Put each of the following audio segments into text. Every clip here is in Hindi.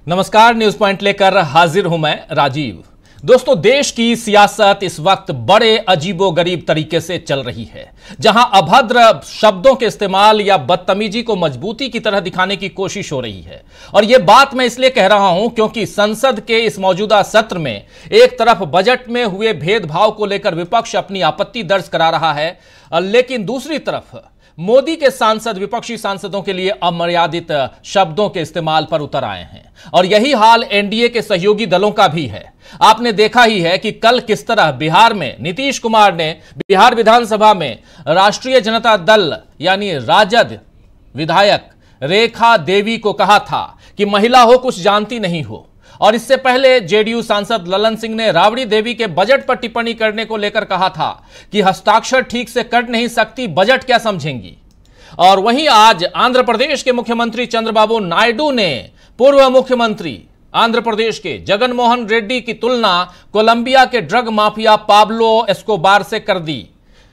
नमस्कार, न्यूज पॉइंट लेकर हाजिर हूं मैं राजीव। दोस्तों, देश की सियासत इस वक्त बड़े अजीबोगरीब तरीके से चल रही है, जहां अभद्र शब्दों के इस्तेमाल या बदतमीजी को मजबूती की तरह दिखाने की कोशिश हो रही है। और यह बात मैं इसलिए कह रहा हूं क्योंकि संसद के इस मौजूदा सत्र में एक तरफ बजट में हुए भेदभाव को लेकर विपक्ष अपनी आपत्ति दर्ज करा रहा है, लेकिन दूसरी तरफ मोदी के सांसद विपक्षी सांसदों के लिए अमर्यादित शब्दों के इस्तेमाल पर उतर आए हैं। और यही हाल एनडीए के सहयोगी दलों का भी है। आपने देखा ही है कि कल किस तरह बिहार में नीतीश कुमार ने बिहार विधानसभा में राष्ट्रीय जनता दल यानी राजद विधायक रेखा देवी को कहा था कि महिला हो कुछ जानती नहीं हो। और इससे पहले जेडीयू सांसद ललन सिंह ने राबड़ी देवी के बजट पर टिप्पणी करने को लेकर कहा था कि हस्ताक्षर ठीक से कर नहीं सकती, बजट क्या समझेंगी। और वहीं आज आंध्र प्रदेश के मुख्यमंत्री चंद्रबाबू नायडू ने पूर्व मुख्यमंत्री आंध्र प्रदेश के जगन मोहन रेड्डी की तुलना कोलंबिया के ड्रग माफिया पाब्लो एस्कोबार से कर दी।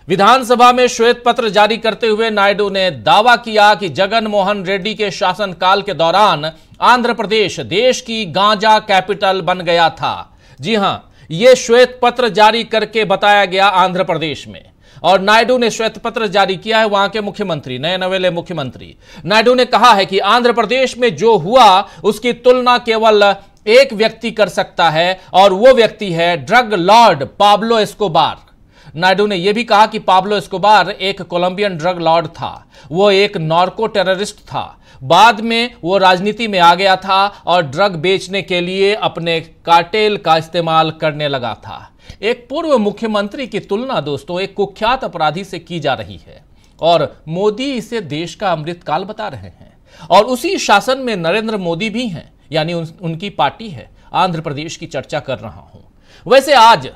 विधानसभा में श्वेत पत्र जारी करते हुए नायडू ने दावा किया कि जगन मोहन रेड्डी के शासनकाल के दौरान आंध्र प्रदेश देश की गांजा कैपिटल बन गया था। जी हां, यह श्वेत पत्र जारी करके बताया गया आंध्र प्रदेश में। और नायडू ने श्वेत पत्र जारी किया है वहां के मुख्यमंत्री, नए नवेले मुख्यमंत्री नायडू ने कहा है कि आंध्र प्रदेश में जो हुआ उसकी तुलना केवल एक व्यक्ति कर सकता है और वो व्यक्ति है drug Lord Pablo Escobar. Naidu ने यह भी कहा कि पाब्लो एस्कोबार एक कोलंबियन ड्रग लॉर्ड था, वो एक नार्को टेररिस्ट था, बाद में वो राजनीति में आ गया था और ड्रग बेचने के लिए अपने कार्टेल का इस्तेमाल करने लगा था। एक पूर्व मुख्यमंत्री की तुलना दोस्तों एक कुख्यात अपराधी से की जा रही है और मोदी इसे देश का अमृतकाल बता रहे हैं। और उसी शासन में नरेंद्र मोदी भी हैं, यानी उनकी पार्टी है। आंध्र प्रदेश की चर्चा कर रहा हूं। वैसे आज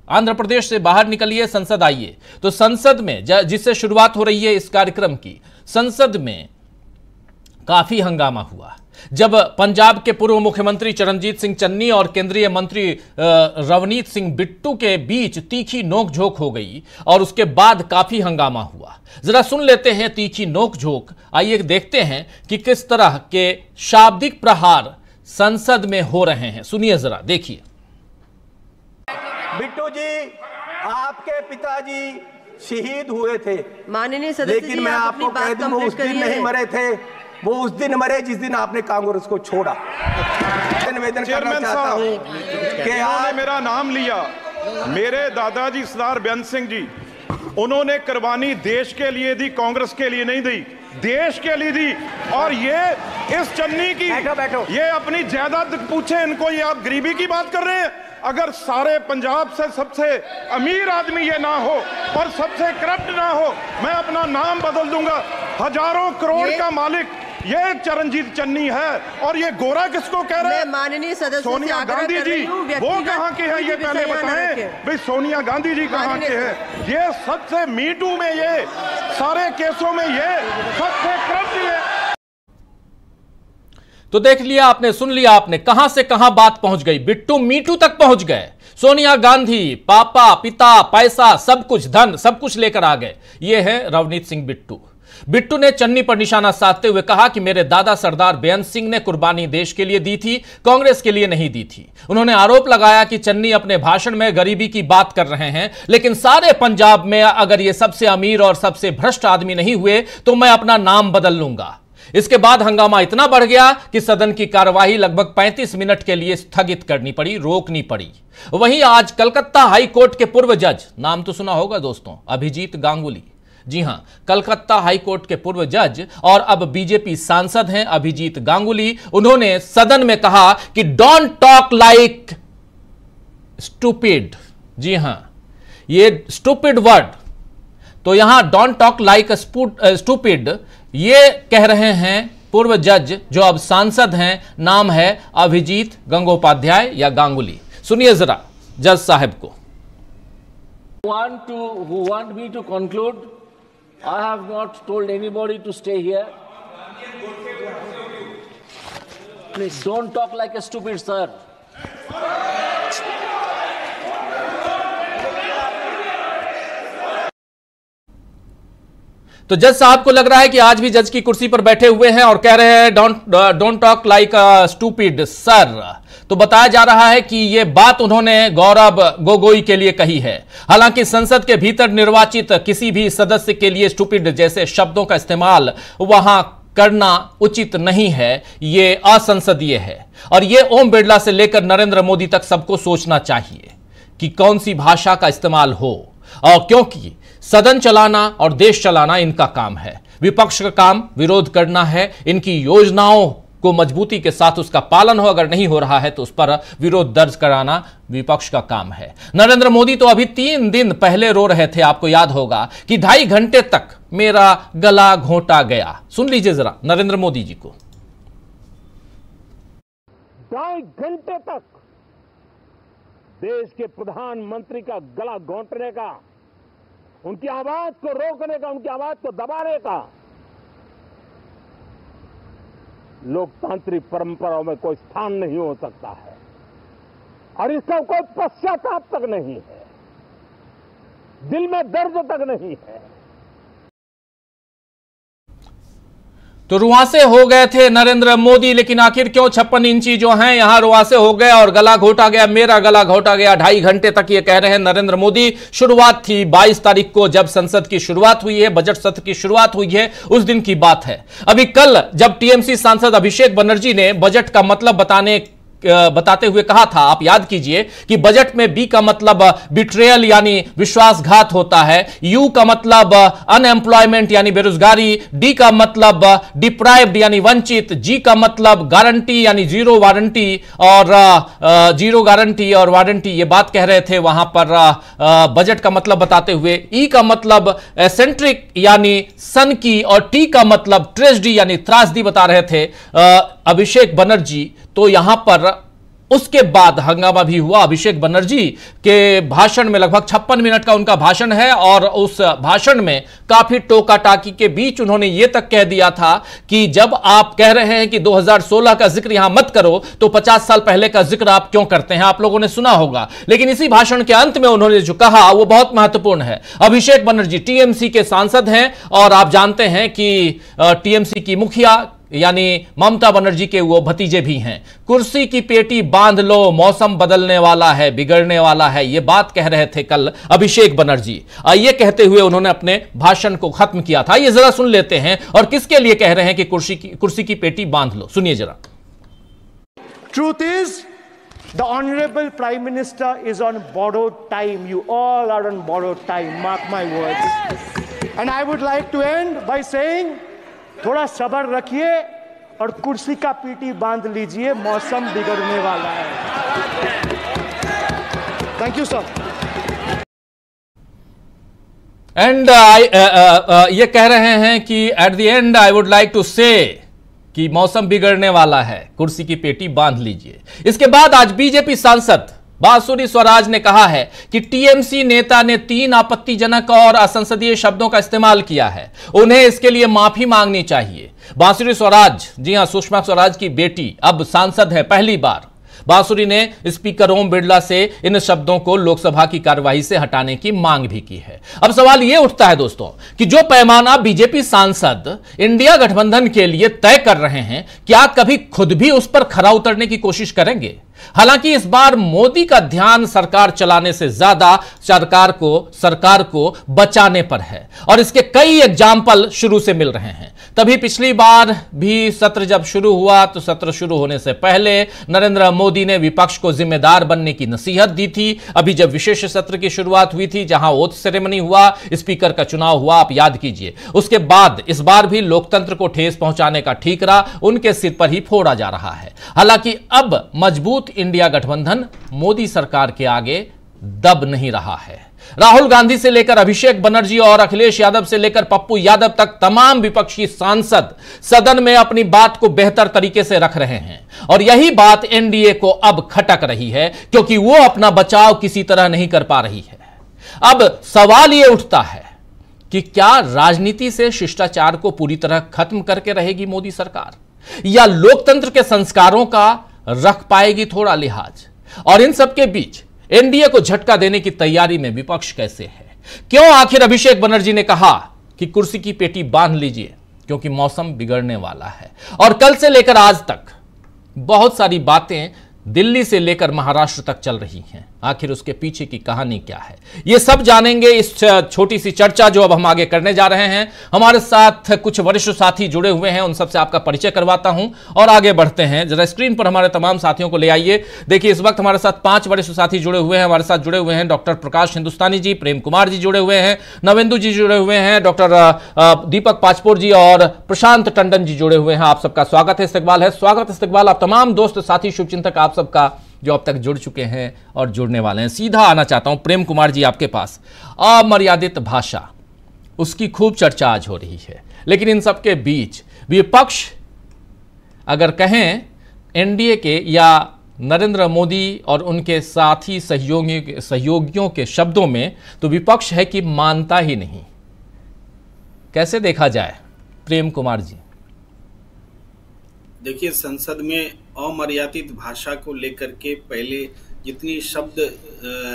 आंध्र प्रदेश से बाहर निकलिए, संसद आइए। तो संसद में जिससे शुरुआत हो रही है इस कार्यक्रम की, संसद में काफी हंगामा हुआ जब पंजाब के पूर्व मुख्यमंत्री चरणजीत सिंह चन्नी और केंद्रीय मंत्री रवनीत सिंह बिट्टू के बीच तीखी नोकझोंक हो गई और उसके बाद काफी हंगामा हुआ। जरा सुन लेते हैं तीखी नोकझोंक। आइए देखते हैं कि किस तरह के शाब्दिक प्रहार संसद में हो रहे हैं। सुनिए जरा, देखिए। बिट्टू जी, आपके पिताजी शहीद हुए थे, माननीय सदस्य, लेकिन मैं आपको कह दूं वो उस दिन नहीं मरे थे, वो उस दिन मरे जिस दिन आपने कांग्रेस को छोड़ा। निवेदन करना चाहता हूं कि आपने मेरा नाम लिया। मेरे दादाजी सरदार बेअंत सिंह जी, उन्होंने कुर्बानी देश के लिए दी, कांग्रेस के लिए नहीं दी, देश के लिए दी। और ये इस चन्नी की बैठो। ये अपनी जायदाद पूछे इनको, ये आप गरीबी की बात कर रहे हैं। अगर सारे पंजाब से सबसे अमीर आदमी ये ना हो और सबसे करप्ट ना हो, मैं अपना नाम बदल दूंगा। हजारों करोड़ का मालिक ये चरणजीत चन्नी है। और ये गोरा किसको कह रहे हैं? माननीय सदस्य सोनिया गांधी जी, वो कहां के हैं ये पहले बताएं भाई। सोनिया गांधी जी कहां के हैं? ये सबसे मीटू में, ये सारे केसों में ये सबसे करप्ट है। तो देख लिया आपने, सुन लिया आपने, कहां से कहां बात पहुंच गई। बिट्टू मीटू तक पहुंच गए। सोनिया गांधी पापा पिता पैसा सब कुछ, धन सब कुछ लेकर आ गए। ये है रवनीत सिंह बिट्टू। बिट्टू ने चन्नी पर निशाना साधते हुए कहा कि मेरे दादा सरदार बेअंत सिंह ने कुर्बानी देश के लिए दी थी, कांग्रेस के लिए नहीं दी थी। उन्होंने आरोप लगाया कि चन्नी अपने भाषण में गरीबी की बात कर रहे हैं, लेकिन सारे पंजाब में अगर ये सबसे अमीर और सबसे भ्रष्ट आदमी नहीं हुए तो मैं अपना नाम बदल लूंगा। इसके बाद हंगामा इतना बढ़ गया कि सदन की कार्यवाही लगभग 35 मिनट के लिए स्थगित करनी पड़ी, रोकनी पड़ी। वहीं आज कलकत्ता हाई कोर्ट के पूर्व जज, नाम तो सुना होगा दोस्तों, अभिजीत गांगुली। जी हां, कलकत्ता हाई कोर्ट के पूर्व जज और अब बीजेपी सांसद हैं अभिजीत गांगुली। उन्होंने सदन में कहा कि डोंट टॉक लाइक स्टूपिड। जी हां, ये स्टूपिड वर्ड, तो यहां डोंट टॉक लाइक स्टूपिड ये कह रहे हैं पूर्व जज जो अब सांसद हैं, नाम है अभिजीत गंगोपाध्याय या गांगुली। सुनिए जरा जज साहब को। Who want me to conclude? I have not told anybody to stay here. Please don't talk like a stupid, sir. तो जज साहब को लग रहा है कि आज भी जज की कुर्सी पर बैठे हुए हैं और कह रहे हैं don't talk like a stupid sir. तो बताया जा रहा है कि यह बात उन्होंने गौरव गोगोई के लिए कही है। हालांकि संसद के भीतर निर्वाचित किसी भी सदस्य के लिए स्टूपिड जैसे शब्दों का इस्तेमाल वहां करना उचित नहीं है, यह असंसदीय है। और यह ओम बिरला से लेकर नरेंद्र मोदी तक सबको सोचना चाहिए कि कौन सी भाषा का इस्तेमाल हो, और क्योंकि सदन चलाना और देश चलाना इनका काम है। विपक्ष का काम विरोध करना है, इनकी योजनाओं को मजबूती के साथ उसका पालन हो, अगर नहीं हो रहा है तो उस पर विरोध दर्ज कराना विपक्ष का काम है। नरेंद्र मोदी तो अभी 3 दिन पहले रो रहे थे, आपको याद होगा कि 2.5 घंटे तक मेरा गला घोंटा गया। सुन लीजिए जरा नरेंद्र मोदी जी को। 2.5 घंटे तक देश के प्रधानमंत्री का गला घोंटने का, उनकी आवाज को रोकने का, उनकी आवाज को दबाने का लोकतांत्रिक परंपराओं में कोई स्थान नहीं हो सकता है, और इसका कोई पश्चाताप तक नहीं है, दिल में दर्द तक नहीं है। तो रुआंसे हो गए थे नरेंद्र मोदी, लेकिन आखिर क्यों 56 इंची जो हैं यहां रुआंसे हो गए और गला घोटा गया, मेरा गला घोटा गया। 2.5 घंटे तक ये कह रहे हैं नरेंद्र मोदी। शुरुआत थी 22 तारीख को, जब संसद की शुरुआत हुई है, बजट सत्र की शुरुआत हुई है, उस दिन की बात है। अभी कल जब टीएमसी सांसद अभिषेक बनर्जी ने बजट का मतलब बताते हुए कहा था, आप याद कीजिए कि बजट में बी का मतलब बिट्रेयल यानी विश्वासघात होता है, यू का मतलब अनएम्प्लॉयमेंट यानी बेरोजगारी, डी का मतलब डिप्राइव्ड यानी वंचित, जी का मतलब गारंटी यानी जीरो वारंटी और जीरो गारंटी और वारंटी, ये बात कह रहे थे वहां पर बजट का मतलब बताते हुए। ई का मतलब एसेंट्रिक यानी सन की, और टी का मतलब ट्रेजेडी यानी त्रासदी बता रहे थे अभिषेक बनर्जी। तो यहां पर उसके बाद हंगामा भी हुआ। अभिषेक बनर्जी के भाषण में, लगभग 56 मिनट का उनका भाषण है, और उस भाषण में काफी टोका टाकी के बीच उन्होंने यह तक कह दिया था कि जब आप कह रहे हैं कि 2016 का जिक्र यहां मत करो, तो 50 साल पहले का जिक्र आप क्यों करते हैं। आप लोगों ने सुना होगा, लेकिन इसी भाषण के अंत में उन्होंने जो कहा वो बहुत महत्वपूर्ण है। अभिषेक बनर्जी टीएमसी के सांसद हैं, और आप जानते हैं कि टीएमसी की मुखिया यानी ममता बनर्जी के वो भतीजे भी हैं। कुर्सी की पेटी बांध लो, मौसम बदलने वाला है, बिगड़ने वाला है, ये बात कह रहे थे कल अभिषेक बनर्जी। ये कहते हुए उन्होंने अपने भाषण को खत्म किया था। ये जरा सुन लेते हैं, और किसके लिए कह रहे हैं कि कुर्सी की पेटी बांध लो, सुनिए जरा। Truth is the honourable prime minister is on borrowed time. You all are on borrowed time. Mark my words. And I would like to end by saying, थोड़ा सब्र रखिए और कुर्सी का पीटी बांध लीजिए, मौसम बिगड़ने वाला है। Thank you sir. एंड ये कह रहे हैं कि at the end I would like to say कि मौसम बिगड़ने वाला है, कुर्सी की पेटी बांध लीजिए। इसके बाद आज बीजेपी सांसद बांसुरी स्वराज ने कहा है कि टीएमसी नेता ने 3 आपत्तिजनक और असंसदीय शब्दों का इस्तेमाल किया है, उन्हें इसके लिए माफी मांगनी चाहिए। बांसुरी स्वराज, जी हां, सुषमा स्वराज की बेटी, अब सांसद है पहली बार। बांसुरी ने स्पीकर ओम बिरला से इन शब्दों को लोकसभा की कार्यवाही से हटाने की मांग भी की है। अब सवाल यह उठता है दोस्तों कि जो पैमाना बीजेपी सांसद इंडिया गठबंधन के लिए तय कर रहे हैं, क्या कभी खुद भी उस पर खरा उतरने की कोशिश करेंगे? हालांकि इस बार मोदी का ध्यान सरकार चलाने से ज्यादा सरकार को बचाने पर है, और इसके कई एग्जाम्पल शुरू से मिल रहे हैं। तभी पिछली बार भी सत्र जब शुरू हुआ, तो सत्र शुरू होने से पहले नरेंद्र मोदी ने विपक्ष को जिम्मेदार बनने की नसीहत दी थी। अभी जब विशेष सत्र की शुरुआत हुई थी, जहां ओथ सेरेमनी हुआ, स्पीकर का चुनाव हुआ, आप याद कीजिए, उसके बाद इस बार भी लोकतंत्र को ठेस पहुंचाने का ठीकरा उनके सिर पर ही फोड़ा जा रहा है। हालांकि अब मजबूत इंडिया गठबंधन मोदी सरकार के आगे दब नहीं रहा है। राहुल गांधी से लेकर अभिषेक बनर्जी और अखिलेश यादव से लेकर पप्पू यादव तक तमाम विपक्षी सांसद सदन में अपनी बात को बेहतर तरीके से रख रहे हैं, और यही बात एनडीए को अब खटक रही है, क्योंकि वो अपना बचाव किसी तरह नहीं कर पा रही है। अब सवाल यह उठता है कि क्या राजनीति से शिष्टाचार को पूरी तरह खत्म करके रहेगी मोदी सरकार, या लोकतंत्र के संस्कारों का रख पाएगी थोड़ा लिहाज? और इन सबके बीच एनडीए को झटका देने की तैयारी में विपक्ष कैसे है? क्यों आखिर अभिषेक बनर्जी ने कहा कि कुर्सी की पेटी बांध लीजिए, क्योंकि मौसम बिगड़ने वाला है। और कल से लेकर आज तक बहुत सारी बातें दिल्ली से लेकर महाराष्ट्र तक चल रही हैं। आखिर उसके पीछे की कहानी क्या है, ये सब जानेंगे इस छोटी सी चर्चा जो अब हम आगे करने जा रहे हैं। हमारे साथ कुछ वरिष्ठ साथी जुड़े हुए हैं, उन सबसे आपका परिचय करवाता हूं और आगे बढ़ते हैं। जरा स्क्रीन पर हमारे तमाम साथियों को ले आइए। देखिए, इस वक्त हमारे साथ 5 वरिष्ठ साथी जुड़े हुए हैं। हमारे साथ जुड़े हुए हैं डॉक्टर प्रकाश हिंदुस्तानी जी, प्रेम कुमार जी जुड़े हुए हैं, नवेंदु जी जुड़े हुए हैं, डॉक्टर दीपक पाचपोर जी और प्रशांत टंडन जी जुड़े हुए हैं। आप सबका स्वागत है, इस्तकबाल है, स्वागत इस्तकबाल आप तमाम दोस्त साथी शुभचिंतक आप सबका जो अब तक जुड़ चुके हैं और जुड़ने वाले हैं। सीधा आना चाहता हूं प्रेम कुमार जी आपके पास। अमर्यादित भाषा, उसकी खूब चर्चा आज हो रही है, लेकिन इन सबके बीच विपक्ष अगर कहें एनडीए के या नरेंद्र मोदी और उनके साथी सहयोगियों के शब्दों में, तो विपक्ष है कि मानता ही नहीं। कैसे देखा जाए प्रेम कुमार जी? देखिए, संसद में अमर्यादित भाषा को लेकर के पहले जितनी शब्द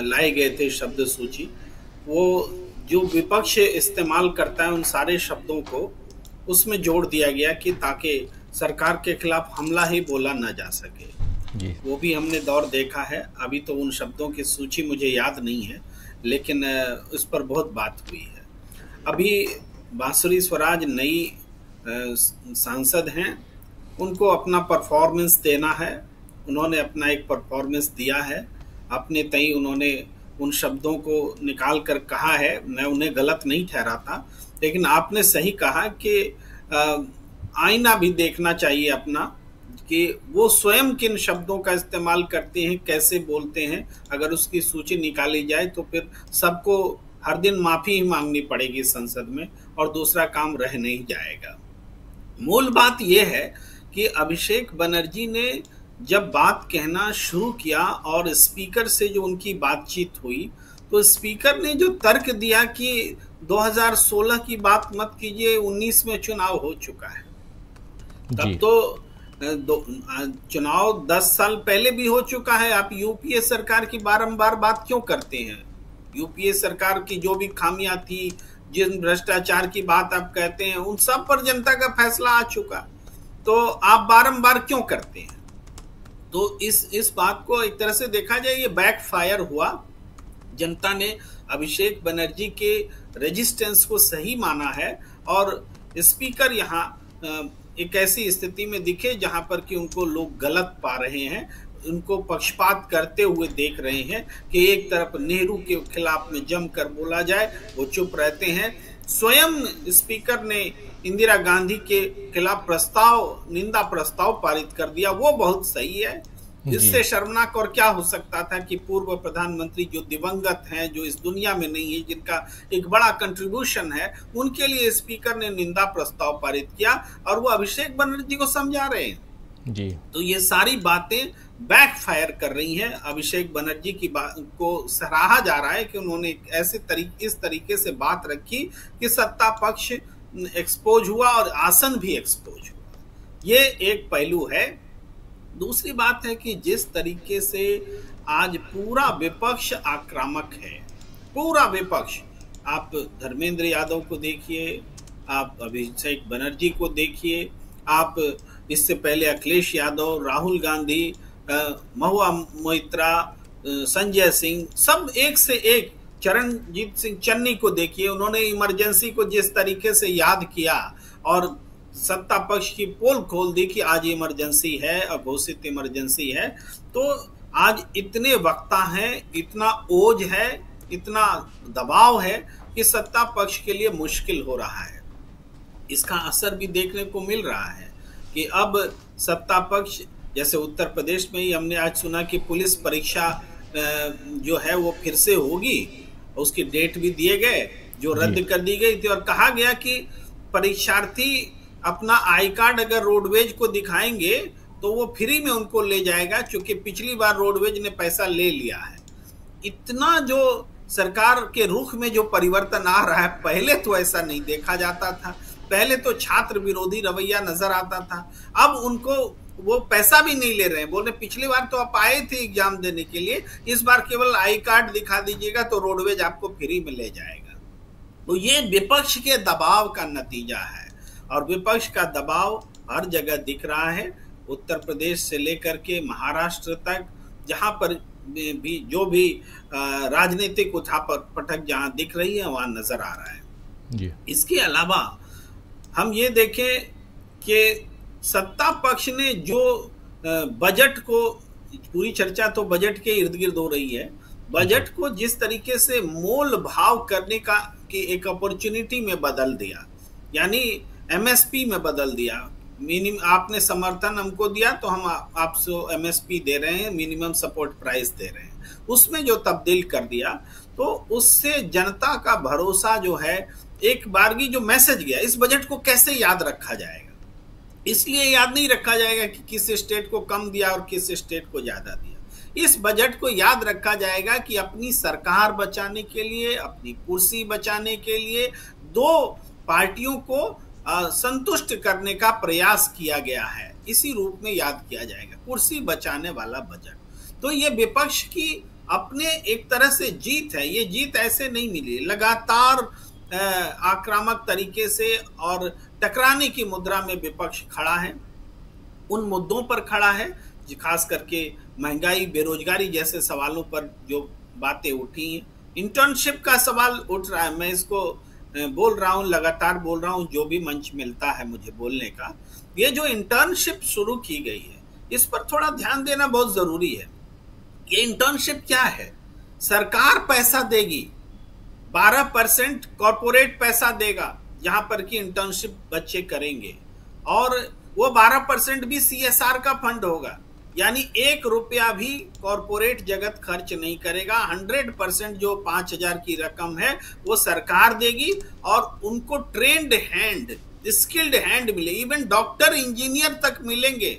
लाए गए थे शब्द सूची, वो जो विपक्ष इस्तेमाल करता है उन सारे शब्दों को उसमें जोड़ दिया गया कि ताकि सरकार के खिलाफ हमला ही बोला ना जा सके जी। वो भी हमने दौर देखा है। अभी तो उन शब्दों की सूची मुझे याद नहीं है, लेकिन उस पर बहुत बात हुई है। अभी बांसुरी स्वराज नई सांसद हैं, उनको अपना परफॉर्मेंस देना है। उन्होंने अपना एक परफॉर्मेंस दिया है, अपने तय उन्होंने उन शब्दों को निकाल कर कहा है। मैं उन्हें गलत नहीं ठहराता, लेकिन आपने सही कहा कि आईना भी देखना चाहिए अपना, कि वो स्वयं किन शब्दों का इस्तेमाल करते हैं, कैसे बोलते हैं। अगर उसकी सूची निकाली जाए तो फिर सबको हर दिन माफ़ी ही मांगनी पड़ेगी संसद में, और दूसरा काम रह नहीं जाएगा। मूल बात यह है कि अभिषेक बनर्जी ने जब बात कहना शुरू किया और स्पीकर से जो उनकी बातचीत हुई, तो स्पीकर ने जो तर्क दिया कि 2016 की बात मत कीजिए, 19 में चुनाव हो चुका है। तब तो चुनाव 10 साल पहले भी हो चुका है। आप यूपीए सरकार की बारंबार बात क्यों करते हैं? यूपीए सरकार की जो भी खामियां थी, जिन भ्रष्टाचार की बात आप कहते हैं, उन सब पर जनता का फैसला आ चुका, तो आप बारंबार क्यों करते हैं? तो इस बात को एक तरह से देखा जाए, ये बैकफायर हुआ। जनता ने अभिषेक बनर्जी के रेजिस्टेंस को सही माना है, और स्पीकर यहाँ एक ऐसी स्थिति में दिखे जहां पर कि उनको लोग गलत पा रहे हैं, उनको पक्षपात करते हुए देख रहे हैं कि एक तरफ नेहरू के खिलाफ में जमकर बोला जाए, वो चुप रहते हैं। स्वयं स्पीकर ने इंदिरा गांधी के खिलाफ निंदा प्रस्ताव पारित कर दिया, वो बहुत सही है। इससे शर्मनाक और क्या हो सकता था कि पूर्व प्रधानमंत्री जो दिवंगत हैं, जो इस दुनिया में नहीं है, जिनका एक बड़ा कंट्रीब्यूशन है, उनके लिए स्पीकर ने निंदा प्रस्ताव पारित किया और वो अभिषेक बनर्जी को समझा रहे हैं जी। तो ये सारी बातें बैकफायर कर रही हैं। अभिषेक बनर्जी की बात को सराहा जा रहा है कि उन्होंने इस तरीके से बात रखी कि सत्ता पक्ष एक्सपोज हुआ और आसन भी एक्सपोज हुआ। ये एक पहलू है। दूसरी बात है कि जिस तरीके से आज पूरा विपक्ष आक्रामक है, पूरा विपक्ष, आप धर्मेंद्र यादव को देखिए, आप अभिषेक बनर्जी को देखिए, आप इससे पहले अखिलेश यादव, राहुल गांधी, महुआ मोइत्रा, संजय सिंह, सब एक से एक, चरणजीत सिंह चन्नी को देखिए, उन्होंने इमरजेंसी को जिस तरीके से याद किया और सत्ता पक्ष की पोल खोल दी कि आज इमरजेंसी है, अघोषित इमरजेंसी है। तो आज इतने वक्ता हैं, इतना ओज है, इतना दबाव है कि सत्ता पक्ष के लिए मुश्किल हो रहा है। इसका असर भी देखने को मिल रहा है कि अब सत्ता पक्ष, जैसे उत्तर प्रदेश में ही हमने आज सुना कि पुलिस परीक्षा जो है वो फिर से होगी, उसकी डेट भी दिए गए जो रद्द कर दी गई थी, और कहा गया कि परीक्षार्थी अपना आई कार्ड अगर रोडवेज को दिखाएंगे तो वो फ्री में उनको ले जाएगा, क्योंकि पिछली बार रोडवेज ने पैसा ले लिया है। इतना जो सरकार के रुख में जो परिवर्तन आ रहा है, पहले तो ऐसा नहीं देखा जाता था। पहले तो छात्र विरोधी रवैया नजर आता था, अब उनको वो पैसा भी नहीं ले रहे हैं। बोल रहे पिछली बार तो आप आए थे एग्जाम देने के लिए, इस बार केवल आई कार्ड दिखा दीजिएगा तो रोडवेज आपको फ्री में ले जाएगा। तो ये विपक्ष के दबाव का नतीजा है, और विपक्ष का दबाव हर जगह दिख रहा है, उत्तर प्रदेश से लेकर के महाराष्ट्र तक, जहां पर भी जो भी राजनीतिक उठापटक जहां दिख रही है वहां नजर आ रहा है जी। इसके अलावा हम ये देखें कि सत्ता पक्ष ने जो बजट को, पूरी चर्चा तो बजट के इर्द गिर्द हो रही है, बजट को जिस तरीके से मोल भाव करने का कि एक अपॉर्चुनिटी में बदल दिया, यानी एमएसपी में बदल दिया। आपने समर्थन हमको दिया तो हम आपसे एमएसपी दे रहे हैं, मिनिमम सपोर्ट प्राइस दे रहे हैं, उसमें जो तब्दील कर दिया तो उससे जनता का भरोसा जो है, एक बारगी जो मैसेज गया, इस बजट को कैसे याद रखा जाएगा? इसलिए याद नहीं रखा जाएगा कि किस स्टेट को कम दिया और किस स्टेट को ज्यादा दिया। इस बजट को याद रखा जाएगा कि अपनी सरकार बचाने के लिए, अपनी कुर्सी बचाने के लिए दो पार्टियों को संतुष्ट करने का प्रयास किया गया है, इसी रूप में याद किया जाएगा, कुर्सी बचाने वाला बजट। तो ये विपक्ष की अपने एक तरह से जीत है। ये जीत ऐसे नहीं मिली, लगातार आक्रामक तरीके से और टकराने की मुद्रा में विपक्ष खड़ा है, उन मुद्दों पर खड़ा है, खास करके महंगाई, बेरोजगारी जैसे सवालों पर जो बातें उठी हैं। इंटर्नशिप का सवाल उठ रहा है, मैं इसको बोल रहा हूं, लगातार बोल रहा हूं, जो भी मंच मिलता है मुझे बोलने का। ये जो इंटर्नशिप शुरू की गई है, इस पर थोड़ा ध्यान देना बहुत जरूरी है। ये इंटर्नशिप क्या है? सरकार पैसा देगी, 12% कॉर्पोरेट पैसा देगा जहां पर कि इंटर्नशिप बच्चे करेंगे, और वो 12% भी CSR का फंड होगा, यानी 1 रुपया भी कॉर्पोरेट जगत खर्च नहीं करेगा। 100% जो 5,000 की रकम है वो सरकार देगी, और उनको ट्रेंड हैंड, स्किल्ड हैंड मिले, इवन डॉक्टर इंजीनियर तक मिलेंगे।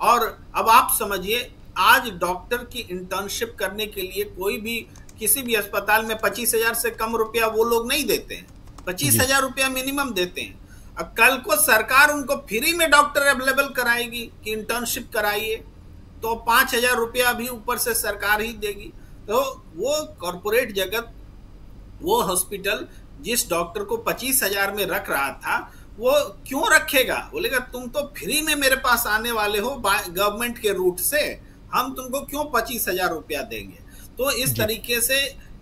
और अब आप समझिए, आज डॉक्टर की इंटर्नशिप करने के लिए कोई भी किसी भी अस्पताल में 25,000 से कम रुपया वो लोग नहीं देते हैं, 25,000 रुपया मिनिमम देते हैं। अब कल को सरकार उनको फ्री में डॉक्टर अवेलेबल कराएगी कि इंटर्नशिप कराइए, तो 5,000 रुपया भी ऊपर से सरकार ही देगी। तो वो कॉर्पोरेट जगत, वो हॉस्पिटल जिस डॉक्टर को 25,000 में रख रहा था, वो क्यों रखेगा? बोलेगा तुम तो फ्री में मेरे पास आने वाले हो गवर्नमेंट के रूट से, हम तुमको क्यों 25,000 रुपया देंगे? तो इस तरीके से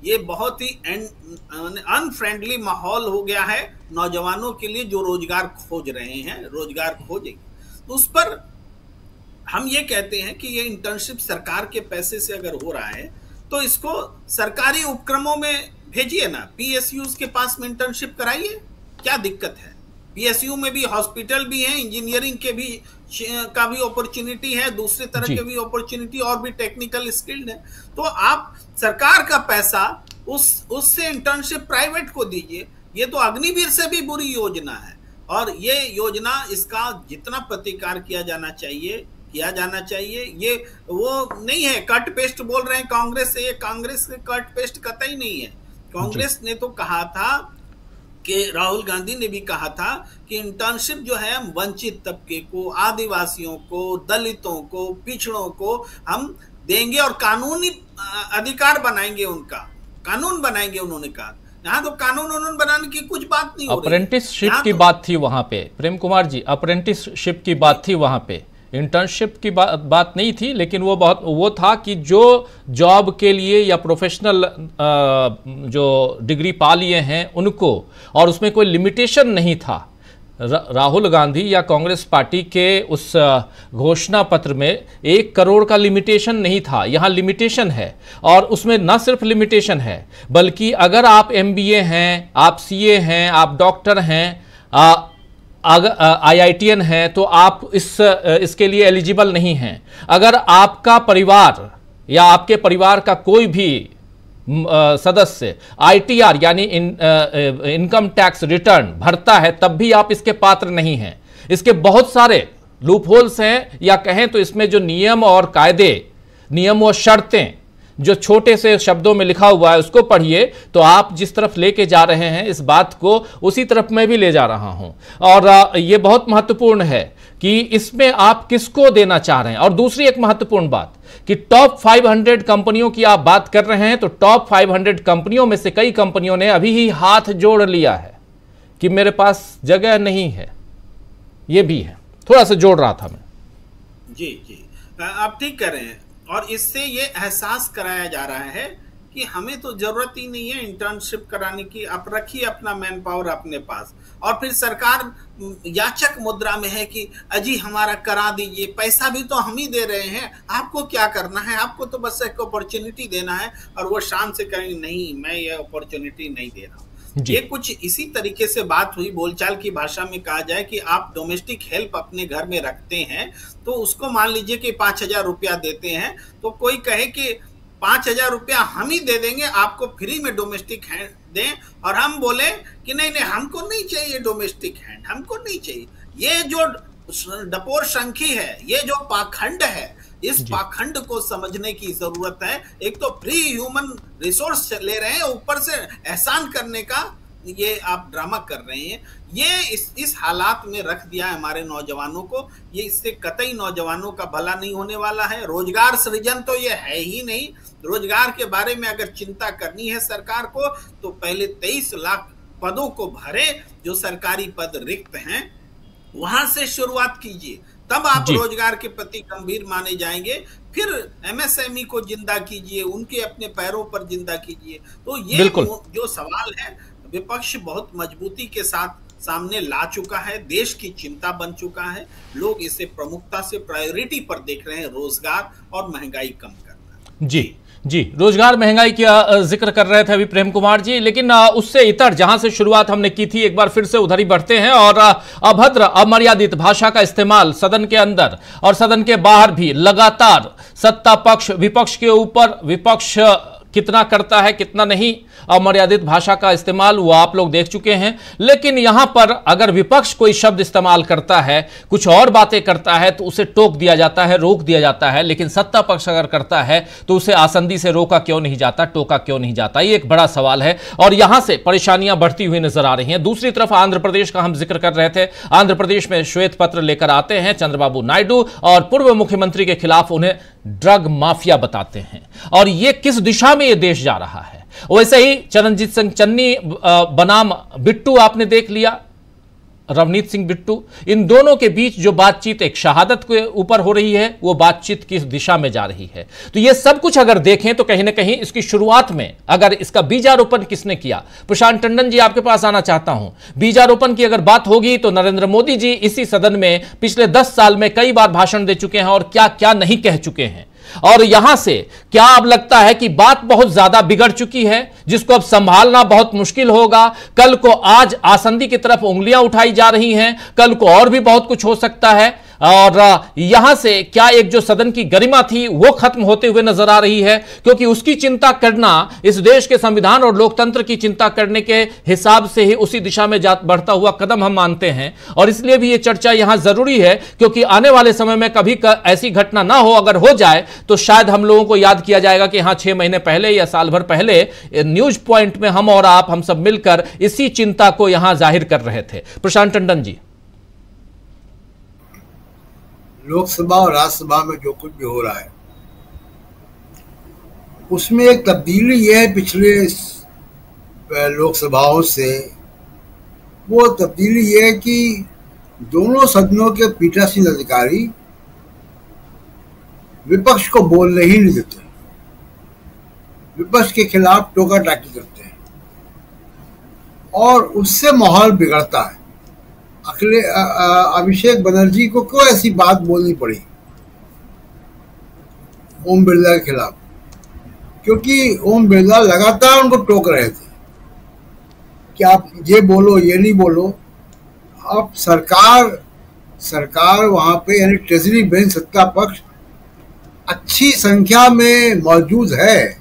ये बहुत ही अनफ्रेंडली माहौल हो गया है नौजवानों के लिए जो रोजगार खोज रहे हैं, रोजगार खोजेंगे। तो उस पर हम ये कहते हैं कि ये इंटर्नशिप सरकार के पैसे से अगर हो रहा है तो इसको सरकारी उपक्रमों में भेजिए ना, PSUs के पास में इंटर्नशिप कराइए, क्या दिक्कत है? PSU में भी हॉस्पिटल भी है, इंजीनियरिंग के भी का भी अपॉर्चुनिटी है, दूसरे तरह के भी अपॉर्चुनिटी, और भी टेक्निकल स्किल्ड है। तो आप सरकार का पैसा उससे इंटर्नशिप प्राइवेट को दीजिए। ये तो अग्निवीर से भी बुरी योजना है, और ये योजना, इसका जितना प्रतिकार किया जाना चाहिए किया जाना चाहिए। ये वो नहीं है कट पेस्ट बोल रहे हैं कांग्रेस से, ये कांग्रेस से कट पेस्ट कतई नहीं है। कांग्रेस ने तो कहा था कि राहुल गांधी ने भी कहा था कि इंटर्नशिप जो है हम वंचित तबके को, आदिवासियों को, दलितों को, पिछड़ों को हम देंगे और कानूनी अधिकार बनाएंगे, उनका कानून बनाएंगे। उन्होंने कहा यहाँ तो कानून बनाने की कुछ बात नहीं हो रही। अप्रेंटिसशिप की बात थी वहां पे, प्रेम कुमार जी, अप्रेंटिसशिप की बात थी वहां पे, इंटर्नशिप की बात नहीं थी। लेकिन वो था कि जो जॉब के लिए या प्रोफेशनल जो डिग्री पा लिए हैं उनको, और उसमें कोई लिमिटेशन नहीं था। राहुल गांधी या कांग्रेस पार्टी के उस घोषणा पत्र में 1 करोड़ का लिमिटेशन नहीं था। यहाँ लिमिटेशन है, और उसमें न सिर्फ लिमिटेशन है बल्कि अगर आप MBA हैं, आप CA हैं, आप डॉक्टर हैं, IITN है, तो आप इसके लिए एलिजिबल नहीं हैं। अगर आपका परिवार या आपके परिवार का कोई भी सदस्य ITR यानी इनकम टैक्स रिटर्न भरता है, तब भी आप इसके पात्र नहीं हैं। इसके बहुत सारे लूपहोल्स हैं, या कहें तो इसमें जो नियम और कायदे, नियम और शर्तें जो छोटे से शब्दों में लिखा हुआ है उसको पढ़िए तो आप जिस तरफ लेके जा रहे हैं इस बात को, उसी तरफ मैं भी ले जा रहा हूं। और ये बहुत महत्वपूर्ण है कि इसमें आप किसको देना चाह रहे हैं। और दूसरी एक महत्वपूर्ण बात कि टॉप 500 कंपनियों की आप बात कर रहे हैं, तो टॉप 500 कंपनियों में से कई कंपनियों ने अभी ही हाथ जोड़ लिया है कि मेरे पास जगह नहीं है। यह भी है, थोड़ा सा जोड़ रहा था मैं। जी आप ठीक कर रहे हैं, और इससे ये एहसास कराया जा रहा है कि हमें तो जरूरत ही नहीं है इंटर्नशिप कराने की, आप रखिए अपना मैन पावर अपने पास। और फिर सरकार याचक मुद्रा में है कि अजी हमारा करा दीजिए, पैसा भी तो हम ही दे रहे हैं, आपको क्या करना है, आपको तो बस एक अपॉर्चुनिटी देना है। और वो शान से कहेंगे नहीं, मैं ये अपॉर्चुनिटी नहीं दे रहा हूँ। ये कुछ इसी तरीके से बात हुई, बोलचाल की भाषा में कहा जाए कि आप डोमेस्टिक हेल्प अपने घर में रखते हैं, तो उसको मान लीजिए कि 5,000 रुपया देते हैं, तो कोई कहे कि 5,000 रुपया हम ही दे देंगे, आपको फ्री में डोमेस्टिक हैंड दें, और हम बोले कि नहीं नहीं हमको नहीं चाहिए डोमेस्टिक हैंड, हमको नहीं चाहिए। ये जो डपोर शंखी है, ये जो पाखंड है, इस पाखंड को समझने की जरूरत है। एक तो फ्री ह्यूमन रिसोर्स ले रहे हैं, ऊपर से एहसान करने का ये आप ड्रामा कर रहे हैं। ये इस हालात में रख दिया है हमारे नौजवानों को। ये इससे कतई नौजवानों का भला नहीं होने वाला है। रोजगार सृजन तो ये है ही नहीं। रोजगार के बारे में अगर चिंता करनी है सरकार को, तो पहले 23 लाख पदों को भरे, जो सरकारी पद रिक्त हैं, वहां से शुरुआत कीजिए, तब आप रोजगार के प्रति गंभीर माने जाएंगे। फिर एमएसएमई को जिंदा कीजिए, उनके अपने पैरों पर जिंदा कीजिए। तो ये जो सवाल है, विपक्ष बहुत मजबूती के साथ सामने ला चुका है, देश की चिंता बन चुका है। लोग इसे प्रमुखता से प्रायोरिटी पर देख रहे हैं, रोजगार और महंगाई कम करना। जी रोजगार महंगाई का जिक्र कर रहे थे अभी प्रेम कुमार जी, लेकिन उससे इतर जहां से शुरुआत हमने की थी, एक बार फिर से उधर ही बढ़ते हैं। और अभद्र अमर्यादित भाषा का इस्तेमाल सदन के अंदर और सदन के बाहर भी लगातार सत्ता पक्ष विपक्ष के ऊपर, विपक्ष कितना करता है कितना नहीं, अमर्यादित भाषा का इस्तेमाल वो आप लोग देख चुके हैं। लेकिन यहां पर अगर विपक्ष कोई शब्द इस्तेमाल करता है, कुछ और बातें करता है, तो उसे टोक दिया जाता है, रोक दिया जाता है। लेकिन सत्ता पक्ष अगर करता है तो उसे आसंदी से रोका क्यों नहीं जाता, टोका क्यों नहीं जाता, ये एक बड़ा सवाल है। और यहां से परेशानियां बढ़ती हुई नजर आ रही हैं। दूसरी तरफ आंध्र प्रदेश का हम जिक्र कर रहे थे, आंध्र प्रदेश में श्वेत पत्र लेकर आते हैं चंद्रबाबू नायडू और पूर्व मुख्यमंत्री के खिलाफ उन्हें ड्रग माफिया बताते हैं। और यह किस दिशा में यह देश जा रहा है। वैसे ही चरणजीत सिंह चन्नी बनाम बिट्टू आपने देख लिया, रवनीत सिंह बिट्टू, इन दोनों के बीच जो बातचीत एक शहादत के ऊपर हो रही है, वो बातचीत किस दिशा में जा रही है। तो ये सब कुछ अगर देखें तो कहीं ना कहीं इसकी शुरुआत में अगर इसका बीजारोपण किसने किया, प्रशांत टंडन जी आपके पास आना चाहता हूं। बीजारोपण की अगर बात होगी तो नरेंद्र मोदी जी इसी सदन में पिछले 10 साल में कई बार भाषण दे चुके हैं और क्या क्या नहीं कह चुके हैं। और यहां से क्या अब लगता है कि बात बहुत ज्यादा बिगड़ चुकी है, जिसको अब संभालना बहुत मुश्किल होगा। कल को आज आसंदी की तरफ उंगलियां उठाई जा रही हैं, कल को और भी बहुत कुछ हो सकता है। और यहां से क्या एक जो सदन की गरिमा थी वो खत्म होते हुए नजर आ रही है, क्योंकि उसकी चिंता करना इस देश के संविधान और लोकतंत्र की चिंता करने के हिसाब से ही उसी दिशा में बढ़ता हुआ कदम हम मानते हैं। और इसलिए भी ये चर्चा यहां जरूरी है, क्योंकि आने वाले समय में कभी ऐसी घटना ना हो, अगर हो जाए तो शायद हम लोगों को याद किया जाएगा कि हां 6 महीने पहले या साल भर पहले न्यूज पॉइंट में हम और आप, हम सब मिलकर इसी चिंता को यहां जाहिर कर रहे थे। प्रशांत टंडन जी, लोकसभा और राज्यसभा में जो कुछ भी हो रहा है उसमें एक तब्दीली यह है पिछले लोकसभाओं से, वो तब्दीली यह है कि दोनों सदनों के पीठासीन अधिकारी विपक्ष को बोलने ही नहीं देते, विपक्ष के खिलाफ टोका टाकी करते हैं और उससे माहौल बिगड़ता है। अभिषेक बनर्जी को क्यों ऐसी बात बोलनी पड़ी ओम बिरला के खिलाफ, क्योंकि ओम बिरला लगातार उनको टोक रहे थे कि आप ये बोलो ये नहीं बोलो। अब सरकार वहां पे यानी ट्रेजरी बेंच सत्ता पक्ष अच्छी संख्या में मौजूद है,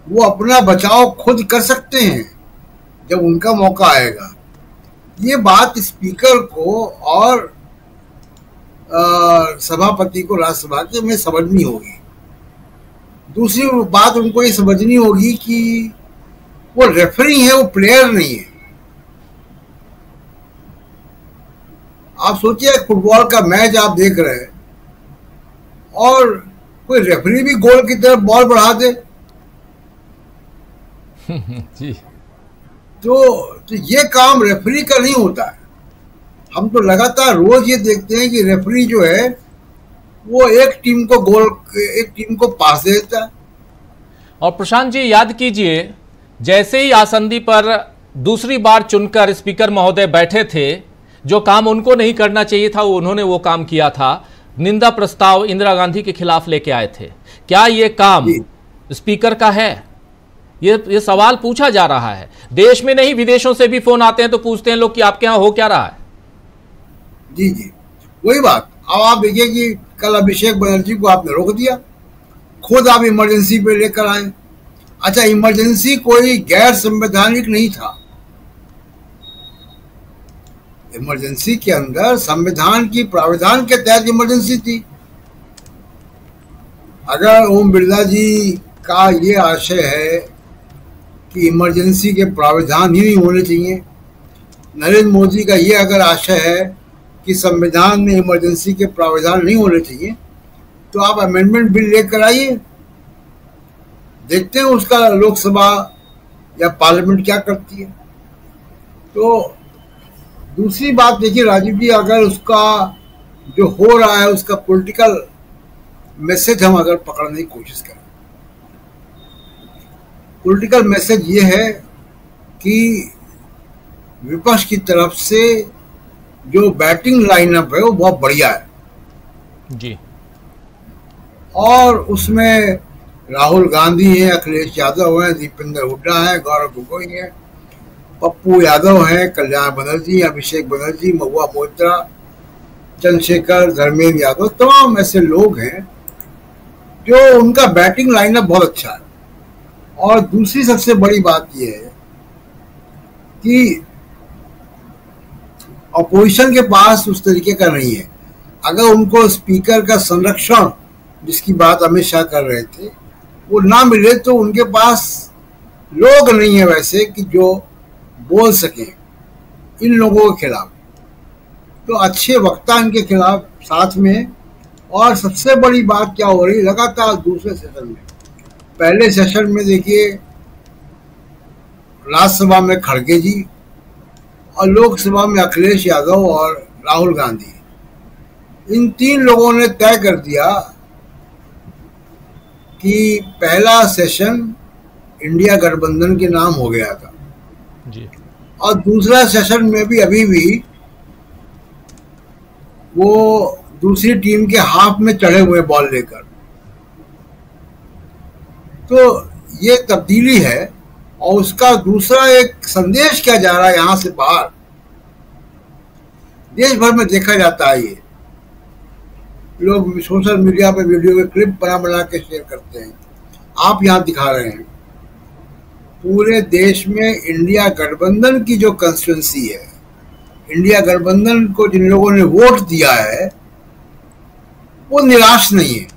वो अपना बचाव खुद कर सकते हैं जब उनका मौका आएगा। ये बात स्पीकर को और सभापति को राज्यसभा के में समझनी होगी। दूसरी बात उनको ये समझनी होगी कि वो रेफरी है, वो प्लेयर नहीं है। आप सोचिए फुटबॉल का मैच आप देख रहे हैं और कोई रेफरी भी गोल की तरफ बॉल बढ़ा दे जी। तो ये काम रेफरी का नहीं होता है। हम तो लगातार रोज ये देखते हैं कि रेफरी जो है वो एक टीम को पास दे देता है। और प्रशांत जी याद कीजिए, जैसे ही आसंदी पर दूसरी बार चुनकर स्पीकर महोदय बैठे थे, जो काम उनको नहीं करना चाहिए था उन्होंने वो काम किया था। निंदा प्रस्ताव इंदिरा गांधी के खिलाफ लेके आए थे। क्या ये काम स्पीकर का है? ये सवाल पूछा जा रहा है। देश में नहीं, विदेशों से भी फोन आते हैं तो पूछते हैं लोग कि आपके यहाँ हो क्या रहा है। जी जी, वही बात। अब आप देखिए कि कल अभिषेक बनर्जी को आपने रोक दिया, खुद आप इमरजेंसी पे लेकर आए। अच्छा, इमरजेंसी कोई गैर संवैधानिक नहीं था। इमरजेंसी के अंदर संविधान की प्रावधान के तहत इमरजेंसी थी। अगर ओम बिरला जी का ये आशय है कि इमरजेंसी के प्रावधान ही नहीं होने चाहिए, नरेंद्र मोदी का ये अगर आशय है कि संविधान में इमरजेंसी के प्रावधान नहीं होने चाहिए, तो आप अमेंडमेंट बिल लेकर आइए, देखते हैं उसका लोकसभा या पार्लियामेंट क्या करती है। तो दूसरी बात देखिए राजीव जी, अगर उसका जो हो रहा है उसका पॉलिटिकल मैसेज हम अगर पकड़ने की कोशिश करें, पॉलिटिकल मैसेज ये है कि विपक्ष की तरफ से जो बैटिंग लाइनअप है वो बहुत बढ़िया है जी। और उसमें राहुल गांधी हैं, अखिलेश यादव हैं, दीपेंद्र हुड्डा हैं, गौरव गोगोई हैं, पप्पू यादव हैं, कल्याण बनर्जी, अभिषेक बनर्जी, महुआ मोइत्रा, चंद्रशेखर, धर्मेंद्र यादव, तमाम ऐसे लोग हैं जो उनका बैटिंग लाइनअप बहुत अच्छा है। और दूसरी सबसे बड़ी बात यह है कि अपोजिशन के पास उस तरीके का नहीं है। अगर उनको स्पीकर का संरक्षण, जिसकी बात अमित शाह कर रहे थे, वो ना मिले तो उनके पास लोग नहीं है वैसे कि जो बोल सकें इन लोगों के खिलाफ। तो अच्छे वक्ता इनके खिलाफ साथ में। और सबसे बड़ी बात क्या हो रही, लगातार दूसरे सेशन में, पहले सेशन में देखिए राज्यसभा में खड़गे जी और लोकसभा में अखिलेश यादव और राहुल गांधी, इन तीन लोगों ने तय कर दिया कि पहला सेशन इंडिया गठबंधन के नाम हो गया था जी। और दूसरा सेशन में भी अभी भी वो दूसरी टीम के हाफ में चढ़े हुए बॉल लेकर। तो ये तब्दीली है। और उसका दूसरा एक संदेश क्या जा रहा है यहां से बाहर, देश भर में देखा जाता है। ये लोग सोशल मीडिया पे वीडियो के क्लिप बना के शेयर करते हैं, आप यहां दिखा रहे हैं। पूरे देश में इंडिया गठबंधन की जो कंस्टिट्यूंसी है, इंडिया गठबंधन को जिन लोगों ने वोट दिया है वो निराश नहीं है।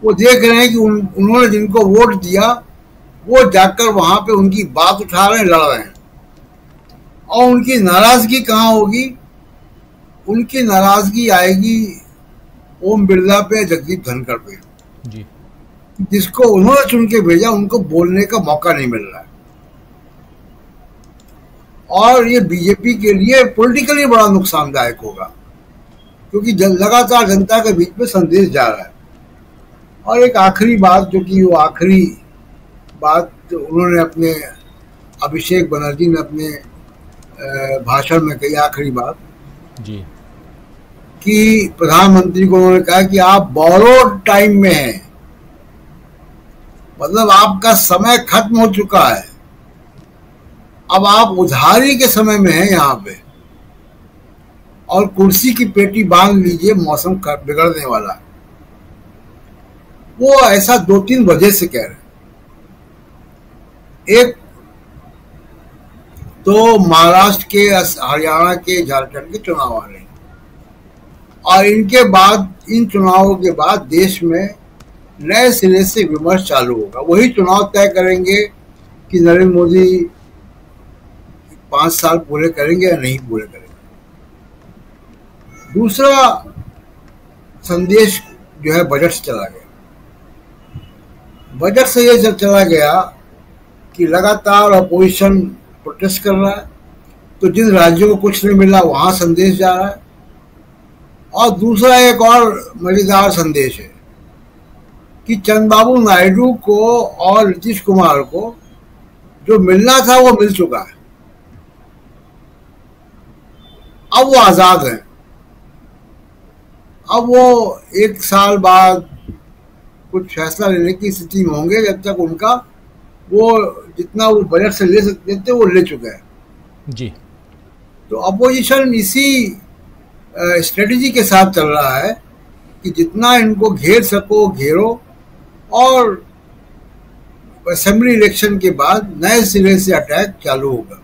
वो देख रहे हैं कि उन्होंने जिनको वोट दिया वो जाकर वहां पे उनकी बात उठा रहे हैं, लड़ रहे हैं। और उनकी नाराजगी कहाँ होगी? उनकी नाराजगी आएगी ओम बिरला पे, जगदीप धनखड़ पे जी, जिसको उन्होंने चुन के भेजा, उनको बोलने का मौका नहीं मिल रहा है। और ये बीजेपी के लिए पॉलिटिकली बड़ा नुकसानदायक होगा, क्योंकि लगातार जनता के बीच में संदेश जा रहा है। और एक आखिरी बात, जो कि वो आखिरी बात उन्होंने अपने अभिषेक बनर्जी ने अपने भाषण में कही, आखिरी बात जी, कि प्रधानमंत्री को उन्होंने कहा कि आप बोरोड टाइम में हैं, मतलब आपका समय खत्म हो चुका है, अब आप उधारी के समय में हैं यहाँ पे, और कुर्सी की पेटी बांध लीजिए, मौसम बिगड़ने वाला है। वो ऐसा 2-3 वजह से कह रहे हैं। एक तो महाराष्ट्र के, हरियाणा के, झारखंड के चुनाव आ रहे हैं, और इनके बाद, इन चुनावों के बाद देश में नए सिरे से विमर्श चालू होगा। वही चुनाव तय करेंगे कि नरेंद्र मोदी 5 साल पूरे करेंगे या नहीं पूरे करेंगे। दूसरा संदेश जो है बजट से चला गया। बजट से ये चला गया कि लगातार अपोजिशन प्रोटेस्ट कर रहा है, तो जिन राज्यों को कुछ नहीं मिला वहां संदेश जा रहा है। और दूसरा एक और मजेदार संदेश है कि चंद्रबाबू नायडू को और नीतीश कुमार को जो मिलना था वो मिल चुका है, अब वो आजाद हैं। अब वो 1 साल बाद कुछ फैसला लेने की स्थिति में होंगे, जब तक उनका वो जितना वो बजट से ले सकते थे वो ले चुके हैं जी। तो अपोजिशन इसी स्ट्रेटेजी के साथ चल रहा है कि जितना इनको घेर सको घेरो, और असेंबली इलेक्शन के बाद नए सिरे से अटैक चालू होगा।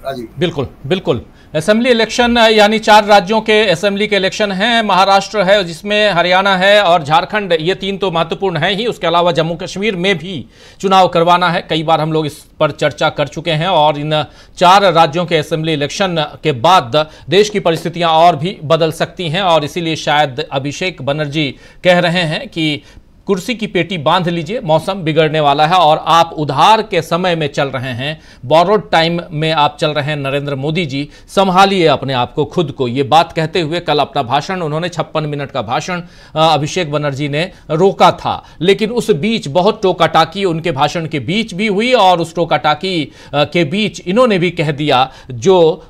राजीव, बिल्कुल बिल्कुल। असेंबली इलेक्शन यानी 4 राज्यों के असेंबली के इलेक्शन हैं। महाराष्ट्र है जिसमें हरियाणा है और झारखंड, ये 3 तो महत्वपूर्ण हैं ही। उसके अलावा जम्मू कश्मीर में भी चुनाव करवाना है। कई बार हम लोग इस पर चर्चा कर चुके हैं और इन 4 राज्यों के असेंबली इलेक्शन के बाद देश की परिस्थितियां और भी बदल सकती हैं और इसीलिए शायद अभिषेक बनर्जी कह रहे हैं कि कुर्सी की पेटी बांध लीजिए, मौसम बिगड़ने वाला है और आप उधार के समय में चल रहे हैं, बोरोड टाइम में आप चल रहे हैं। नरेंद्र मोदी जी, संभालिए अपने आप को, खुद को। ये बात कहते हुए कल अपना भाषण, उन्होंने 56 मिनट का भाषण अभिषेक बनर्जी ने रोका था, लेकिन उस बीच बहुत टोका-टाकी उनके भाषण के बीच भी हुई और उस टोका-टाकी के बीच इन्होंने भी कह दिया जो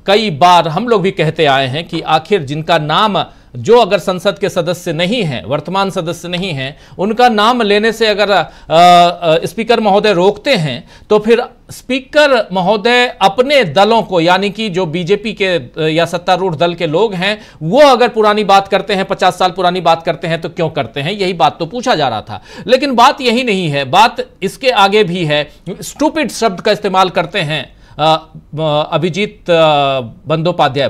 कई बार हम लोग भी कहते आए हैं कि आखिर जिनका नाम, जो अगर संसद के सदस्य नहीं हैं, वर्तमान सदस्य नहीं हैं, उनका नाम लेने से अगर स्पीकर महोदय रोकते हैं तो फिर स्पीकर महोदय अपने दलों को, यानी कि जो बीजेपी के या सत्तारूढ़ दल के लोग हैं, वो अगर पुरानी बात करते हैं, 50 साल पुरानी बात करते हैं, तो क्यों करते हैं? यही बात तो पूछा जा रहा था। लेकिन बात यही नहीं है, बात इसके आगे भी है। स्टूपिड शब्द का इस्तेमाल करते हैं अभिजीत बंदोपाध्याय,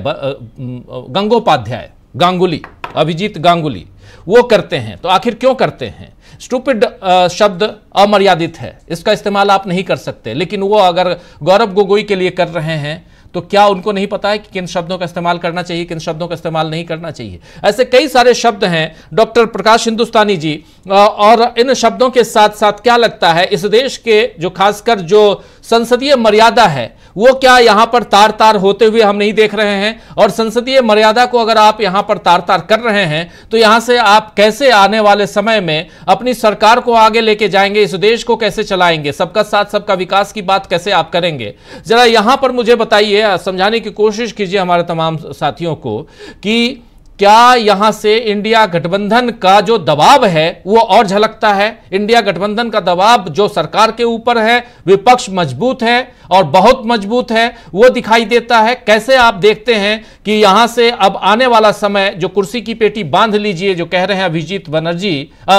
गंगोपाध्याय, गांगुली, अभिजीत गांगुली, वो करते हैं। तो आखिर क्यों करते हैं? स्टूपिड शब्द अमर्यादित है, इसका इस्तेमाल आप नहीं कर सकते। लेकिन वो अगर गौरव गोगोई के लिए कर रहे हैं तो क्या उनको नहीं पता है कि किन शब्दों का इस्तेमाल करना चाहिए, किन शब्दों का इस्तेमाल नहीं करना चाहिए? ऐसे कई सारे शब्द हैं डॉक्टर प्रकाश हिंदुस्तानी जी, और इन शब्दों के साथ साथ क्या लगता है इस देश के जो खासकर जो संसदीय मर्यादा है वो क्या यहां पर तार तार होते हुए हम नहीं देख रहे हैं? और संसदीय मर्यादा को अगर आप यहां पर तार तार कर रहे हैं तो यहां से आप कैसे आने वाले समय में अपनी सरकार को आगे लेके जाएंगे, इस देश को कैसे चलाएंगे, सबका साथ सबका विकास की बात कैसे आप करेंगे? जरा यहां पर मुझे बताइए, समझाने की कोशिश कीजिए हमारे तमाम साथियों को कि क्या यहां से इंडिया गठबंधन का जो दबाव है वो और झलकता है? इंडिया गठबंधन का दबाव जो सरकार के ऊपर है, विपक्ष मजबूत है और बहुत मजबूत है, वो दिखाई देता है। कैसे आप देखते हैं कि यहां से अब आने वाला समय, जो कुर्सी की पेटी बांध लीजिए जो कह रहे हैं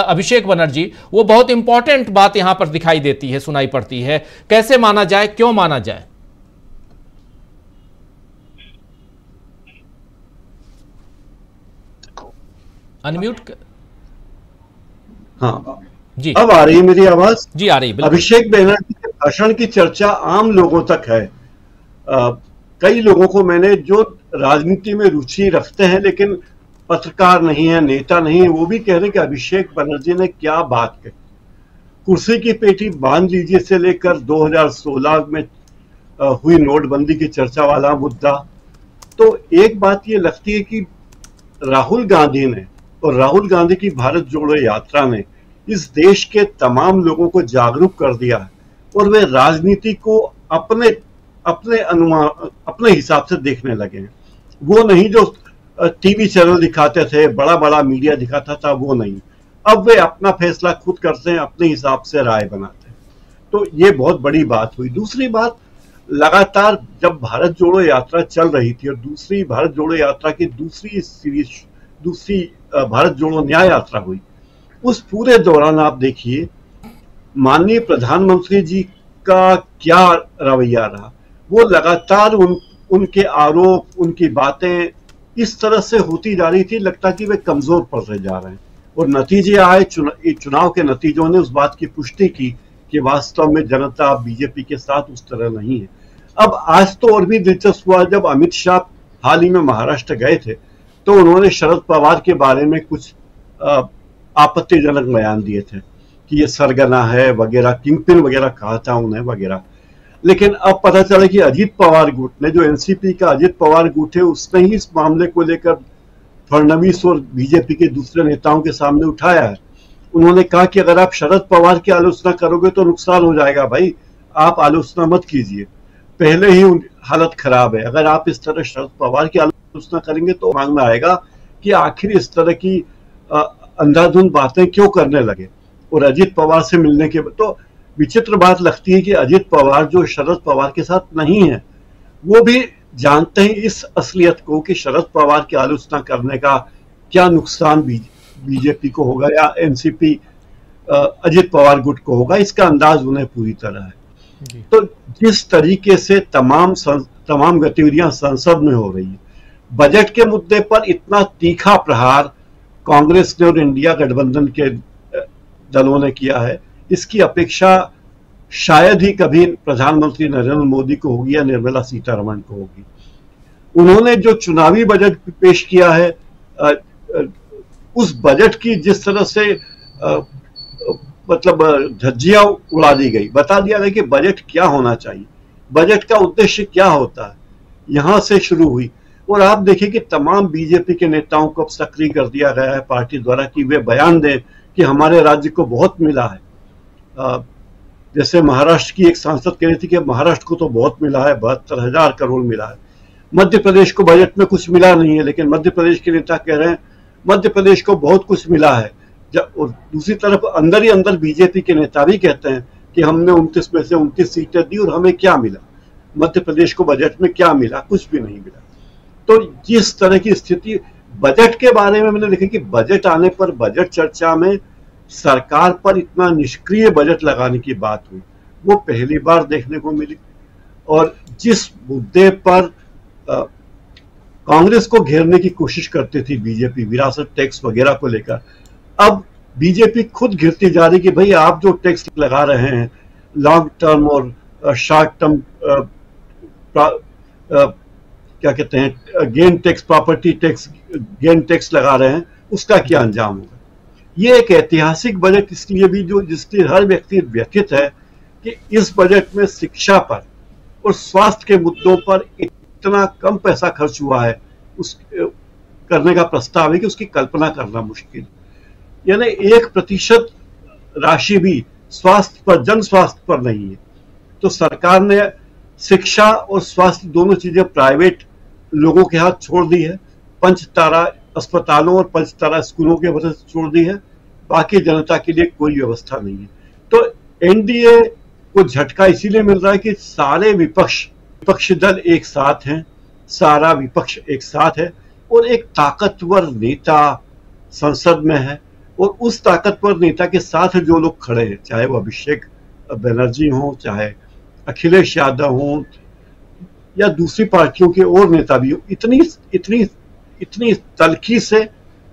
अभिषेक बनर्जी, वो बहुत इंपॉर्टेंट बात यहां पर दिखाई देती है, सुनाई पड़ती है। कैसे माना जाए, क्यों माना जाए? अनम्यूट। हाँ जी, अब आ रही है मेरी आवाज? जी आ रही है। अभिषेक बनर्जी के भाषण की चर्चा आम लोगों तक है। कई लोगों को मैंने जो राजनीति में रुचि रखते हैं लेकिन पत्रकार नहीं है, नेता नहीं है, वो भी कह रहे हैं कि अभिषेक बनर्जी ने क्या बात कही। कुर्सी की पेटी बांध लीजिए से लेकर 2016 में हुई नोटबंदी की चर्चा वाला मुद्दा, तो एक बात ये लगती है कि राहुल गांधी ने और राहुल गांधी की भारत जोड़ो यात्रा ने इस देश के तमाम लोगों को जागरूक कर दिया है और वे राजनीति को अपने हिसाब से देखने लगे हैं। वो नहीं जो टीवी चैनल दिखाते थे, बड़ा बड़ा मीडिया दिखाता था, वो नहीं। अब वे अपना फैसला खुद करते हैं, अपने हिसाब से राय बनाते हैं। तो ये बहुत बड़ी बात हुई। दूसरी बात, लगातार जब भारत जोड़ो यात्रा चल रही थी और दूसरी भारत जोड़ो यात्रा की दूसरी भारत जोड़ो न्याय यात्रा हुई, उस पूरे दौरान आप देखिए माननीय प्रधानमंत्री जी का क्या रवैया रहा। वो लगातार उनके आरोप, उनकी बातें इस तरह से होती जा रही थी, लगता कि वे कमजोर पड़ते जा रहे हैं। और नतीजे आए, चुनाव के नतीजों ने उस बात की पुष्टि की कि वास्तव में जनता बीजेपी के साथ उस तरह नहीं है। अब आज तो और भी दिलचस्प हुआ जब अमित शाह हाल ही में महाराष्ट्र गए थे, तो उन्होंने शरद पवार के बारे में कुछ आपत्तिजनक बयान दिए थे कि ये सरगना है वगैरह, किंगपिन वगैरह कहा था उन्हें वगैरह। लेकिन अब पता चला कि अजीत पवार गुट ने, जो एनसीपी का अजीत पवार गुट है, उसने ही इस मामले को लेकर फडणवीस और बीजेपी के दूसरे नेताओं के सामने उठाया है। उन्होंने कहा कि अगर आप शरद पवार की आलोचना करोगे तो नुकसान हो जाएगा, भाई आप आलोचना मत कीजिए, पहले ही हालत खराब है। अगर आप इस तरह शरद पवार की आलोचना करेंगे तो मांग में आएगा कि आखिर इस तरह की अंधाधुंध बातें क्यों करने लगे। और अजीत पवार से मिलने के तो विचित्र बात लगती है कि अजीत पवार जो शरद पवार के साथ नहीं है, वो भी जानते हैं इस असलियत को कि शरद पवार की आलोचना करने का क्या नुकसान बीजेपी को होगा या एनसीपी अजीत पवार गुट को होगा, इसका अंदाज उन्हें पूरी तरह है। तो जिस तरीके से तमाम गतिविधियां संसद में हो रही है, बजट के मुद्दे पर इतना तीखा प्रहार कांग्रेस ने और इंडिया गठबंधन के दलों ने किया है, इसकी अपेक्षा शायद ही कभी प्रधानमंत्री नरेंद्र मोदी को होगी या निर्मला सीतारमण को होगी। उन्होंने जो चुनावी बजट पेश किया है, उस बजट की जिस तरह से मतलब धज्जियां उड़ा दी गई, बता दिया गया कि बजट क्या होना चाहिए, बजट का उद्देश्य क्या होता है, यहां से शुरू हुई। और आप देखिए कि तमाम बीजेपी के नेताओं को अब सक्रिय कर दिया गया है पार्टी द्वारा कि वे बयान दें कि हमारे राज्य को बहुत मिला है। जैसे महाराष्ट्र की एक सांसद कह रही थी कि महाराष्ट्र को तो बहुत मिला है, 72,000 करोड़ मिला है। मध्य प्रदेश को बजट में कुछ मिला नहीं है, लेकिन मध्य प्रदेश के नेता कह रहे हैं मध्य प्रदेश को बहुत कुछ मिला है। और दूसरी तरफ अंदर ही अंदर बीजेपी के नेता भी कहते हैं कि हमने 29 में से 29 सीटें दी और हमें क्या मिला, मध्य प्रदेश को बजट में क्या मिला, कुछ भी नहीं मिला। तो जिस तरह की स्थिति बजट के बारे में मैंने देखा कि बजट आने पर बजट चर्चा में सरकार पर इतना निष्क्रिय बजट लगाने की बात हुई, वो पहली बार देखने को मिली। और जिस मुद्दे पर कांग्रेस को घेरने की कोशिश करती थी बीजेपी, विरासत टैक्स वगैरह को लेकर, अब बीजेपी खुद घिरती जा रही कि भाई आप जो टैक्स लगा रहे हैं, लॉन्ग टर्म और शॉर्ट टर्म क्या कहते हैं, gain tax, property tax, gain tax लगा रहे हैं, उसका क्या अंजाम होगा। ये एक ऐतिहासिक बजट इसलिए भी जो जिसलिए हर व्यक्ति व्यथित है कि इस बजट में शिक्षा पर और स्वास्थ्य के मुद्दों पर इतना कम पैसा खर्च हुआ है, उस करने का प्रस्ताव है कि उसकी कल्पना करना मुश्किल। यानी 1% राशि भी स्वास्थ्य पर, जन स्वास्थ्य पर नहीं है। तो सरकार ने शिक्षा और स्वास्थ्य दोनों चीजें प्राइवेट लोगों के हाथ छोड़ दी है, पंचतारा अस्पतालों और पंचतारा स्कूलों के वजह से छोड़ दी है, बाकी जनता के लिए कोई व्यवस्था नहीं है। तो एनडीए को झटका इसीलिए मिल रहा है कि सारे विपक्षी दल एक साथ हैं, सारा विपक्ष एक साथ है और एक ताकतवर नेता संसद में है। और उस ताकतवर नेता के साथ जो लोग खड़े हैं, चाहे वो अभिषेक बनर्जी हो, चाहे अखिलेश यादव हो या दूसरी पार्टियों के और नेता भी हो, इतनी तलखी से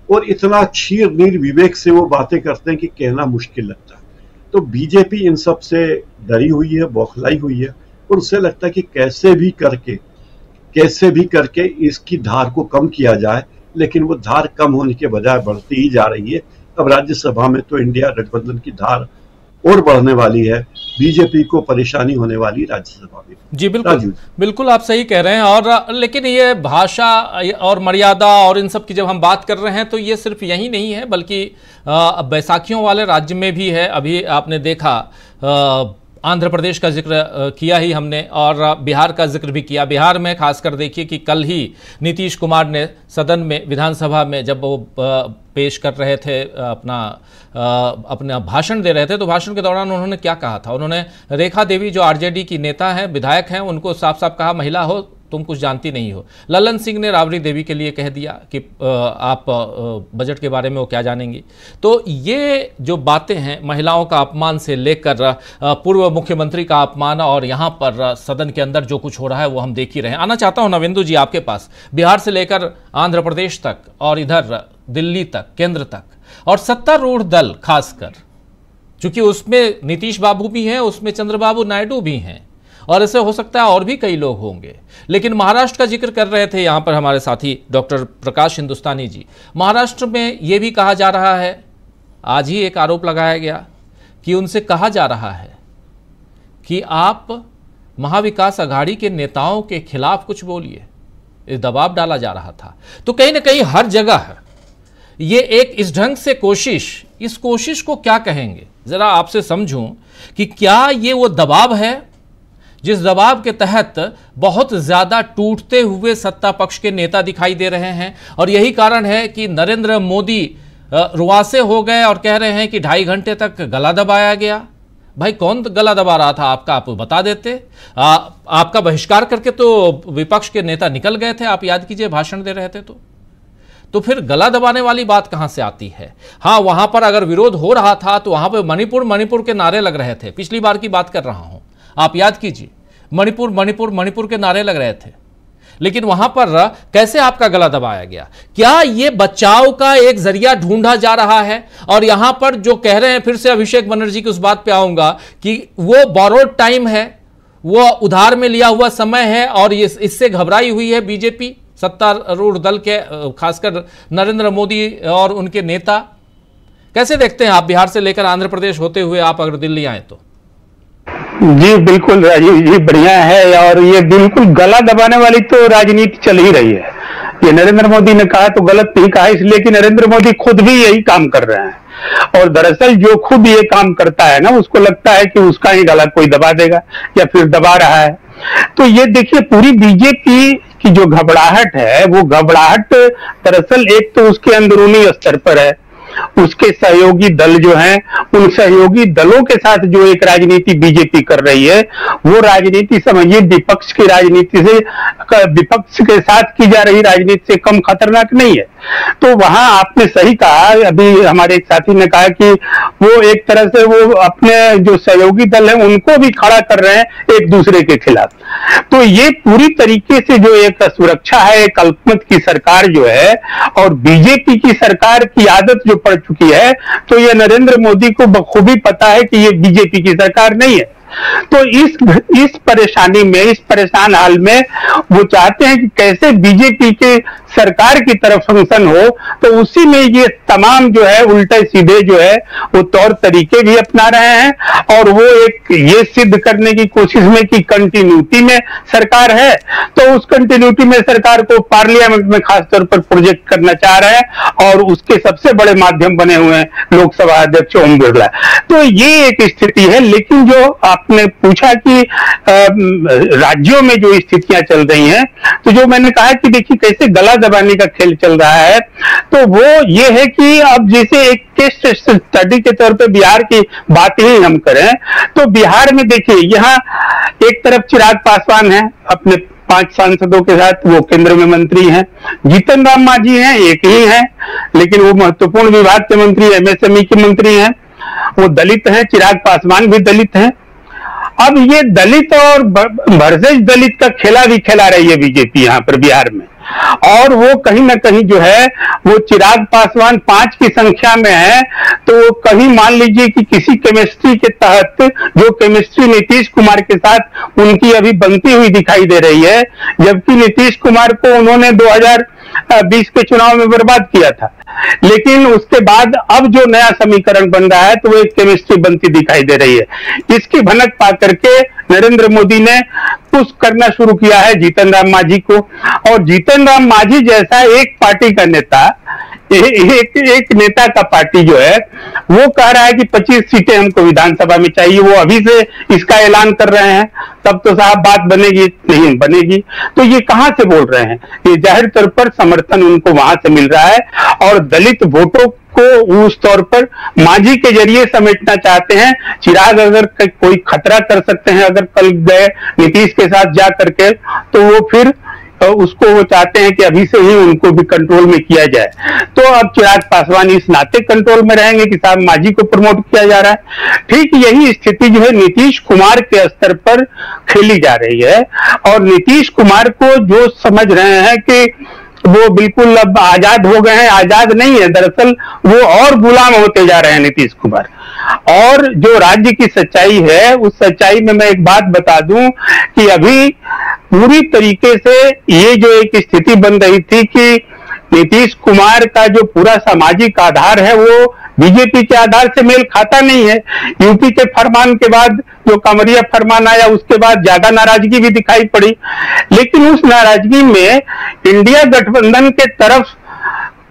और इतना क्षीर नीर विवेक से वो बातें करते हैं कि कहना मुश्किल लगता है। तो बीजेपी इन सब से डरी हुई है, बौखलाई हुई है और उसे लगता है कि कैसे भी करके इसकी धार को कम किया जाए, लेकिन वो धार कम होने के बजाय बढ़ती ही जा रही है। अब राज्यसभा में तो इंडिया गठबंधन की धार और बढ़ने वाली है, बीजेपी को परेशानी होने वाली राज्यसभा में। जी बिल्कुल आप सही कह रहे हैं। और लेकिन ये भाषा और मर्यादा और इन सब की जब हम बात कर रहे हैं तो ये सिर्फ यही नहीं है, बल्कि बैसाखियों वाले राज्य में भी है। अभी आपने देखा आंध्र प्रदेश का जिक्र किया ही हमने और बिहार का जिक्र भी किया। बिहार में खासकर देखिए कि कल ही नीतीश कुमार ने सदन में, विधानसभा में जब वो पेश कर रहे थे, अपना भाषण दे रहे थे, तो भाषण के दौरान उन्होंने क्या कहा था। उन्होंने रेखा देवी जो आरजेडी की नेता हैं, विधायक हैं, उनको साफ साफ कहा महिला हो तुम कुछ जानती नहीं हो। ललन सिंह ने राबड़ी देवी के लिए कह दिया कि आप बजट के बारे में वो क्या जानेंगी। तो ये जो बातें हैं, महिलाओं का अपमान से लेकर पूर्व मुख्यमंत्री का अपमान, और यहाँ पर सदन के अंदर जो कुछ हो रहा है वो हम देख ही रहे हैं। आना चाहता हूँ नवेंदु जी आपके पास, बिहार से लेकर आंध्र प्रदेश तक और इधर दिल्ली तक, केंद्र तक, और सत्तारूढ़ दल खासकर, चूंकि उसमें नीतीश बाबू भी हैं, उसमें चंद्रबाबू नायडू भी हैं, और ऐसे हो सकता है और भी कई लोग होंगे। लेकिन महाराष्ट्र का जिक्र कर रहे थे यहाँ पर हमारे साथी डॉक्टर प्रकाश हिंदुस्तानी जी। महाराष्ट्र में ये भी कहा जा रहा है, आज ही एक आरोप लगाया गया कि उनसे कहा जा रहा है कि आप महाविकास आघाड़ी के नेताओं के खिलाफ कुछ बोलिए, इस दबाव डाला जा रहा था। तो कहीं ना कहीं हर जगह ये एक इस ढंग से कोशिश, इस कोशिश को क्या कहेंगे जरा आपसे समझूं कि क्या ये वो दबाव है जिस दबाव के तहत बहुत ज्यादा टूटते हुए सत्ता पक्ष के नेता दिखाई दे रहे हैं, और यही कारण है कि नरेंद्र मोदी रुआसे हो गए और कह रहे हैं कि 2.5 घंटे तक गला दबाया गया। भाई कौन गला दबा रहा था आपका, आप बता देते। आपका बहिष्कार करके तो विपक्ष के नेता निकल गए थे, आप याद कीजिए, भाषण दे रहे थे। तो फिर गला दबाने वाली बात कहां से आती है? हाँ, वहां पर अगर विरोध हो रहा था तो वहां पर मणिपुर के नारे लग रहे थे। पिछली बार की बात कर रहा हूं, आप याद कीजिए, मणिपुर के नारे लग रहे थे। लेकिन वहां पर कैसे आपका गला दबाया गया? क्या ये बचाव का एक जरिया ढूंढा जा रहा है? और यहां पर जो कह रहे हैं, फिर से अभिषेक बनर्जी की उस बात पे आऊंगा कि वो बोरोड टाइम है, वो उधार में लिया हुआ समय है, और इससे घबराई हुई है बीजेपी, सत्तारूढ़ दल के, खासकर नरेंद्र मोदी और उनके नेता। कैसे देखते हैं आप, बिहार से लेकर आंध्र प्रदेश होते हुए आप अगर दिल्ली आए तो? जी बिल्कुल राजीव जी, बढ़िया है। और ये बिल्कुल गला दबाने वाली तो राजनीति चल ही रही है। ये नरेंद्र मोदी ने कहा तो गलत नहीं कहा, इसलिए कि नरेंद्र मोदी खुद भी यही काम कर रहे हैं। और दरअसल जो खुद ये काम करता है ना, उसको लगता है कि उसका ही गला कोई दबा देगा या फिर दबा रहा है। तो ये देखिए, पूरी बीजेपी की जो घबराहट है, वो घबराहट दरअसल एक तो उसके अंदरूनी स्तर पर है, उसके सहयोगी दल जो हैं, उन सहयोगी दलों के साथ जो एक राजनीति बीजेपी कर रही है, वो राजनीति समझिए विपक्ष की राजनीति से, विपक्ष के साथ की जा रही राजनीति से कम खतरनाक नहीं है। तो वहां आपने सही कहा, अभी हमारे एक साथी ने कहा कि वो एक तरह से वो अपने जो सहयोगी दल है उनको भी खड़ा कर रहे हैं एक दूसरे के खिलाफ। तो ये पूरी तरीके से जो एक सुरक्षा है, एक अल्पमत की सरकार जो है, और बीजेपी की सरकार की आदत जो पड़ चुकी है, तो ये नरेंद्र मोदी को बखूबी पता है कि ये बीजेपी की सरकार नहीं है। तो इस परेशानी में, इस परेशान हाल में वो चाहते हैं कि कैसे बीजेपी के सरकार की तरफ फंक्शन हो, तो उसी में ये तमाम जो है उल्टे सीधे जो है वो तौर तरीके भी अपना रहे हैं, और वो एक ये सिद्ध करने की कोशिश में कि कंटिन्यूटी में सरकार है, तो उस कंटिन्यूटी में सरकार को पार्लियामेंट में खासतौर पर प्रोजेक्ट करना चाह रहे हैं, और उसके सबसे बड़े माध्यम बने हुए हैं लोकसभा अध्यक्ष ओम बिरला। तो ये एक स्थिति है। लेकिन जो आपने पूछा कि राज्यों में जो स्थितियां चल रही हैं, तो जो मैंने कहा कि देखिए कैसे गला दबाने का खेल चल रहा है, तो वो ये है कि अब जैसे एक केस स्टडी के तौर पे बिहार की बात ही हम करें, तो बिहार में देखिए यहाँ एक तरफ चिराग पासवान है अपने 5 सांसदों के साथ, वो केंद्र में मंत्री हैं। जीतन राम मांझी हैं, एक ही हैं, लेकिन वो महत्वपूर्ण विभाग के मंत्री, एमएसएमई के मंत्री हैं, वो दलित हैं। चिराग पासवान भी दलित हैं। अब ये दलित और वर्सेस दलित का खेला भी खेला रही है बीजेपी यहाँ पर बिहार में, और वो कहीं ना कहीं जो है वो चिराग पासवान 5 की संख्या में है, तो कहीं मान लीजिए कि किसी केमिस्ट्री के तहत, जो केमिस्ट्री नीतीश कुमार के साथ उनकी अभी बनती हुई दिखाई दे रही है, जबकि नीतीश कुमार को उन्होंने 2020 के चुनाव में बर्बाद किया था, लेकिन उसके बाद अब जो नया समीकरण बन रहा है तो वो एक केमिस्ट्री बनती दिखाई दे रही है। इसकी भनक पा करके नरेंद्र मोदी ने पुश करना शुरू किया है जीतन राम मांझी को, और जीतन राम मांझी जैसा एक पार्टी का नेता, एक नेता का पार्टी जो है वो कह रहा है कि 25 सीटें हमको विधानसभा में चाहिए, वो अभी से इसका ऐलान कर रहे हैं, तब तो साहब बात बनेगी नहीं बनेगी। तो ये कहां से बोल रहे हैं? ये जाहिर तौर पर समर्थन उनको वहां से मिल रहा है, और दलित वोटों को उस तौर पर मांझी के जरिए समेटना चाहते हैं। चिराग अगर कोई खतरा कर सकते हैं, अगर कल गए नीतीश के साथ जा करके, तो वो फिर उसको वो चाहते हैं कि अभी से ही उनको भी कंट्रोल में किया जाए। तो अब चिराग पासवान इस नाते कंट्रोल में रहेंगे कि साहब मांझी को प्रमोट किया जा रहा है। ठीक यही स्थिति जो है नीतीश कुमार के स्तर पर खेली जा रही है, और नीतीश कुमार को जो समझ रहे हैं कि वो बिल्कुल अब आजाद हो गए हैं, आजाद नहीं है, दरअसल वो और गुलाम होते जा रहे हैं नीतीश कुमार। और जो राज्य की सच्चाई है, उस सच्चाई में मैं एक बात बता दूं कि अभी पूरी तरीके से ये जो एक स्थिति बन रही थी कि नीतीश कुमार का जो पूरा सामाजिक आधार है वो बीजेपी के आधार से मेल खाता नहीं है। यूपी के फरमान के बाद जो कांवरिया फरमान आया, उसके बाद ज्यादा नाराजगी भी दिखाई पड़ी, लेकिन उस नाराजगी में इंडिया गठबंधन के तरफ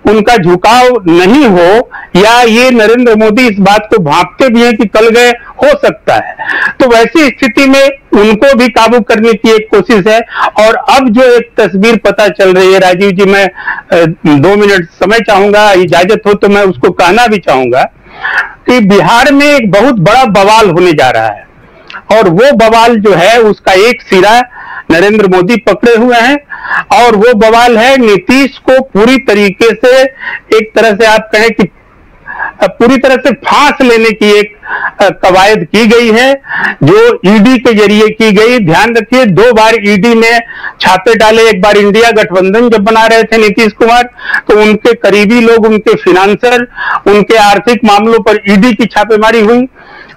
उनका झुकाव नहीं हो, या ये नरेंद्र मोदी इस बात को भांपते भी हैं कि कल गए हो सकता है, तो वैसी स्थिति में उनको भी काबू करने की एक कोशिश है। और अब जो एक तस्वीर पता चल रही है, राजीव जी, मैं 2 मिनट समय चाहूंगा, इजाजत हो तो मैं उसको कहना भी चाहूंगा कि बिहार में एक बहुत बड़ा बवाल होने जा रहा है, और वो बवाल जो है उसका एक सिरा नरेंद्र मोदी पकड़े हुए हैं, और वो बवाल है नीतीश को पूरी तरीके से, एक तरह से आप कहें कि पूरी तरह से फांस लेने की एक कवायद की गई है, जो ईडी के जरिए की गई। ध्यान रखिए, 2 बार ईडी ने छापे डाले। एक बार इंडिया गठबंधन जब बना रहे थे नीतीश कुमार, तो उनके करीबी लोग, उनके फिनांसर, उनके आर्थिक मामलों पर ईडी की छापेमारी हुई,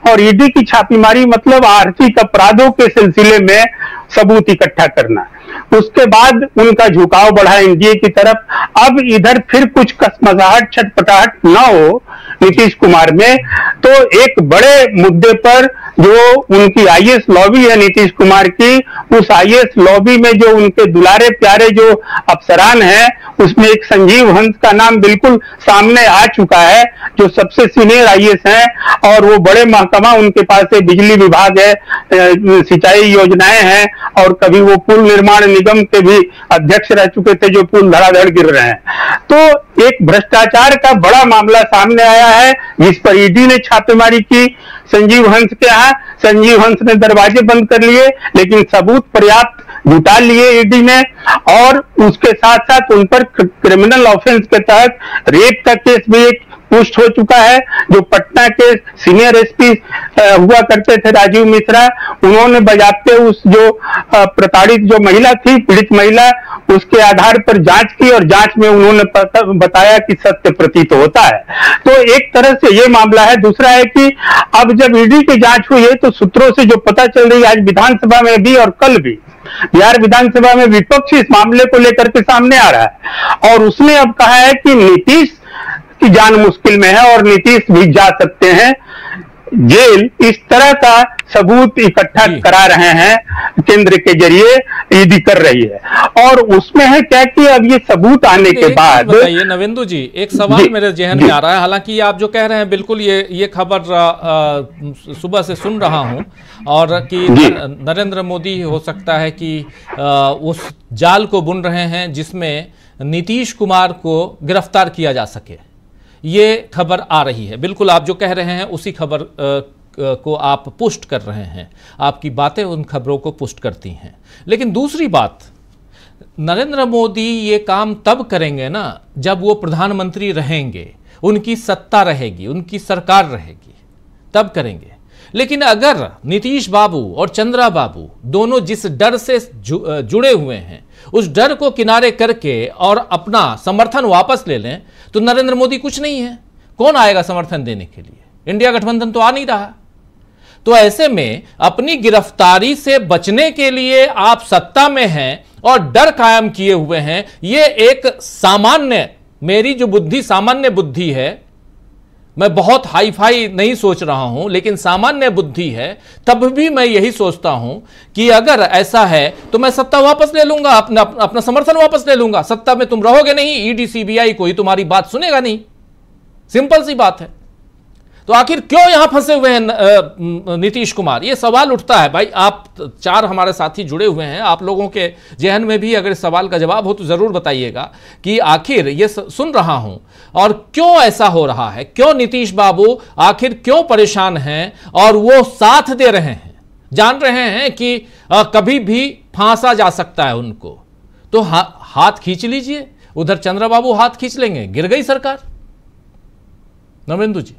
और ईडी की छापेमारी मतलब आर्थिक अपराधों के सिलसिले में सबूत इकट्ठा करना। उसके बाद उनका झुकाव बढ़ा एनडीए की तरफ। अब इधर फिर कुछ कसमसाहट, छटपटाहट ना हो नीतीश कुमार में, तो एक बड़े मुद्दे पर जो उनकी आईएएस लॉबी है नीतीश कुमार की, उस आईएएस लॉबी में जो उनके दुलारे प्यारे जो अफसरान हैं, उसमें एक संजीव हंस का नाम बिल्कुल सामने आ चुका है, जो सबसे सीनियर आईएएस हैं, और वो बड़े महकमा उनके पास है, बिजली विभाग है, सिंचाई योजनाएं हैं, और कभी वो पुल निर्माण निगम के भी अध्यक्ष रह चुके थे, जो पुल धड़ाधड़ गिर रहे हैं। तो एक भ्रष्टाचार का बड़ा मामला सामने आया है, जिस पर ईडी ने छापेमारी की संजीव हंस के यहाँ। संजीव हंस ने दरवाजे बंद कर लिए, लेकिन सबूत पर्याप्त जुटा लिए ईडी ने, और उसके साथ साथ उन पर क्रिमिनल ऑफेंस के तहत रेप का केस भी एक पुष्ट हो चुका है। जो पटना के सीनियर एसपी हुआ करते थे राजीव मिश्रा, उन्होंने बजाते उस जो प्रताड़ित जो महिला थी, पीड़ित महिला, उसके आधार पर जांच की, और जांच में उन्होंने बताया कि सत्य प्रतीत होता है। तो एक तरह से ये मामला है। दूसरा है कि अब जब ईडी की जांच हुई है, तो सूत्रों से जो पता चल रही है, आज विधानसभा में भी और कल भी बिहार विधानसभा में विपक्ष इस मामले को लेकर के सामने आ रहा है, और उसने अब कहा है कि नीतीश की जान मुश्किल में है और नीतीश भी जा सकते हैं जेल। इस तरह का सबूत इकट्ठा करा रहे हैं, केंद्र के जरिए ईडी कर रही है, और उसमें है क्या कि अब ये सबूत आने के बाद। बताइए नवेंदु जी, एक सवाल मेरे जहन में आ रहा है, हालांकि आप जो कह रहे हैं बिल्कुल ये खबर सुबह से सुन रहा हूं, और कि नरेंद्र मोदी हो सकता है कि उस जाल को बुन रहे हैं जिसमें नीतीश कुमार को गिरफ्तार किया जा सके, ये खबर आ रही है। बिल्कुल आप जो कह रहे हैं उसी खबर को आप पुष्ट कर रहे हैं, आपकी बातें उन खबरों को पुष्ट करती हैं। लेकिन दूसरी बात, नरेंद्र मोदी ये काम तब करेंगे ना जब वो प्रधानमंत्री रहेंगे, उनकी सत्ता रहेगी, उनकी सरकार रहेगी, तब करेंगे। लेकिन अगर नीतीश बाबू और चंद्रा बाबू दोनों जिस डर से जुड़े हुए हैं, उस डर को किनारे करके और अपना समर्थन वापस ले लें, तो नरेंद्र मोदी कुछ नहीं है। कौन आएगा समर्थन देने के लिए? इंडिया गठबंधन तो आ नहीं रहा। तो ऐसे में अपनी गिरफ्तारी से बचने के लिए आप सत्ता में हैं और डर कायम किए हुए हैं। ये एक सामान्य, मेरी जो बुद्धि सामान्य बुद्धि है, मैं बहुत हाई फाई नहीं सोच रहा हूं, लेकिन सामान्य बुद्धि है, तब भी मैं यही सोचता हूं कि अगर ऐसा है तो मैं सत्ता वापस ले लूंगा, अपना समर्थन वापस ले लूंगा। सत्ता में तुम रहोगे नहीं, ईडी सीबीआई कोई तुम्हारी बात सुनेगा नहीं, सिंपल सी बात है। तो आखिर क्यों यहां फंसे हुए हैं नीतीश कुमार? ये सवाल उठता है। भाई आप 4 हमारे साथी जुड़े हुए हैं, आप लोगों के जहन में भी अगर इस सवाल का जवाब हो तो जरूर बताइएगा कि आखिर ये सुन रहा हूं और क्यों ऐसा हो रहा है, क्यों नीतीश बाबू आखिर क्यों परेशान हैं और वो साथ दे रहे हैं, जान रहे हैं कि कभी भी फांसा जा सकता है उनको। तो हाथ खींच लीजिए, उधर चंद्रबाबू हाथ खींच लेंगे, गिर गई सरकार। नवेंदु जी,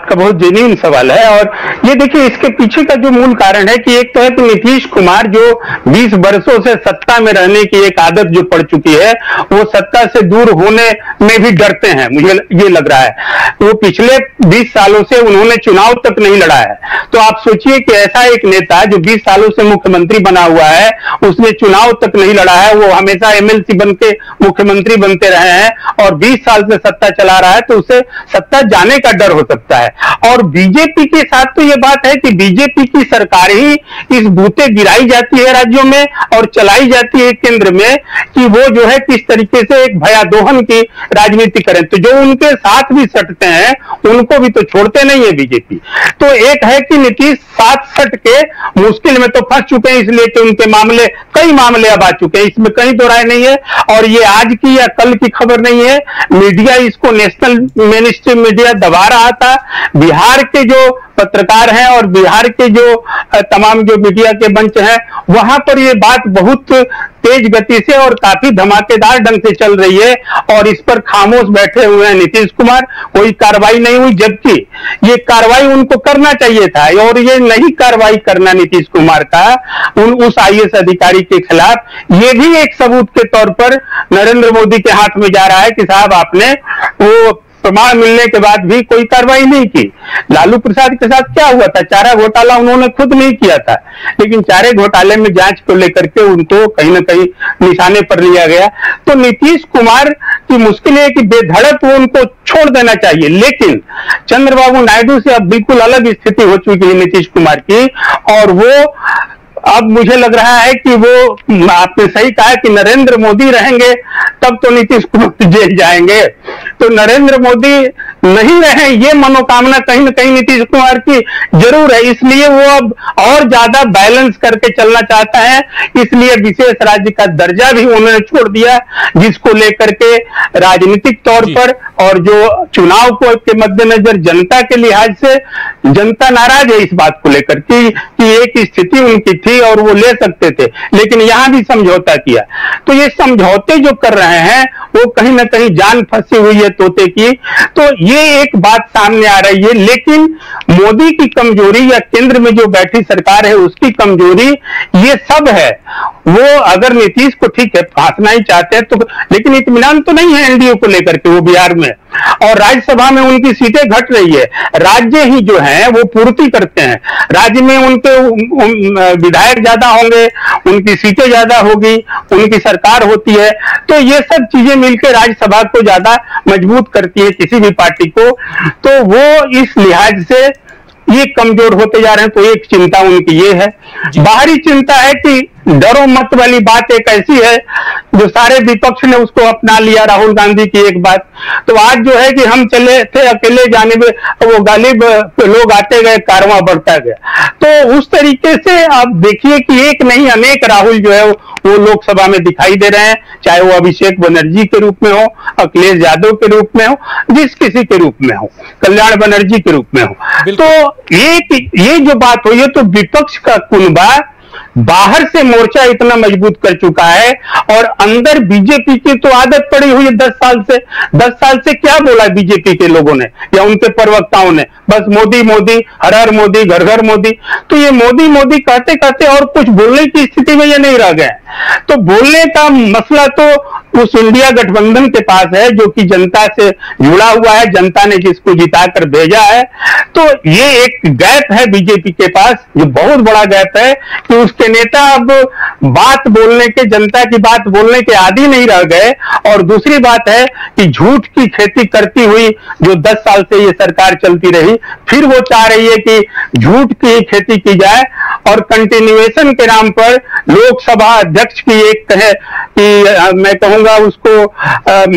आपका बहुत जेन्युइन सवाल है। और ये देखिए, इसके पीछे का जो मूल कारण है कि एक तो है कि नीतीश कुमार जो 20 वर्षों से सत्ता में रहने की एक आदत जो पड़ चुकी है, वो सत्ता से दूर होने में भी डरते हैं, मुझे ये लग रहा है। वो पिछले 20 सालों से उन्होंने चुनाव तक नहीं लड़ा है। तो आप सोचिए कि ऐसा एक नेता जो 20 सालों से मुख्यमंत्री बना हुआ है, उसने चुनाव तक नहीं लड़ा है, वो हमेशा एमएलसी बन के मुख्यमंत्री बनते रहे हैं और 20 साल से सत्ता चला रहा है, तो उसे सत्ता जाने का डर हो सकता है। और बीजेपी के साथ तो ये बात है कि बीजेपी की सरकार ही इस बूते गिराई जाती है राज्यों में और चलाई जाती है केंद्र में, कि वो जो है किस तरीके से एक भयादोहन की राजनीति करें। तो जो उनके साथ भी सटते हैं उनको भी तो छोड़ते नहीं है बीजेपी। तो एक है कि नीतीश साथ सट के मुश्किल में तो फंस चुके हैं, इसलिए कि उनके मामले, कई मामले अब आ चुके हैं, इसमें कहीं दो राय नहीं है। और ये आज की या कल की खबर नहीं है, मीडिया इसको, नेशनल मेन स्ट्रीम मीडिया दबा रहा था। बिहार के जो पत्रकार हैं और बिहार के जो तमाम जो मीडिया के मंच हैं, वहां पर ये बात बहुत तेज गति से और काफी धमाकेदार ढंग से चल रही है और इस पर खामोश बैठे हुए हैं नीतीश कुमार। कोई कार्रवाई नहीं हुई, जबकि ये कार्रवाई उनको करना चाहिए था और ये नहीं कार्रवाई करना नीतीश कुमार का उस आईएएस अधिकारी के खिलाफ, ये भी एक सबूत के तौर पर नरेंद्र मोदी के हाथ में जा रहा है कि साहब आपने वो प्रमाण मिलने के बाद भी कोई कार्रवाई नहीं की। लालू प्रसाद के साथ क्या हुआ था? चारा घोटाला उन्होंने खुद नहीं किया था, लेकिन चारे घोटाले में जांच को लेकर के उनको कहीं ना कहीं निशाने पर लिया गया। तो नीतीश कुमार की मुश्किल है कि बेधड़क वो उनको छोड़ देना चाहिए, लेकिन चंद्रबाबू नायडू से अब बिल्कुल अलग स्थिति हो चुकी है नीतीश कुमार की। और वो अब मुझे लग रहा है कि वो, आपने सही कहा कि नरेंद्र मोदी रहेंगे तब तो नीतीश कुमार जेल जाएंगे, तो नरेंद्र मोदी नहीं रहे, ये मनोकामना कहीं ना कहीं नीतीश कुमार की जरूर है। इसलिए वो अब और ज्यादा बैलेंस करके चलना चाहता है, इसलिए विशेष राज्य का दर्जा भी उन्होंने छोड़ दिया, जिसको लेकर के राजनीतिक तौर पर और जो चुनाव को के मद्देनजर जनता के लिहाज से जनता नाराज है इस बात को लेकर कि एक स्थिति उनकी थी और वो ले सकते थे, लेकिन यहां भी समझौता किया। तो ये समझौते जो कर रहे हैं वो कहीं ना कहीं जान फंसी हुई है तोते की। तो ये एक बात सामने आ रही है, लेकिन मोदी की कमजोरी या केंद्र में जो बैठी सरकार है उसकी कमजोरी ये सब है। वो अगर नीतीश को ठीक है फांसना ही चाहते हैं तो, लेकिन इत्मीनान तो नहीं है एनडीए को लेकर के वो बिहार में, और राज्यसभा में उनकी सीटें घट रही है। राज्य ही जो है वो पूर्ति करते हैं, राज्य में उनके विधायक ज्यादा होंगे, उनकी सीटें ज्यादा होगी, उनकी सरकार होती है, तो ये सब चीजें मिलकर राज्यसभा को ज्यादा मजबूत करती है किसी भी पार्टी को। तो वो इस लिहाज से ये कमजोर होते जा रहे हैं। तो एक चिंता उनकी ये है। बाहरी चिंता है कि डरो मत वाली बात एक ऐसी है जो सारे विपक्ष ने उसको अपना लिया, राहुल गांधी की एक बात। तो आज जो है कि हम चले थे अकेले जाने में, वो गालिब लोग आते गए, कारवां बढ़ता गया। तो उस तरीके से आप देखिए कि एक नहीं अनेक राहुल जो है वो लोकसभा में दिखाई दे रहे हैं, चाहे वो अभिषेक बनर्जी के रूप में हो, अखिलेश यादव के रूप में हो, जिस किसी के रूप में हो, कल्याण बनर्जी के रूप में हो। तो ये जो बात हो, ये तो विपक्ष का कुनबा बाहर से मोर्चा इतना मजबूत कर चुका है और अंदर बीजेपी की तो आदत पड़ी हुई है 10 साल से। 10 साल से क्या बोला बीजेपी के लोगों ने या उनके प्रवक्ताओं ने? बस मोदी मोदी, हर हर मोदी, घर घर मोदी। तो ये मोदी मोदी कहते कहते और कुछ बोलने की स्थिति में ये नहीं रह गए। तो बोलने का मसला तो उस इंडिया गठबंधन के पास है जो कि जनता से जुड़ा हुआ है, जनता ने जिसको जिताकर भेजा है। तो ये एक गैप है बीजेपी के पास, जो बहुत बड़ा गैप है कि उसके नेता अब बात बोलने के, जनता की बात बोलने के आदी नहीं रह गए। और दूसरी बात है कि झूठ की खेती करती हुई जो 10 साल से ये सरकार चलती रही, फिर वो चाह रही है कि झूठ की खेती की जाए और कंटिन्यूएशन के नाम पर लोकसभा अध्यक्ष की एक कहे कि मैं कहूंगा उसको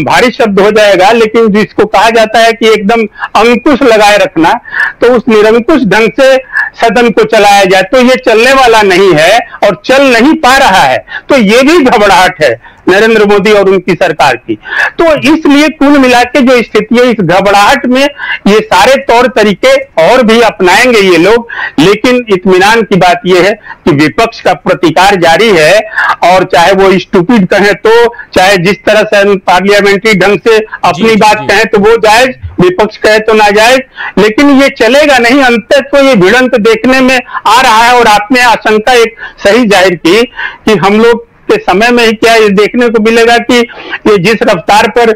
भारी शब्द हो जाएगा, लेकिन जिसको कहा जाता है कि एकदम अंकुश लगाए रखना, तो उस निरंकुश ढंग से सदन को चलाया जाए। तो ये चलने वाला नहीं है और चल नहीं पा रहा है। तो ये भी घबराहट है नरेंद्र मोदी और उनकी सरकार की। तो इसलिए कुल मिला के जो स्थिति है, इस घबराहट में ये सारे तौर तरीके और भी अपनाएंगे ये लोग, लेकिन इत्मीनान की बात यह है कि विपक्ष का प्रतिकार जारी है, और चाहे वो स्टूपिड कहें तो, चाहे जिस तरह से पार्लियामेंट्री ढंग से अपनी बात कहें तो वो जायज, विपक्ष कहे तो नाजायज, लेकिन ये चलेगा नहीं। अंत तो ये भिड़ंत देखने में आ रहा है, और आपने आशंका एक सही जाहिर की कि हम लोग के समय में ही क्या ये देखने को मिलेगा कि ये जिस रफ्तार पर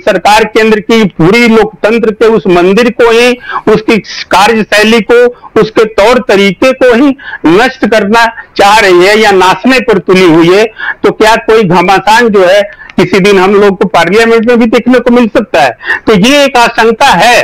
सरकार केंद्र की पूरी लोकतंत्र के उस मंदिर को ही, उसकी कार्यशैली को, उसके तौर तरीके को ही नष्ट करना चाह रही है या नाशने पर तुली हुई है, तो क्या कोई घमासान जो है किसी दिन हम लोग को पार्लियामेंट में भी देखने को मिल सकता है। तो ये एक आशंका है,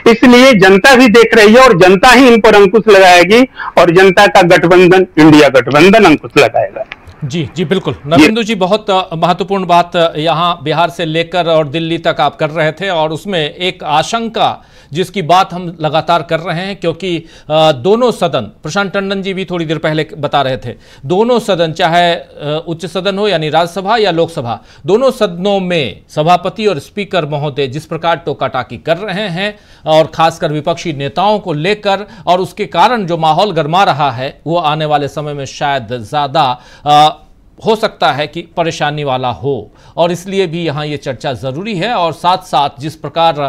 इसलिए जनता भी देख रही है और जनता ही इन पर अंकुश लगाएगी, और जनता का गठबंधन, इंडिया गठबंधन अंकुश लगाएगा। जी जी बिल्कुल नरेंद्र जी, बहुत महत्वपूर्ण बात यहाँ बिहार से लेकर और दिल्ली तक आप कर रहे थे, और उसमें एक आशंका जिसकी बात हम लगातार कर रहे हैं, क्योंकि दोनों सदन, प्रशांत टंडन जी भी थोड़ी देर पहले बता रहे थे, दोनों सदन, चाहे उच्च सदन हो यानी राज्यसभा या लोकसभा, दोनों सदनों में सभापति और स्पीकर महोदय जिस प्रकार टोकाटाकी कर रहे हैं, और खासकर विपक्षी नेताओं को लेकर, और उसके कारण जो माहौल गरमा रहा है वो आने वाले समय में शायद ज़्यादा हो सकता है कि परेशानी वाला हो, और इसलिए भी यहाँ ये चर्चा ज़रूरी है। और साथ साथ जिस प्रकार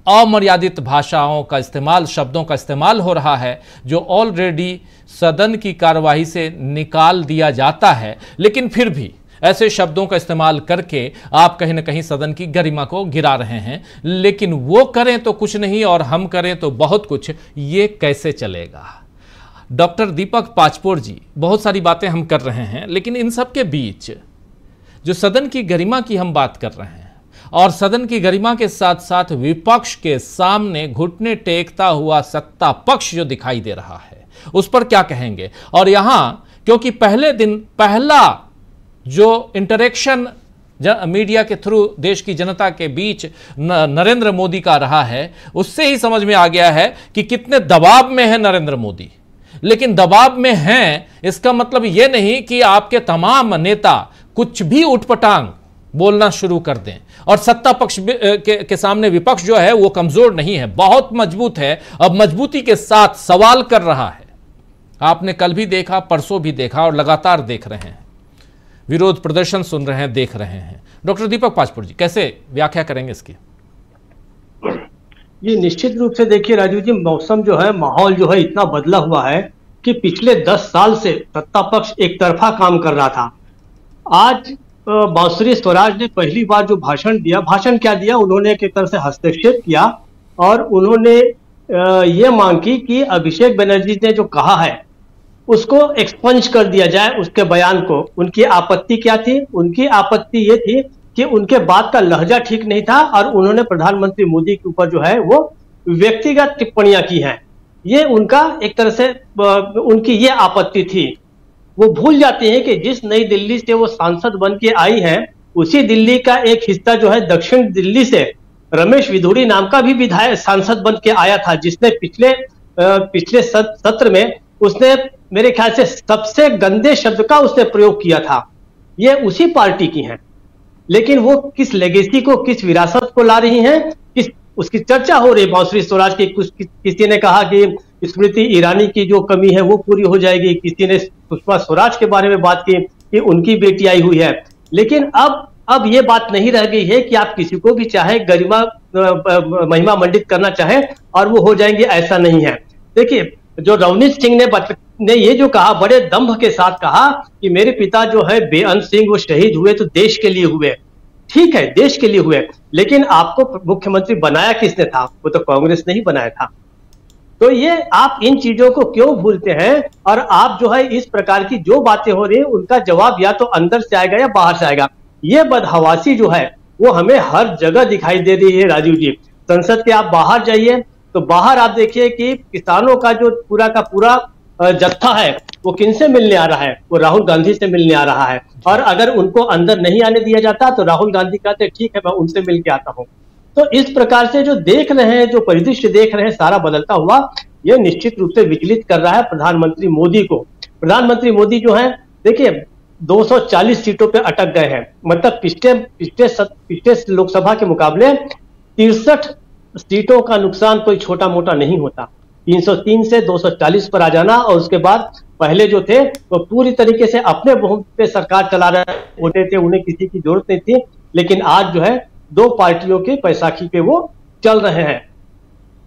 अमर्यादित भाषाओं का इस्तेमाल, शब्दों का इस्तेमाल हो रहा है, जो ऑलरेडी सदन की कार्यवाही से निकाल दिया जाता है, लेकिन फिर भी ऐसे शब्दों का इस्तेमाल करके आप कहीं ना कहीं सदन की गरिमा को गिरा रहे हैं। लेकिन वो करें तो कुछ नहीं और हम करें तो बहुत कुछ, ये कैसे चलेगा? डॉक्टर दीपक पाचपोर जी, बहुत सारी बातें हम कर रहे हैं, लेकिन इन सब के बीच जो सदन की गरिमा की हम बात कर रहे हैं, और सदन की गरिमा के साथ साथ विपक्ष के सामने घुटने टेकता हुआ सत्ता पक्ष जो दिखाई दे रहा है, उस पर क्या कहेंगे? और यहां क्योंकि पहले दिन पहला जो इंटरेक्शन मीडिया के थ्रू देश की जनता के बीच नरेंद्र मोदी का रहा है, उससे ही समझ में आ गया है कि कितने दबाव में है नरेंद्र मोदी। लेकिन दबाव में हैं इसका मतलब यह नहीं कि आपके तमाम नेता कुछ भी उठपटांग बोलना शुरू कर दें, और सत्ता पक्ष के सामने विपक्ष जो है वो कमजोर नहीं है, बहुत मजबूत है, अब मजबूती के साथ सवाल कर रहा है। आपने कल भी देखा, परसों भी देखा, और लगातार देख रहे हैं, विरोध प्रदर्शन सुन रहे हैं, देख रहे हैं। डॉक्टर दीपक पाचपुर जी, कैसे व्याख्या करेंगे इसकी? ये निश्चित रूप से देखिए राजू जी, मौसम जो है, माहौल जो है इतना बदला हुआ है कि पिछले 10 साल से सत्ता पक्ष एक तरफा काम कर रहा था। आज बांसुरी स्वराज ने पहली बार जो भाषण दिया, भाषण क्या दिया, उन्होंने एक तरह से हस्तक्षेप किया और उन्होंने ये मांग की कि अभिषेक बनर्जी ने जो कहा है उसको एक्सपंज कर दिया जाए, उसके बयान को। उनकी आपत्ति क्या थी? उनकी आपत्ति ये थी कि उनके बात का लहजा ठीक नहीं था, और उन्होंने प्रधानमंत्री मोदी के ऊपर जो है वो व्यक्तिगत टिप्पणियां की हैं। ये उनका एक तरह से उनकी ये आपत्ति थी। वो भूल जाते हैं कि जिस नई दिल्ली से वो सांसद बन के आई हैं, उसी दिल्ली का एक हिस्सा जो है दक्षिण दिल्ली से रमेश विधुड़ी नाम का भी विधायक सांसद बन के आया था, जिसने पिछले सत्र में उसने मेरे ख्याल से सबसे गंदे शब्द का उसने प्रयोग किया था। ये उसी पार्टी की हैं, लेकिन वो किस लेगेसी को, किस विरासत को ला रही हैं, किस उसकी चर्चा हो रही है बांसुरी स्वराज की। किसी ने कहा कि स्मृति ईरानी की जो कमी है वो पूरी हो जाएगी, किसी ने सुषमा स्वराज के बारे में बात की कि उनकी बेटी आई हुई है। लेकिन अब ये बात नहीं रह गई है कि आप किसी को भी चाहे गरिमा महिमा मंडित करना चाहे और वो हो जाएंगे, ऐसा नहीं है। देखिए, जो रवनीत सिंह ने ये जो कहा, बड़े दंभ के साथ कहा कि मेरे पिता जो है बेअंत सिंह, वो शहीद हुए तो देश के लिए हुए। ठीक है, देश के लिए हुए, लेकिन आपको मुख्यमंत्री बनाया किसने था? वो तो कांग्रेस ने ही बनाया था। तो ये आप इन चीजों को क्यों भूलते हैं? और आप जो है इस प्रकार की जो बातें हो रही है उनका जवाब या तो अंदर से आएगा या बाहर से आएगा। ये बदहवासी जो है वो हमें हर जगह दिखाई दे रही है राजीव जी। संसद के आप बाहर जाइए तो बाहर आप देखिए कि किसानों का जो पूरा का पूरा जत्था है वो किनसे मिलने आ रहा है? वो राहुल गांधी से मिलने आ रहा है। और अगर उनको अंदर नहीं आने दिया जाता तो राहुल गांधी कहते ठीक है मैं उनसे मिल के आता हूं। तो इस प्रकार से जो देख रहे हैं, जो परिदृश्य देख रहे हैं सारा बदलता हुआ, यह निश्चित रूप से विचलित कर रहा है प्रधानमंत्री मोदी को। प्रधानमंत्री मोदी जो है, देखिए 240 सीटों पे अटक गए हैं। मतलब पिछले लोकसभा के मुकाबले 63 सीटों का नुकसान कोई छोटा मोटा नहीं होता। 303 से 240 पर आ जाना, और उसके बाद पहले जो थे वो पूरी तरीके से अपने बहुमत पे सरकार चला रहे होते थे, उन्हें किसी की जरूरत नहीं थी। लेकिन आज जो है दो पार्टियों के पैसाखी पे वो चल रहे हैं।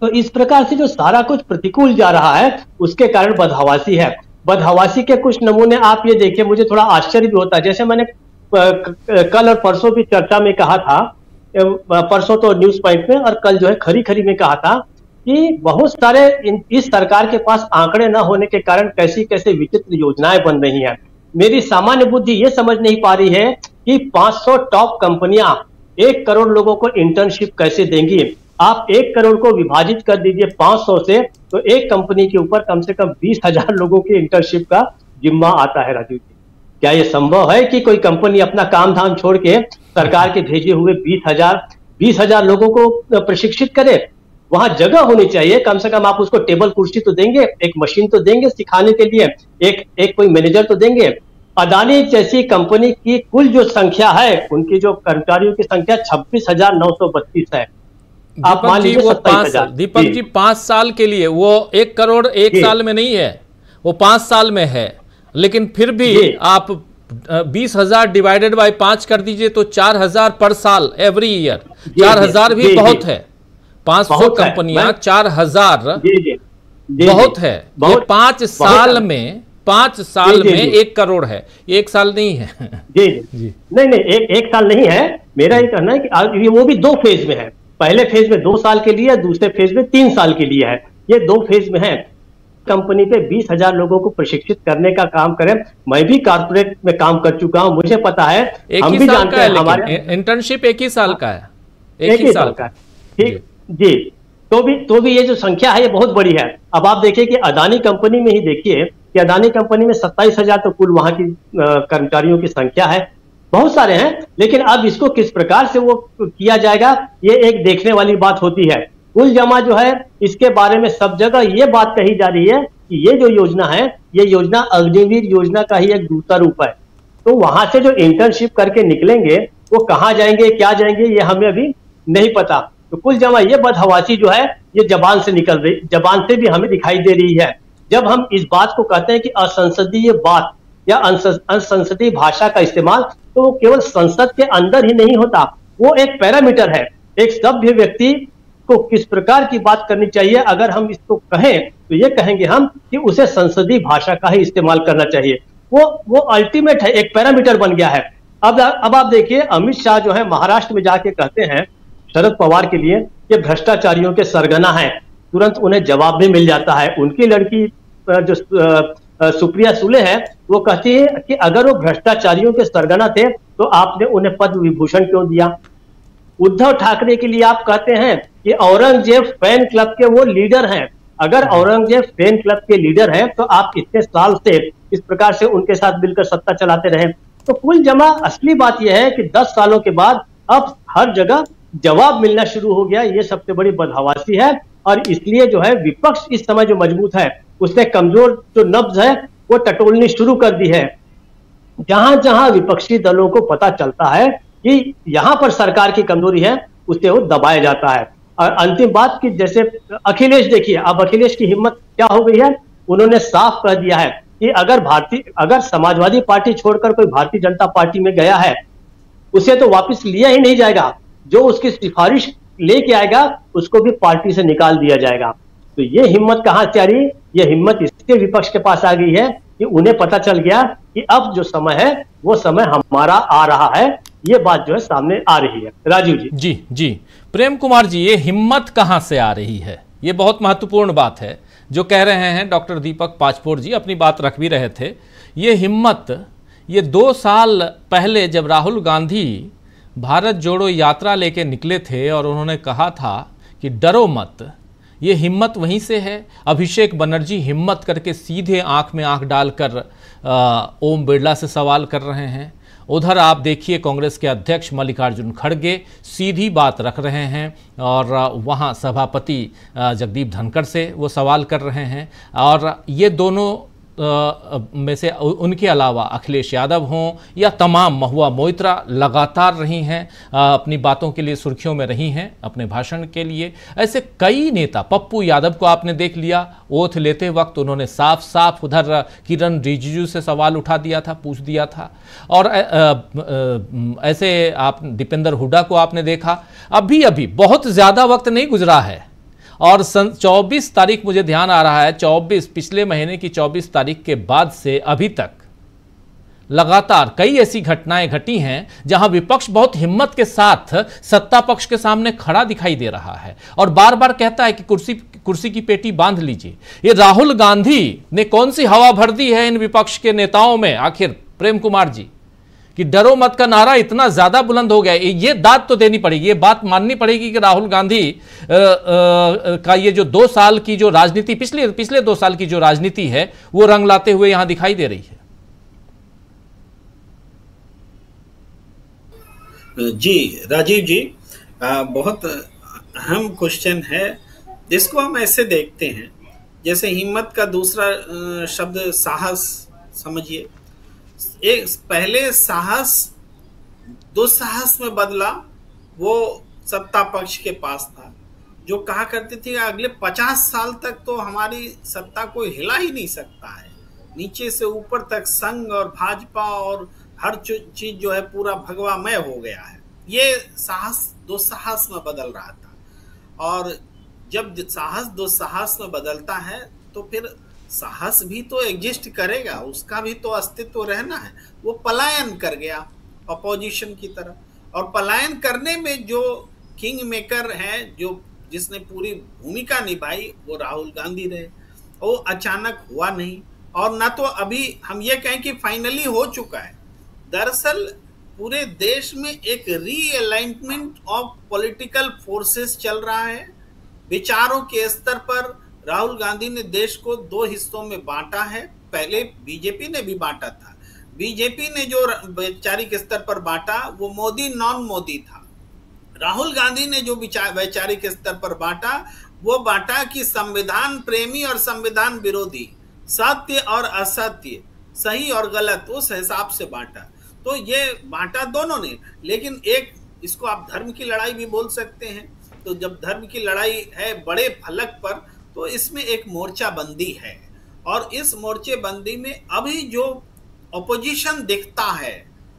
तो इस प्रकार से जो सारा कुछ प्रतिकूल जा रहा है उसके कारण बदहवासी है। बदहवासी के कुछ नमूने आप ये देखिए, मुझे थोड़ा आश्चर्य भी होता है। जैसे मैंने कल और परसों भी चर्चा में कहा था, परसों तो न्यूज पॉइंट में और कल जो है खरी खरी में कहा था कि बहुत सारे इस सरकार के पास आंकड़े न होने के कारण कैसी कैसे विचित्र योजनाएं बन रही हैं। मेरी सामान्य बुद्धि ये समझ नहीं पा रही है कि 500 टॉप कंपनियां 1 करोड़ लोगों को इंटर्नशिप कैसे देंगी। आप 1 करोड़ को विभाजित कर दीजिए 500 से, तो एक कंपनी के ऊपर कम से कम 20,000 लोगों की इंटर्नशिप का जिम्मा आता है। राजीव जी, क्या यह संभव है कि कोई कंपनी अपना काम धाम छोड़ के सरकार के भेजे हुए 20,000 लोगों को प्रशिक्षित करे? वहां जगह होनी चाहिए, कम से कम आप उसको टेबल कुर्सी तो देंगे, एक मशीन तो देंगे सिखाने के लिए, एक कोई मैनेजर तो देंगे। अदानी जैसी कंपनी की कुल जो संख्या है, उनकी जो कर्मचारियों की संख्या 26,932 है। आप मान लीजिए 27,000। दीपक जी 5 साल के लिए वो 1 करोड़ एक साल में नहीं है, वो 5 साल में है। लेकिन फिर भी आप 20,000 डिवाइडेड बाय 5 कर दीजिए तो 4,000 पर साल एवरी ईयर। 4,000 भी बहुत है। 500 कंपनियां 4,000 बहुत है। ये 5 साल में 1 करोड़ है, 1 साल नहीं है। जी नहीं, एक साल नहीं है। मेरा ये कहना है कि वो भी 2 फेज में है। पहले फेज में 2 साल के लिए, दूसरे फेज में 3 साल के लिए है। ये 2 फेज में है। कंपनी पे 20,000 लोगों को प्रशिक्षित करने का काम करें। मैं भी कारपोरेट में काम कर चुका हूं, मुझे पता है। हम भी जानते हैं, हमारे इंटर्नशिप 1 ही साल का है। एक ही साल का, ठीक जी। तो भी ये जो संख्या है ये बहुत बड़ी है। अब आप देखिए कि अदानी कंपनी में ही देखिए कि अदानी कंपनी में 27,000 तो कुल वहां की कर्मचारियों की संख्या है। बहुत सारे हैं, लेकिन अब इसको किस प्रकार से वो किया जाएगा ये एक देखने वाली बात होती है। कुल जमा जो है इसके बारे में सब जगह ये बात कही जा रही है कि ये जो योजना है, ये योजना अग्निवीर योजना का ही एक दूसरा रूप है। तो वहां से जो इंटर्नशिप करके निकलेंगे वो कहाँ जाएंगे, क्या जाएंगे, ये हमें अभी नहीं पता। तो कुल जमा ये बदहवासी जो है ये जबान से निकल रही, जबान से भी हमें दिखाई दे रही है। जब हम इस बात को कहते हैं कि असंसदीय बात या असंसदीय भाषा का इस्तेमाल, तो वो केवल संसद के अंदर ही नहीं होता, वो एक पैरामीटर है। एक सभ्य व्यक्ति को किस प्रकार की बात करनी चाहिए, अगर हम इसको कहें तो ये कहेंगे हम कि उसे संसदीय भाषा का ही इस्तेमाल करना चाहिए। वो अल्टीमेट है, एक पैरामीटर बन गया है। अब आप देखिए, अमित शाह जो है महाराष्ट्र में जाके कहते हैं शरद पवार के लिए ये भ्रष्टाचारियों के सरगना है, तुरंत उन्हें जवाब भी मिल जाता है। उनकी लड़की जो सुप्रिया सुले है वो कहती है कि अगर वो भ्रष्टाचारियों के सरगना थे तो आपने उन्हें पद्म विभूषण क्यों दिया। उद्धव ठाकरे के लिए आप कहते हैं कि औरंगजेब फैन क्लब के वो लीडर हैं। अगर औरंगजेब फैन क्लब के लीडर हैं तो आप इतने साल से इस प्रकार से उनके साथ मिलकर सत्ता चलाते रहे। तो कुल जमा असली बात यह है कि 10 सालों के बाद अब हर जगह जवाब मिलना शुरू हो गया। ये सबसे बड़ी बदहवासी है, और इसलिए जो है विपक्ष इस समय जो मजबूत है उसने कमजोर जो नब्ज है वो टटोलनी शुरू कर दी है। जहां जहां विपक्षी दलों को पता चलता है कि यहां पर सरकार की कमजोरी है, उसे वो दबाया जाता है। और अंतिम बात कि जैसे अखिलेश देखिए, अब अखिलेश की हिम्मत क्या हो गई है, उन्होंने साफ कह दिया है कि अगर समाजवादी पार्टी छोड़कर कोई भारतीय जनता पार्टी में गया है उसे तो वापस लिया ही नहीं जाएगा। जो उसकी सिफारिश लेके आएगा उसको भी पार्टी से निकाल दिया जाएगा। तो ये हिम्मत कहां से आ रही? ये हिम्मत इसके विपक्ष के पास आ गई है कि उन्हें पता चल गया कि अब जो समय है वो समय हमारा आ रहा है। ये बात जो है सामने आ रही है। राजीव जी। जी प्रेम कुमार जी, ये हिम्मत कहां से आ रही है? ये बहुत महत्वपूर्ण बात है जो कह रहे हैं डॉक्टर दीपक पाचपोर जी, अपनी बात रख भी रहे थे। ये हिम्मत, ये 2 साल पहले जब राहुल गांधी भारत जोड़ो यात्रा लेके निकले थे और उन्होंने कहा था कि डरो मत, ये हिम्मत वहीं से है। अभिषेक बनर्जी हिम्मत करके सीधे आंख में आंख डालकर ओम बिरला से सवाल कर रहे हैं। उधर आप देखिए कांग्रेस के अध्यक्ष मल्लिकार्जुन खड़गे सीधी बात रख रहे हैं और वहाँ सभापति जगदीप धनखड़ से वो सवाल कर रहे हैं। और ये दोनों में से उनके अलावा अखिलेश यादव हों या तमाम महुआ मोइत्रा लगातार रही हैं, अपनी बातों के लिए सुर्खियों में रही हैं, अपने भाषण के लिए। ऐसे कई नेता, पप्पू यादव को आपने देख लिया, ओथ लेते वक्त उन्होंने साफ साफ उधर किरण रिजिजू से सवाल उठा दिया था, पूछ दिया था। और ऐसे आप दीपेंद्र हुड्डा को आपने देखा। अभी अभी बहुत ज़्यादा वक्त नहीं गुजरा है और 24 तारीख मुझे ध्यान आ रहा है, 24 पिछले महीने की 24 तारीख के बाद से अभी तक लगातार कई ऐसी घटनाएं घटी हैं जहां विपक्ष बहुत हिम्मत के साथ सत्ता पक्ष के सामने खड़ा दिखाई दे रहा है और बार बार कहता है कि कुर्सी की पेटी बांध लीजिए। ये राहुल गांधी ने कौन सी हवा भर दी है इन विपक्ष के नेताओं में आखिर, प्रेम कुमार जी, कि डरो मत का नारा इतना ज्यादा बुलंद हो गया। ये दाद तो देनी पड़ेगी, ये बात माननी पड़ेगी कि राहुल गांधी का ये जो 2 साल की जो राजनीति, पिछले 2 साल की जो राजनीति है वो रंग लाते हुए यहां दिखाई दे रही है। जी राजीव जी, बहुत अहम क्वेश्चन है। इसको हम ऐसे देखते हैं, जैसे हिम्मत का दूसरा शब्द साहस समझिए। एक पहले साहस दुस्साहस में बदला, वो सत्ता पक्ष के पास था, जो कहा करते थे अगले 50 साल तक तो हमारी सत्ता को हिला ही नहीं सकता है, नीचे से ऊपर तक संघ और भाजपा और हर चीज जो है पूरा भगवामय हो गया है। ये साहस दुस्साहस में बदल रहा था। और जब साहस दुस्साहस में बदलता है तो फिर साहस भी तो एग्जिस्ट करेगा, उसका भी तो अस्तित्व रहना है। वो पलायन कर गया अपोजिशन की तरफ, और पलायन करने में जो किंग मेकर है, जो जिसने पूरी भूमिका निभाई, वो राहुल गांधी रहे। वो अचानक हुआ नहीं, और ना तो अभी हम ये कहें कि फाइनली हो चुका है। दरअसल पूरे देश में एक रीअलाइनमेंट ऑफ पॉलिटिकल फोर्सेस चल रहा है। विचारों के स्तर पर राहुल गांधी ने देश को 2 हिस्सों में बांटा है। पहले बीजेपी ने भी बांटा था। बीजेपी ने जो वैचारिक स्तर पर बांटा वो मोदी नॉन मोदी था। राहुल गांधी ने जो वैचारिक स्तर पर बांटा वो बांटा कि संविधान प्रेमी और संविधान विरोधी, सत्य और असत्य, सही और गलत, उस हिसाब से बांटा। तो ये बांटा दोनों ने, लेकिन एक इसको आप धर्म की लड़ाई भी बोल सकते हैं। तो जब धर्म की लड़ाई है बड़े फलक पर, तो इसमें एक मोर्चाबंदी है, और इस मोर्चेबंदी में अभी जो अपोजिशन दिखता है,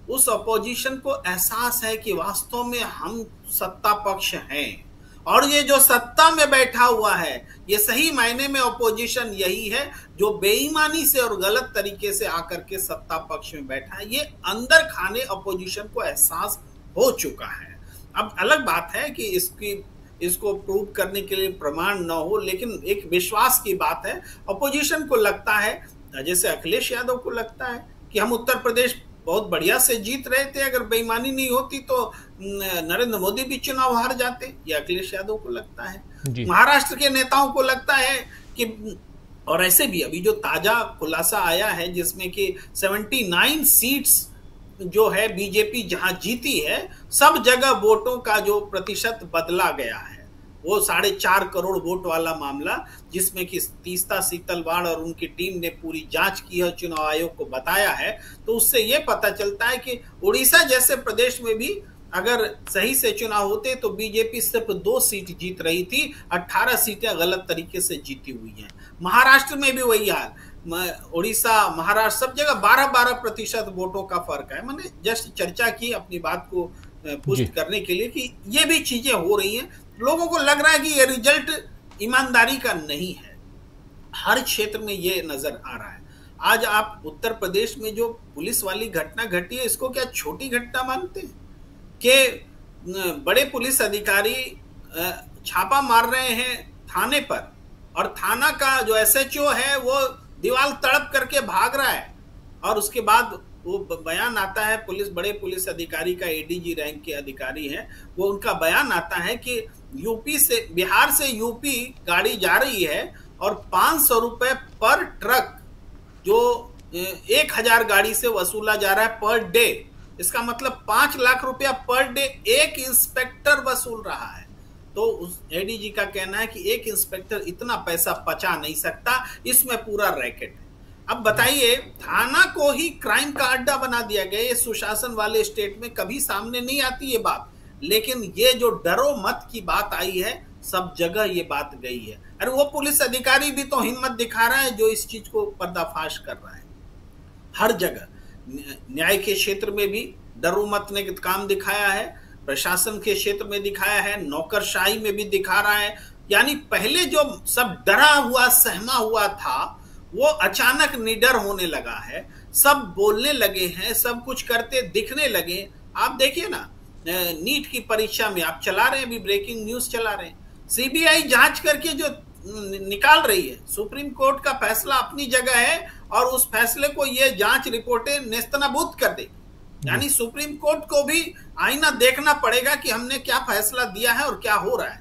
उस अपोजिशन को एहसास है कि वास्तव में हम सत्ता पक्ष हैं, और ये जो सत्ता में बैठा हुआ है, ये सही मायने में अपोजिशन यही है जो बेईमानी से और गलत तरीके से आकर के सत्ता पक्ष में बैठा है। ये अंदर खाने अपोजिशन को एहसास हो चुका है। अब अलग बात है कि इसको प्रूव करने के लिए प्रमाण न हो, लेकिन एक विश्वास की बात है। अपोजिशन को लगता है, जैसे अखिलेश यादव को लगता है कि हम उत्तर प्रदेश बहुत बढ़िया से जीत रहे थे, अगर बेईमानी नहीं होती तो नरेंद्र मोदी भी चुनाव हार जाते, ये अखिलेश यादव को लगता है। महाराष्ट्र के नेताओं को लगता है कि, और ऐसे भी अभी जो ताजा खुलासा आया है जिसमें कि 79 सीट्स जो है बीजेपी जहां जीती है, सब जगह वोटों का जो प्रतिशत बदला गया है। वो 4.5 करोड़ वोट वाला मामला, जिसमें कि तीस्ता सीतलवाड़ और उनकी टीम ने पूरी जांच की है, चुनाव आयोग को बताया है, तो उससे ये पता चलता है कि उड़ीसा जैसे प्रदेश में भी अगर सही से चुनाव होते तो बीजेपी सिर्फ 2 सीट जीत रही थी, 18 सीटें गलत तरीके से जीती हुई हैं। महाराष्ट्र में भी वही हाल, उड़ीसा, महाराष्ट्र, सब जगह 12% वोटों का फर्क है। मैंने जस्ट चर्चा की अपनी बात को पुष्ट करने के लिए कि ये भी चीजें हो रही हैं। लोगों को लग रहा है कि ये रिजल्ट ईमानदारी का नहीं है, हर क्षेत्र में ये नजर आ रहा है। आज आप उत्तर प्रदेश में जो पुलिस वाली घटना घटी है, इसको क्या छोटी घटना मानते हैं? कि बड़े पुलिस अधिकारी छापा मार रहे हैं थाने पर, और थाना का जो SHO है वो दीवार तड़प करके भाग रहा है, और उसके बाद वो बयान आता है, बड़े पुलिस अधिकारी का ADG रैंक के अधिकारी हैं, वो उनका बयान आता है कि बिहार से यूपी गाड़ी जा रही है और 500 रुपए पर ट्रक जो 1000 गाड़ी से वसूला जा रहा है पर डे। इसका मतलब 5 लाख रुपया पर डे एक इंस्पेक्टर वसूल रहा है। तो उस ADG का कहना है कि एक इंस्पेक्टर इतना पैसा पचा नहीं सकता, इसमें पूरा रैकेट है। अब बताइए, थाना को ही क्राइम का अड्डा बना दिया गया। ये सुशासन वाले स्टेट में कभी सामने नहीं आती ये बात, लेकिन ये जो डरो मत की बात आई है, सब जगह ये बात गई है। अरे वो पुलिस अधिकारी भी तो हिम्मत दिखा रहा है जो इस चीज को पर्दाफाश कर रहा है। हर जगह न्याय के क्षेत्र में भी डरो मत ने काम दिखाया है, प्रशासन के क्षेत्र में दिखाया है, नौकरशाही में भी दिखा रहा है। यानी पहले जो सब डरा हुआ सहमा हुआ था, वो अचानक निडर होने लगा है, सब बोलने लगे हैं, सब कुछ करते दिखने लगे। आप देखिए ना, नीट की परीक्षा में आप चला रहे हैं, अभी ब्रेकिंग न्यूज चला रहे हैं, सीबीआई जांच करके जो निकाल रही है। सुप्रीम कोर्ट का फैसला अपनी जगह है और उस फैसले को ये जांच रिपोर्टें नेस्तनाबूद कर देगी। यानी सुप्रीम कोर्ट को भी आईना देखना पड़ेगा कि हमने क्या फैसला दिया है और क्या हो रहा है।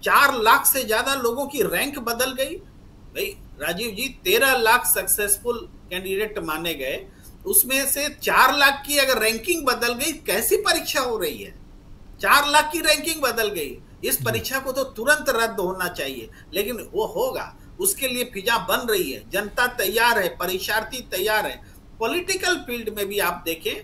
4 लाख से ज्यादा लोगों की रैंक बदल गई। भाई राजीव जी, 13 लाख सक्सेसफुल कैंडिडेट माने गए, उसमें से 4 लाख की अगर रैंकिंग बदल गई, कैसी परीक्षा हो रही है? 4 लाख की रैंकिंग बदल गई। इस परीक्षा को तो तुरंत रद्द होना चाहिए, लेकिन वो होगा, उसके लिए फिजा बन रही है, जनता तैयार है, परीक्षार्थी तैयार है। पॉलिटिकल फील्ड में भी आप देखें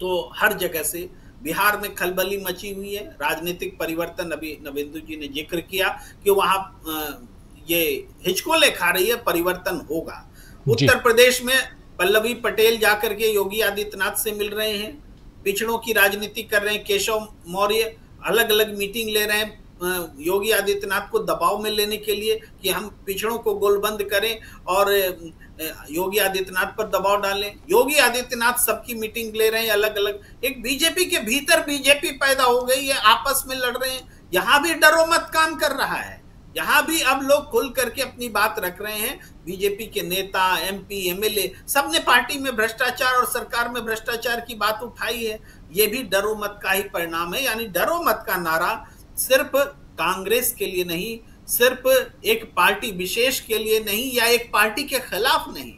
तो हर जगह से बिहार में खलबली मची हुई है, राजनीतिक परिवर्तन। अभी नवेंदु जी ने जिक्र किया कि वहां ये हिचकोले खा रही है, परिवर्तन होगा। उत्तर प्रदेश में पल्लवी पटेल जाकर के योगी आदित्यनाथ से मिल रहे हैं, पिछड़ों की राजनीति कर रहे हैं। केशव मौर्य अलग अलग मीटिंग ले रहे हैं योगी आदित्यनाथ को दबाव में लेने के लिए कि हम पिछड़ों को गोलबंद करें और योगी आदित्यनाथ पर दबाव डालें। योगी आदित्यनाथ सबकी मीटिंग ले रहे हैं अलग अलग। एक बीजेपी के भीतर बीजेपी पैदा हो गई है, आपस में लड़ रहे हैं। यहां भी डरो मत काम कर रहा है, यहां भी अब लोग खुल करके अपनी बात रख रहे हैं। बीजेपी के नेता, एमपी, एमएलए सबने पार्टी में भ्रष्टाचार और सरकार में भ्रष्टाचार की बात उठाई है। ये भी डरो मत का ही परिणाम है। यानी डरो मत का नारा सिर्फ कांग्रेस के लिए नहीं, सिर्फ एक पार्टी विशेष के लिए नहीं, या एक पार्टी के खिलाफ नहीं।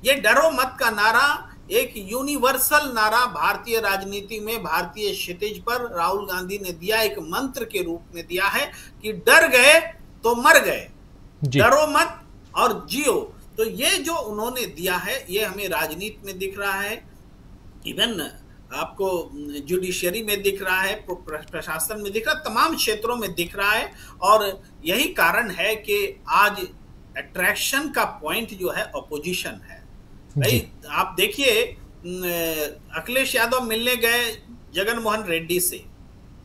ये डरो मत का नारा एक यूनिवर्सल नारा भारतीय राजनीति में, भारतीय क्षितिज पर राहुल गांधी ने दिया, एक मंत्र के रूप में दिया है कि डर गए तो मर गए, डरो मत और जियो। तो ये जो उन्होंने दिया है, ये हमें राजनीति में दिख रहा है, इवन आपको जुडिशरी में दिख रहा है, प्रशासन में दिख रहा है, तमाम क्षेत्रों में दिख रहा है। और यही कारण है कि आज अट्रैक्शन का पॉइंट जो है अपोजिशन है। भाई आप देखिए, अखिलेश यादव मिलने गए जगन मोहन रेड्डी से,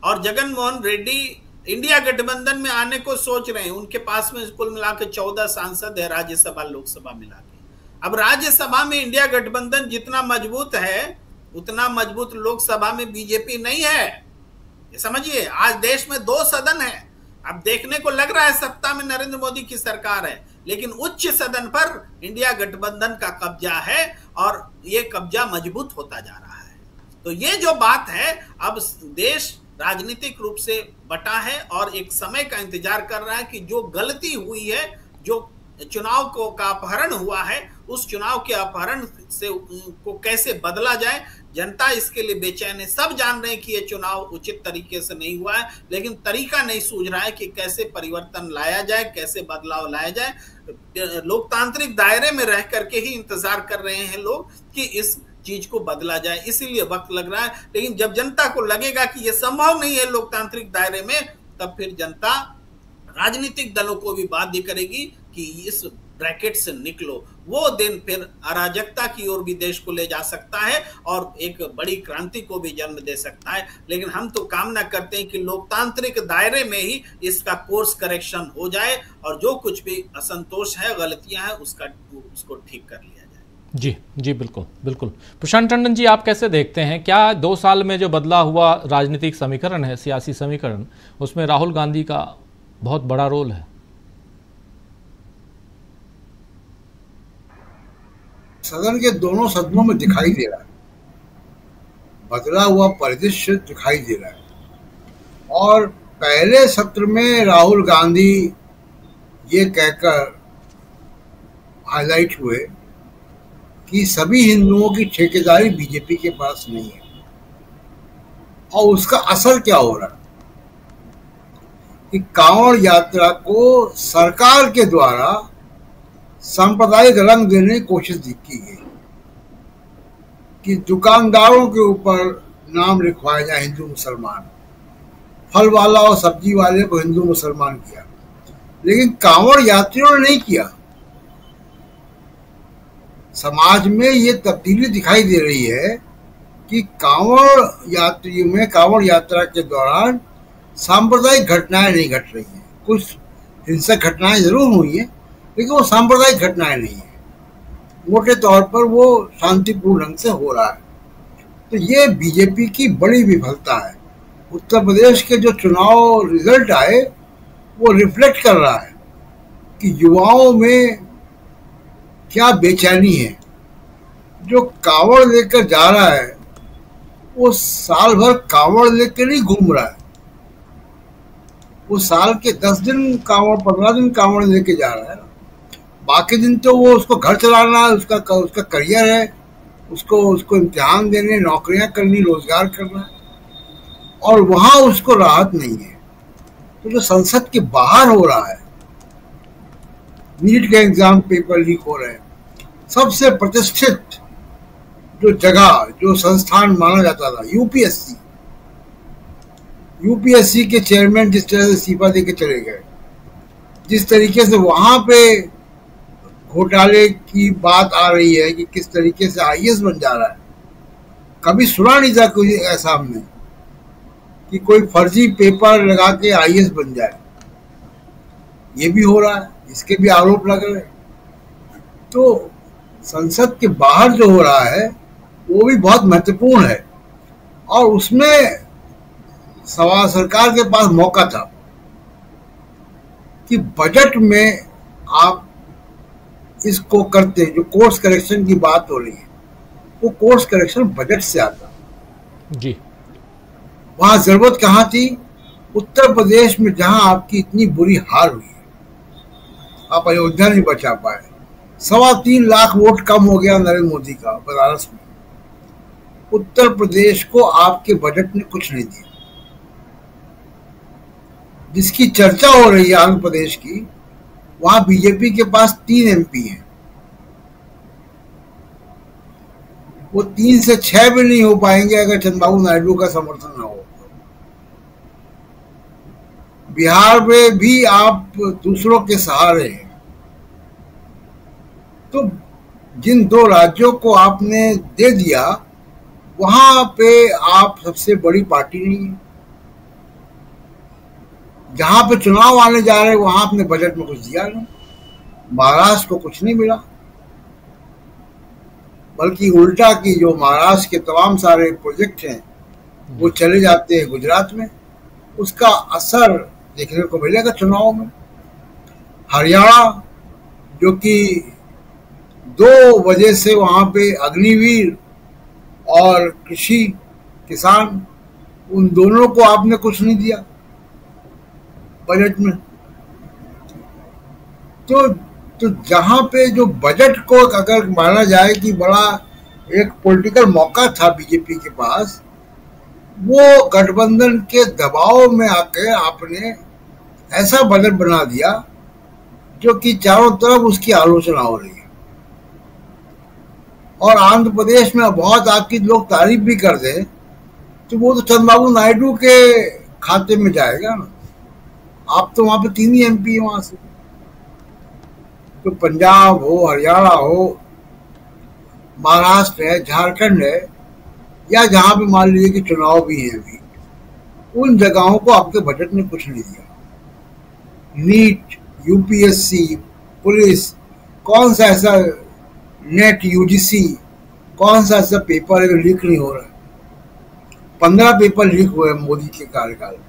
और जगन मोहन रेड्डी इंडिया गठबंधन में आने को सोच रहे हैं। उनके पास में कुल मिलाकर 14 सांसद है, राज्यसभा लोकसभा मिला के। अब राज्यसभा में इंडिया गठबंधन जितना मजबूत है, उतना मजबूत लोकसभा में बीजेपी नहीं है। ये समझिए, आज देश में 2 सदन है। अब देखने को लग रहा है सत्ता में नरेंद्र मोदी की सरकार है, लेकिन उच्च सदन पर इंडिया गठबंधन का कब्जा है और ये कब्जा मजबूत होता जा रहा है। तो ये जो बात है, अब देश राजनीतिक रूप से बटा है और एक समय का इंतजार कर रहा है कि जो गलती हुई है, जो चुनाव का अपहरण हुआ है, उस चुनाव के अपहरण से को कैसे बदला जाए। जनता इसके लिए बेचैन है। सब जान रहे हैं कि ये चुनाव उचित तरीके से नहीं हुआ है, लेकिन तरीका नहीं सूझ रहा है कि कैसे परिवर्तन लाया जाए, कैसे बदलाव लाया जाए। लोकतांत्रिक दायरे में रह करके ही इंतजार कर रहे हैं लोग कि इस चीज को बदला जाए, इसीलिए वक्त लग रहा है। लेकिन जब जनता को लगेगा कि यह संभव नहीं है लोकतांत्रिक दायरे में, तब फिर जनता राजनीतिक दलों को भी बाध्य करेगी कि इस ब्रैकेट से निकलो। वो दिन फिर अराजकता की ओर भी देश को ले जा सकता है और एक बड़ी क्रांति को भी जन्म दे सकता है। लेकिन हम तो कामना करते हैं कि लोकतांत्रिक दायरे में ही इसका कोर्स करेक्शन हो जाए और जो कुछ भी असंतोष है, गलतियां हैं, उसको ठीक कर लिया जाए। जी बिल्कुल बिल्कुल। प्रशांत टंडन जी, आप कैसे देखते हैं, क्या 2 साल में जो बदला हुआ राजनीतिक समीकरण है, सियासी समीकरण, उसमें राहुल गांधी का बहुत बड़ा रोल है? सदन के दोनों सदनों में दिखाई दे रहा है, बदला हुआ परिदृश्य दिखाई दे रहा है। और पहले सत्र में राहुल गांधी ये कहकर हाईलाइट हुए कि सभी हिंदुओं की ठेकेदारी बीजेपी के पास नहीं है, और उसका असर क्या हो रहा है कि कांवड़ यात्रा को सरकार के द्वारा सांप्रदायिक रंग देने की कोशिश की गई कि दुकानदारों के ऊपर नाम लिखवाया जाए हिंदू मुसलमान, फल वाला और सब्जी वाले को हिंदू मुसलमान किया, लेकिन कांवड़ यात्रियों ने नहीं किया। समाज में ये तब्दीली दिखाई दे रही है कि कांवड़ यात्रियों में कांवड़ यात्रा के दौरान सांप्रदायिक घटनाएं नहीं घट रही हैं। कुछ हिंसक घटनाएं जरूर हुई हैं, लेकिन वो सांप्रदायिक घटनाएं नहीं है। मोटे तौर पर वो शांतिपूर्ण ढंग से हो रहा है। तो ये बीजेपी की बड़ी विफलता है। उत्तर प्रदेश के जो चुनाव रिजल्ट आए वो रिफ्लेक्ट कर रहा है कि युवाओं में क्या बेचैनी है। जो कांवड़ लेकर जा रहा है वो साल भर कांवड़ लेकर नहीं घूम रहा है, वो साल के 10 दिन कांवड़ 15 दिन कांवड़ लेके जा रहा है। बाकी दिन तो वो उसको घर चलाना है, उसका करियर है, उसको इम्तिहान देने, नौकरियां करनी, रोजगार करना है, और वहां उसको राहत नहीं है। तो जो संसद के बाहर हो रहा है, नीट के एग्जाम पेपर लीक हो रहे हैं, सबसे प्रतिष्ठित जो जगह जो संस्थान माना जाता था यूपीएससी के चेयरमैन जिस तरह से इस्तीफा देके चले गए, जिस तरीके से वहां पे घोटाले की बात आ रही है कि किस तरीके से आईएएस बन जा रहा है, कभी सुना नहीं था कोई ऐसा हमने कि कोई फर्जी पेपर लगा के आईएएस बन जाए। ये भी हो रहा है, इसके भी आरोप लग रहे हैं। तो संसद के बाहर जो हो रहा है वो भी बहुत महत्वपूर्ण है, और उसमें सरकार के पास मौका था कि बजट में आप इसको करते। जो कोर्स करेक्शन की बात हो रही है वो कोर्स करेक्शन बजट से आता जी। वहां जरूरत कहाँ थी? उत्तर प्रदेश में जहां आपकी इतनी बुरी हार हुई है, आप अयोध्या नहीं बचा पाए, 3.25 लाख वोट कम हो गया नरेंद्र मोदी का बनारस में। उत्तर प्रदेश को आपके बजट ने कुछ नहीं दिया। जिसकी चर्चा हो रही है आंध्र प्रदेश की, वहां बीजेपी के पास 3 एमपी हैं, वो 3 से 6 भी नहीं हो पाएंगे अगर चंद्रबाबू नायडू का समर्थन ना हो। बिहार में भी आप दूसरों के सहारे हैं। तो जिन 2 राज्यों को आपने दे दिया, वहां पे आप सबसे बड़ी पार्टी नहीं है। जहां पे चुनाव आने जा रहे हैं वहां आपने बजट में कुछ दिया नहीं। महाराष्ट्र को कुछ नहीं मिला, बल्कि उल्टा की जो महाराष्ट्र के तमाम सारे प्रोजेक्ट हैं वो चले जाते हैं गुजरात में। उसका असर देखने को मिलेगा चुनाव में। हरियाणा जो कि 2 वजह से वहां पे अग्निवीर और कृषि किसान, उन दोनों को आपने कुछ नहीं दिया बजट में। तो जहां पे जो बजट को अगर माना जाए कि बड़ा एक पॉलिटिकल मौका था बीजेपी के पास, वो गठबंधन के दबाव में आकर आपने ऐसा बजट बना दिया जो कि चारों तरफ उसकी आलोचना हो रही है। और आंध्र प्रदेश में बहुत आपकी लोग तारीफ भी कर दे तो वो तो चंद्रबाबू नायडू के खाते में जाएगा ना। आप तो वहां पे 3 ही एमपी है वहां से। तो पंजाब हो, हरियाणा हो, महाराष्ट्र है, झारखंड है, या जहां पे मान लीजिए कि चुनाव भी है अभी, उन जगहों को आपके बजट ने कुछ नहीं दिया। नीट, यूपीएससी, पुलिस, कौन सा ऐसा नेट, यूजीसी, कौन सा ऐसा पेपर है जो लीक नहीं हो रहा है? 15 पेपर लीक हुए मोदी के कार्यकाल में।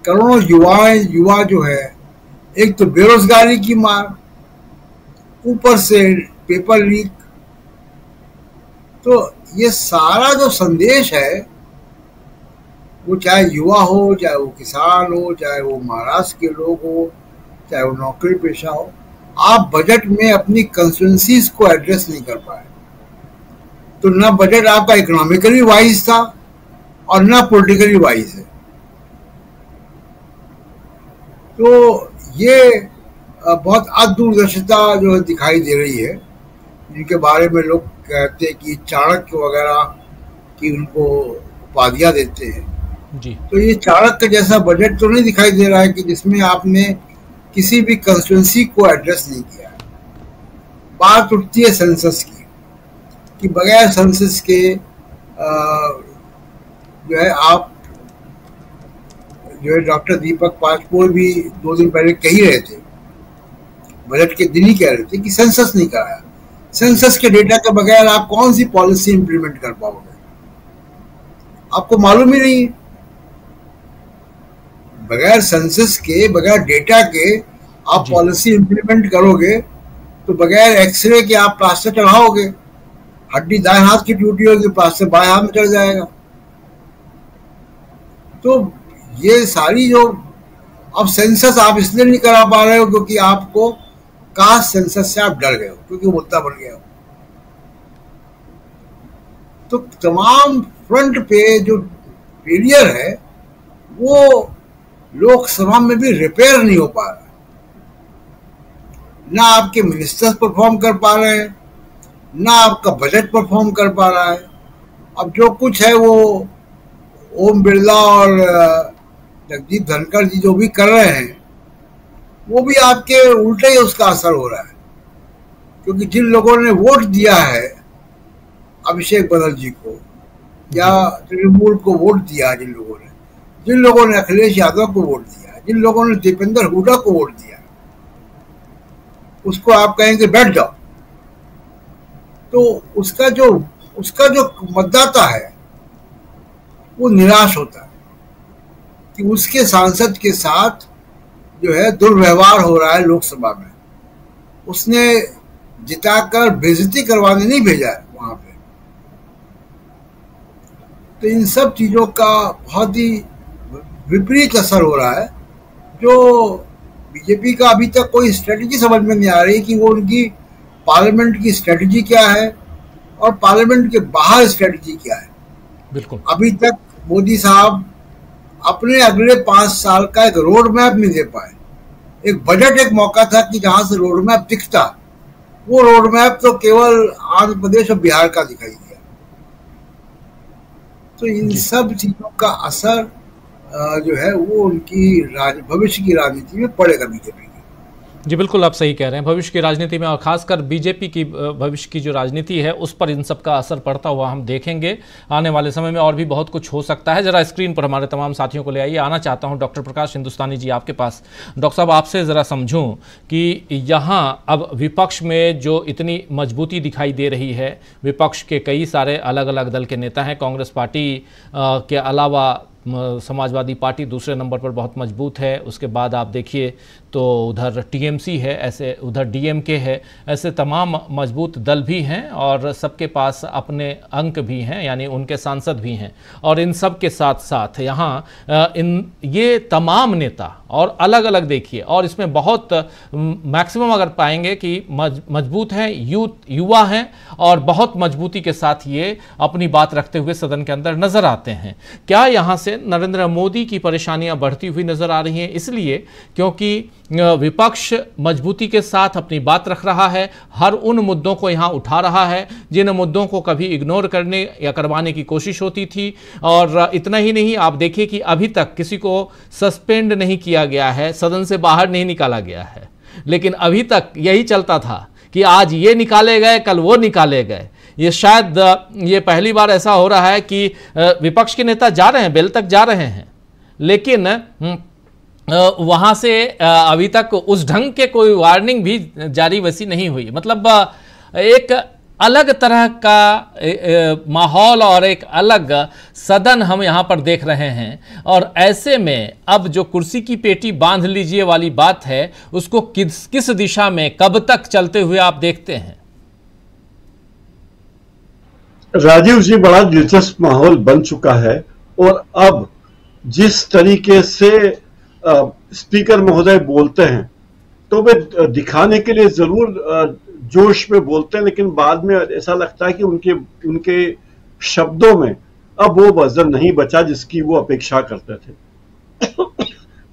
करोड़ों युवा जो है, एक तो बेरोजगारी की मार, ऊपर से पेपर लीक। तो ये सारा जो संदेश है, वो चाहे युवा हो, चाहे वो किसान हो, चाहे वो महाराष्ट्र के लोग हो, चाहे वो नौकरी पेशा हो, आप बजट में अपनी कंस्टिट्यूएंसीज को एड्रेस नहीं कर पाए। तो ना बजट आपका इकोनॉमिकली वाइज था और ना पॉलिटिकली वाइज है। तो ये बहुत अदूरदर्शिता जो है दिखाई दे रही है, जिनके बारे में लोग कहते हैं कि चाणक्य वगैरह की उनको उपाधियां देते हैं जी। तो ये चाणक्य जैसा बजट तो नहीं दिखाई दे रहा है कि जिसमें आपने किसी भी कंस्टिट्यूंसी को एड्रेस नहीं किया है। बात उठती है सेंसस की कि बगैर सेंसस के जो है आप जो है डॉक्टर दीपक पाचपोर भी 2 दिन पहले कह ही रहे थे, बजट के दिन ही कह रहे थे कि सेंसस नहीं कराया। सेंसस के डेटा के बगैर आप कौन सी पॉलिसी इंप्लीमेंट कर पाओगे, आपको मालूम ही नहीं है। बगैर सेंसस के, बगैर डेटा के आप पॉलिसी इंप्लीमेंट करोगे तो बगैर एक्सरे के आप प्लास्टर चढ़ाओगे, हड्डी दाएं हाथ की टूटी होगी, प्लास्टर बाएं हाथ में चढ़ जाएगा। तो ये सारी जो अब सेंसस आप इसलिए नहीं करा पा रहे हो क्योंकि आपको कास्ट सेंसस से आप डर गए हो, क्योंकि मुद्दा बन गया हो। तो तमाम फ्रंट पे जो फेलियर है वो लोकसभा में भी रिपेयर नहीं हो पा रहा। ना आपके मिनिस्टर्स परफॉर्म कर पा रहे हैं, ना आपका बजट परफॉर्म कर पा रहा है। अब जो कुछ है वो ओम बिरला और जगदीप धनखड़ जी जो भी कर रहे हैं वो भी आपके उल्टे ही उसका असर हो रहा है, क्योंकि जिन लोगों ने वोट दिया है अभिषेक बनर्जी को या तृणमूल को वोट दिया, जिन लोगों ने अखिलेश यादव को वोट दिया, जिन लोगों ने दीपेंद्र हुड्डा को वोट दिया, उसको आप कहेंगे बैठ जाओ, तो उसका जो मतदाता है वो निराश होता है कि उसके सांसद के साथ जो है दुर्व्यवहार हो रहा है लोकसभा में। उसने जिताकर बेइज्जती करवाने नहीं भेजा है वहां पे। तो इन सब चीजों का बहुत ही विपरीत असर हो रहा है, जो बीजेपी का अभी तक कोई स्ट्रेटजी समझ में नहीं आ रही कि वो उनकी पार्लियामेंट की स्ट्रेटजी क्या है और पार्लियामेंट के बाहर स्ट्रेटजी क्या है। बिल्कुल अभी तक मोदी साहब अपने अगले 5 साल का एक रोड मैप नहीं दे पाए। एक बजट एक मौका था कि जहां से रोड मैप दिखता, वो रोड मैप तो केवल आंध्र प्रदेश और बिहार का दिखाई दिया। तो इन सब चीजों का असर जो है वो उनकी भविष्य की राजनीति में पड़ेगा बीजेपी। जी बिल्कुल, आप सही कह रहे हैं। भविष्य की राजनीति में और खासकर बीजेपी की भविष्य की जो राजनीति है उस पर इन सब का असर पड़ता हुआ हम देखेंगे आने वाले समय में। और भी बहुत कुछ हो सकता है। जरा स्क्रीन पर हमारे तमाम साथियों को ले आइए। आना चाहता हूं डॉक्टर प्रकाश हिंदुस्तानी जी आपके पास। डॉक्टर साहब, आपसे ज़रा समझूं कि यहाँ अब विपक्ष में जो इतनी मजबूती दिखाई दे रही है, विपक्ष के कई सारे अलग अलग दल के नेता हैं, कांग्रेस पार्टी के अलावा समाजवादी पार्टी दूसरे नंबर पर बहुत मजबूत है। उसके बाद आप देखिए तो उधर टीएमसी है, ऐसे उधर डीएमके है, ऐसे तमाम मजबूत दल भी हैं और सबके पास अपने अंक भी हैं, यानी उनके सांसद भी हैं। और इन सब के साथ साथ यहाँ ये तमाम नेता और अलग अलग देखिए, और इसमें बहुत मैक्सिमम अगर पाएंगे कि मजबूत हैं, युवा हैं और बहुत मजबूती के साथ ये अपनी बात रखते हुए सदन के अंदर नजर आते हैं। क्या यहाँ से नरेंद्र मोदी की परेशानियां बढ़ती हुई नजर आ रही हैं? इसलिए क्योंकि विपक्ष मजबूती के साथ अपनी बात रख रहा है, हर उन मुद्दों को यहां उठा रहा है जिन मुद्दों को कभी इग्नोर करने या करवाने की कोशिश होती थी। और इतना ही नहीं, आप देखिए कि अभी तक किसी को सस्पेंड नहीं किया गया है, सदन से बाहर नहीं निकाला गया है, लेकिन अभी तक यही चलता था कि आज ये निकाले गए, कल वो निकाले गए। ये शायद ये पहली बार ऐसा हो रहा है कि विपक्ष के नेता जा रहे हैं, बेल तक जा रहे हैं, लेकिन वहां से अभी तक उस ढंग के कोई वार्निंग भी जारी वैसी नहीं हुई। मतलब एक अलग तरह का माहौल और एक अलग सदन हम यहाँ पर देख रहे हैं। और ऐसे में अब जो कुर्सी की पेटी बांध लीजिए वाली बात है, उसको किस दिशा में कब तक चलते हुए आप देखते हैं? राजीव जी, बड़ा दिलचस्प माहौल बन चुका है और अब जिस तरीके से स्पीकर महोदय बोलते हैं तो वे दिखाने के लिए जरूर जोश में बोलते हैं, लेकिन बाद में ऐसा लगता है कि उनके शब्दों में अब वो वजन नहीं बचा जिसकी वो अपेक्षा करते थे,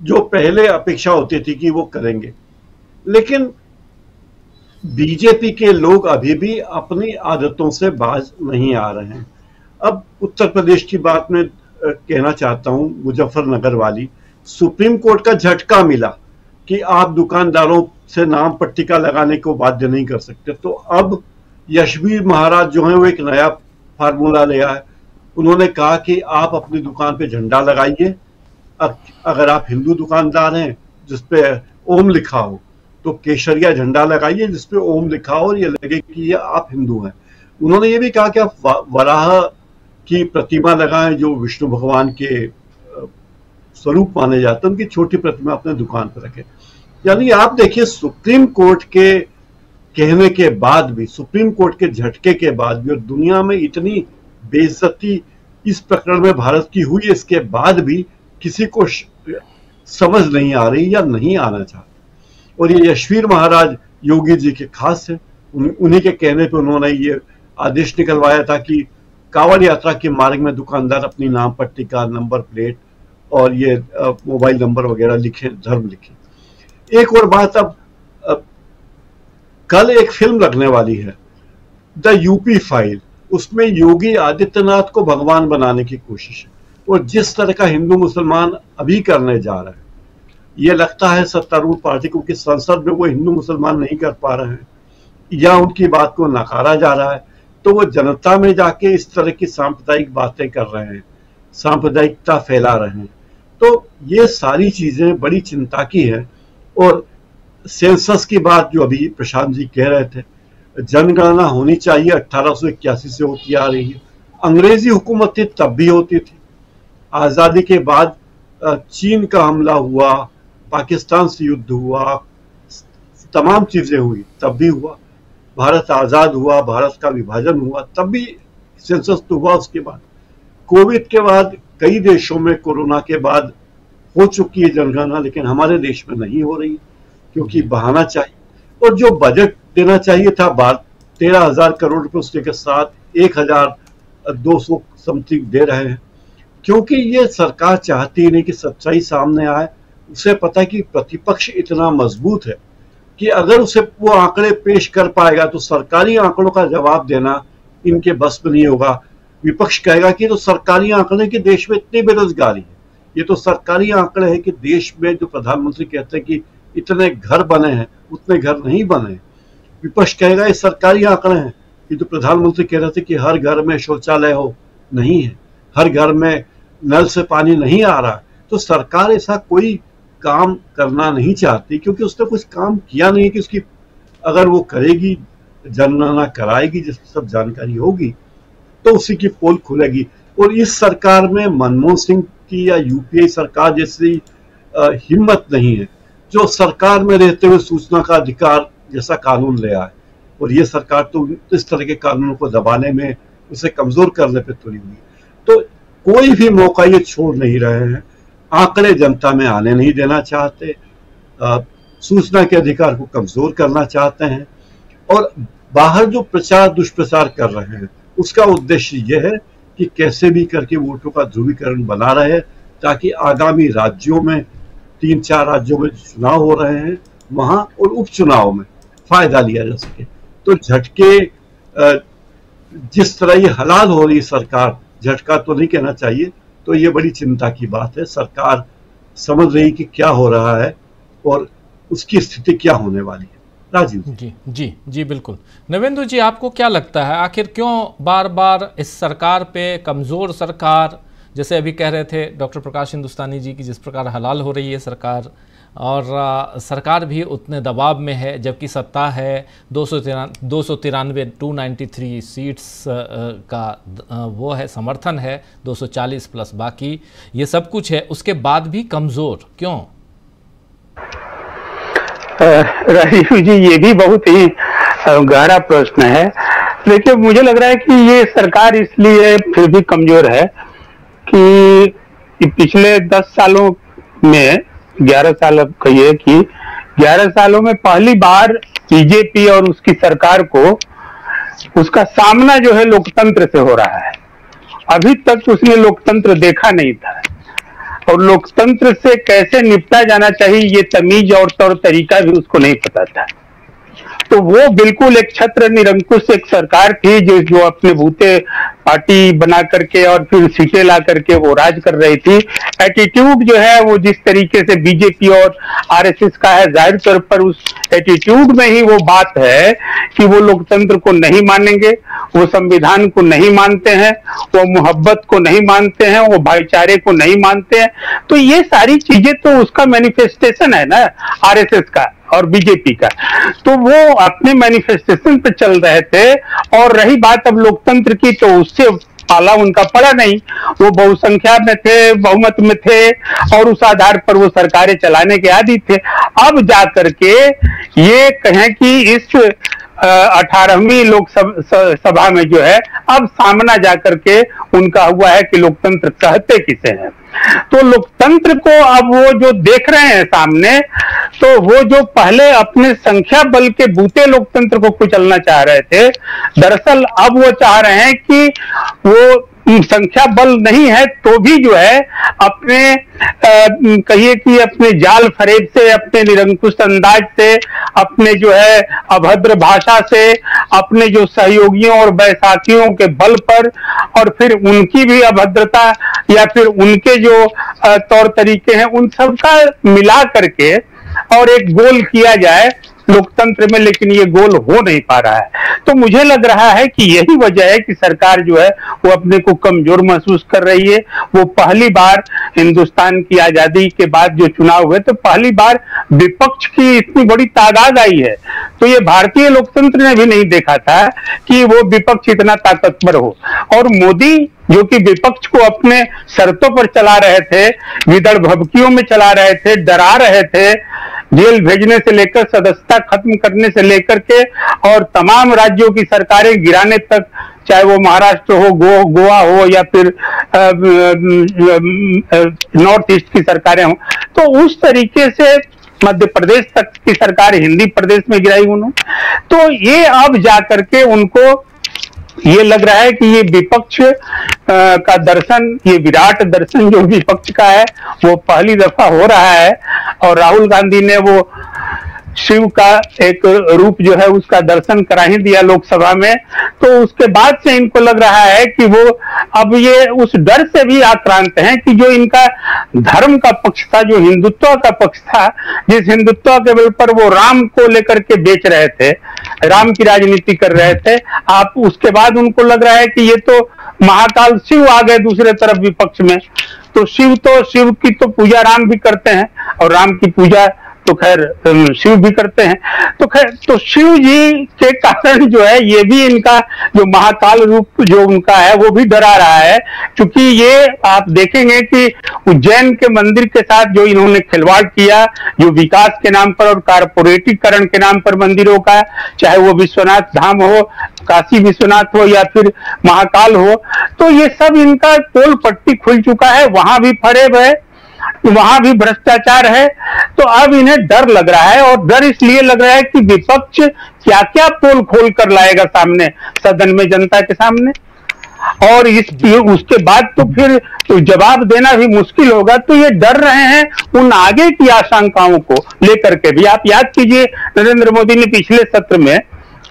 जो पहले अपेक्षा होती थी कि वो करेंगे। लेकिन बीजेपी के लोग अभी भी अपनी आदतों से बाज नहीं आ रहे हैं। अब उत्तर प्रदेश की बात में कहना चाहता हूं, मुजफ्फरनगर वाली सुप्रीम कोर्ट का झटका मिला कि आप दुकानदारों से नाम पट्टिका लगाने को बाध्य नहीं कर सकते। तो अब यशवीर महाराज जो है वो एक नया फार्मूला ले आए। उन्होंने कहा कि आप अपनी दुकान पे झंडा लगाइए, अगर आप हिंदू दुकानदार हैं जिसपे ओम लिखा हो तो केसरिया झंडा लगाइए जिसपे ओम लिखा हो और ये लगे कि ये आप हिंदू हैं। उन्होंने ये भी कहा कि आप वराह की प्रतिमा लगाएं जो विष्णु भगवान के स्वरूप माने जाते हैं, उनकी छोटी प्रतिमा अपने दुकान पर रखें। यानी आप देखिए सुप्रीम कोर्ट के कहने के बाद भी, सुप्रीम कोर्ट के झटके के बाद भी, और दुनिया में इतनी बेइज्जती इस प्रकरण में भारत की हुई, इसके बाद भी किसी को समझ नहीं आ रही या नहीं आना चाहती। और ये यशवीर महाराज योगी जी के खास है, उन्हीं के कहने पे उन्होंने ये आदेश निकलवाया था कि कांवड़ यात्रा के मार्ग में दुकानदार अपनी नाम पट्टिका, नंबर प्लेट और ये मोबाइल नंबर वगैरह लिखे, धर्म लिखे। एक और बात, अब कल एक फिल्म लगने वाली है द यूपी फाइल, उसमें योगी आदित्यनाथ को भगवान बनाने की कोशिश है। और जिस तरह का हिंदू मुसलमान अभी करने जा रहे हैं, ये लगता है सत्तारूढ़ पार्टी को कि संसद में वो हिंदू मुसलमान नहीं कर पा रहे हैं या उनकी बात को नकारा जा रहा है, तो वो जनता में जाके इस तरह की सांप्रदायिक बातें कर रहे हैं, सांप्रदायिकता फैला रहे हैं। तो ये सारी चीजें बड़ी चिंता की है। और सेंसस की बात जो अभी प्रशांत जी कह रहे थे, जनगणना होनी चाहिए, 1881 से होती आ रही है। अंग्रेजी हुकूमत थी तब भी होती थी, आजादी के बाद चीन का हमला हुआ, पाकिस्तान से युद्ध हुआ, तमाम चीजें हुई तब भी हुआ, भारत आजाद हुआ, भारत का विभाजन हुआ तब भी सेंसस तो हुआ। उसके बाद कोविड के बाद कई देशों में कोरोना के बाद हो चुकी है जनगणना, लेकिन हमारे देश में नहीं हो रही क्योंकि बहाना चाहिए। और जो बजट देना चाहिए था 13,000 करोड़ रुपए, उसके के साथ 1,200 समथिंग दे रहे हैं, क्योंकि ये सरकार चाहती नहीं कि सच्चाई सामने आए। उसे पता है कि प्रतिपक्ष इतना मजबूत है कि अगर उसे वो आंकड़े पेश कर पाएगा तो सरकारी आंकड़ों का जवाब देना इनके बस में नहीं होगा। विपक्ष कहेगा कि तो सरकारी आंकड़े कि देश में इतनी बेरोजगारी है, ये तो सरकारी आंकड़े हैं कि देश में जो प्रधानमंत्री कहते हैं कि इतने घर बने हैं, उतने घर नहीं बने। विपक्ष कहेगा ये सरकारी आंकड़े हैं, ये तो प्रधानमंत्री कह रहे थे कि हर घर में शौचालय हो, नहीं है, हर घर में नल से पानी नहीं आ रहा। तो सरकार ऐसा कोई काम करना नहीं चाहती क्योंकि उसने कुछ काम किया नहीं कि उसकी अगर वो करेगी, जनगणना कराएगी, जिसकी सब जानकारी होगी तो उसी की पोल खुलेगी। और इस सरकार में मनमोहन सिंह की या यूपीए सरकार जैसी हिम्मत नहीं है जो सरकार में रहते हुए सूचना का अधिकार जैसा कानून ले आए। और ये सरकार तो इस तरह के कानूनों को दबाने में, उसे कमजोर करने पे तुली हुई। तो कोई भी मौका ये छोड़ नहीं रहे हैं, आंकड़े जनता में आने नहीं देना चाहते, सूचना के अधिकार को कमजोर करना चाहते हैं। और बाहर जो प्रचार दुष्प्रचार कर रहे हैं उसका उद्देश्य यह है कि कैसे भी करके वोटों का ध्रुवीकरण बना रहे ताकि आगामी राज्यों में, 3-4 राज्यों में चुनाव हो रहे हैं वहां और उपचुनाव में फायदा लिया जा सके। तो झटके, जिस तरह ये हलाल हो रही सरकार, झटका तो नहीं कहना चाहिए, तो ये बड़ी चिंता की बात है। सरकार समझ रही कि क्या हो रहा है और उसकी स्थिति क्या होने वाली है। राजीव जी जी जी बिल्कुल। नवेंदु जी, आपको क्या लगता है आखिर क्यों बार बार इस सरकार पे, कमज़ोर सरकार, जैसे अभी कह रहे थे डॉक्टर प्रकाश हिंदुस्तानी जी की, जिस प्रकार हलाल हो रही है सरकार और सरकार भी उतने दबाव में है, जबकि सत्ता है 293 293 सीट्स का वो है, समर्थन है 240 प्लस बाकी ये सब कुछ है, उसके बाद भी कमज़ोर क्यों? राजीव जी, ये भी बहुत ही गहरा प्रश्न है। देखिए, मुझे लग रहा है कि ये सरकार इसलिए फिर भी कमजोर है कि पिछले 10 सालों में, 11 साल अब कहिए कि 11 सालों में पहली बार बीजेपी और उसकी सरकार को उसका सामना जो है लोकतंत्र से हो रहा है। अभी तक उसने लोकतंत्र देखा नहीं था। और लोकतंत्र से कैसे निपटा जाना चाहिए ये तमीज और तौर तरीका भी उसको नहीं पता था। तो वो बिल्कुल एक छत्र निरंकुश एक सरकार थी जो अपने भूते पार्टी बना करके और फिर सीटें ला करके वो राज कर रही थी। एटीट्यूड जो है वो जिस तरीके से बीजेपी और आरएसएस का है, जाहिर तौर पर उस एटीट्यूड में ही वो बात है कि वो लोकतंत्र को नहीं मानेंगे, वो संविधान को नहीं मानते हैं, वो मोहब्बत को नहीं मानते हैं, वो भाईचारे को नहीं मानते हैं। तो ये सारी चीजें तो उसका मैनिफेस्टेशन है ना आरएसएस का और बीजेपी का। तो वो अपने मैनिफेस्टेशन पे चल रहे थे। और रही बात अब लोकतंत्र की, तो उससे पाला उनका पड़ा नहीं। वो बहुसंख्या में थे, बहुमत में थे और उस आधार पर वो सरकारें चलाने के आदी थे। अब जाकर के ये कहें कि इस 18वीं लोकसभा में जो है अब सामना जाकर के उनका हुआ है कि लोकतंत्र कहते किसे हैं। तो लोकतंत्र को अब वो जो देख रहे हैं सामने, तो वो जो पहले अपने संख्या बल के बूते लोकतंत्र को कुचलना चाह रहे थे, दरअसल अब वो चाह रहे हैं कि वो संख्या बल नहीं है तो भी जो है अपने कहिए कि अपने जाल फरेब से, अपने निरंकुश अंदाज से, अपने जो है अभद्र भाषा से, अपने जो सहयोगियों और बैसाखियों के बल पर और फिर उनकी भी अभद्रता या फिर उनके जो तौर तरीके हैं उन सब का मिला करके और एक गोल किया जाए लोकतंत्र में, लेकिन ये गोल हो नहीं पा रहा है। तो मुझे लग रहा है कि यही वजह है कि सरकार जो है वो अपने को कमजोर महसूस कर रही है। वो पहली बार हिंदुस्तान की आजादी के बाद जो चुनाव हुए तो पहली बार विपक्ष की इतनी बड़ी तादाद आई है। तो ये भारतीय लोकतंत्र ने भी नहीं देखा था कि वो विपक्ष इतना ताकतवर हो। और मोदी जो कि विपक्ष को अपने शर्तों पर चला रहे थे, विदर्भ भभकियों में चला रहे थे, डरा रहे थे, जेल भेजने से लेकर सदस्यता खत्म करने से लेकर के और तमाम राज्यों की सरकारें गिराने तक, चाहे वो महाराष्ट्र हो, गोवा हो या फिर नॉर्थ ईस्ट की सरकारें हो, तो उस तरीके से मध्य प्रदेश तक की सरकार हिंदी प्रदेश में गिराई उन्होंने। तो ये अब जाकर के उनको ये लग रहा है कि ये विपक्ष का दर्शन, ये विराट दर्शन जो विपक्ष का है वो पहली दफा हो रहा है। और राहुल गांधी ने वो शिव का एक रूप जो है उसका दर्शन करा ही दिया लोकसभा में। तो उसके बाद से इनको लग रहा है कि वो अब ये उस डर से भी आक्रांत हैं कि जो इनका धर्म का पक्ष था, जो हिंदुत्व का पक्ष था, जिस हिंदुत्व के बल पर वो राम को लेकर के बेच रहे थे, राम की राजनीति कर रहे थे, आप उसके बाद उनको लग रहा है कि ये तो महाकाल शिव आ गए दूसरे तरफ विपक्ष में। तो शिव की तो पूजा राम भी करते हैं और राम की पूजा तो खैर शिव भी करते हैं। तो खैर तो शिव जी के कारण जो है ये भी इनका जो महाकाल रूप जो उनका है वो भी डरा रहा है। क्योंकि ये आप देखेंगे कि उज्जैन के मंदिर के साथ जो इन्होंने खिलवाड़ किया, जो विकास के नाम पर और कारपोरेटीकरण के नाम पर मंदिरों का, चाहे वो विश्वनाथ धाम हो, काशी विश्वनाथ हो या फिर महाकाल हो, तो ये सब इनका पोल पट्टी खुल चुका है। वहां भी फरेब है, वहां भी भ्रष्टाचार है। तो अब इन्हें डर लग रहा है और डर इसलिए लग रहा है कि विपक्ष क्या क्या पोल खोल कर लाएगा सामने सदन में जनता के सामने, और उसके बाद तो फिर जवाब देना भी मुश्किल होगा। तो ये डर रहे हैं उन आगे की आशंकाओं को लेकर के भी। आप याद कीजिए नरेंद्र मोदी ने पिछले सत्र में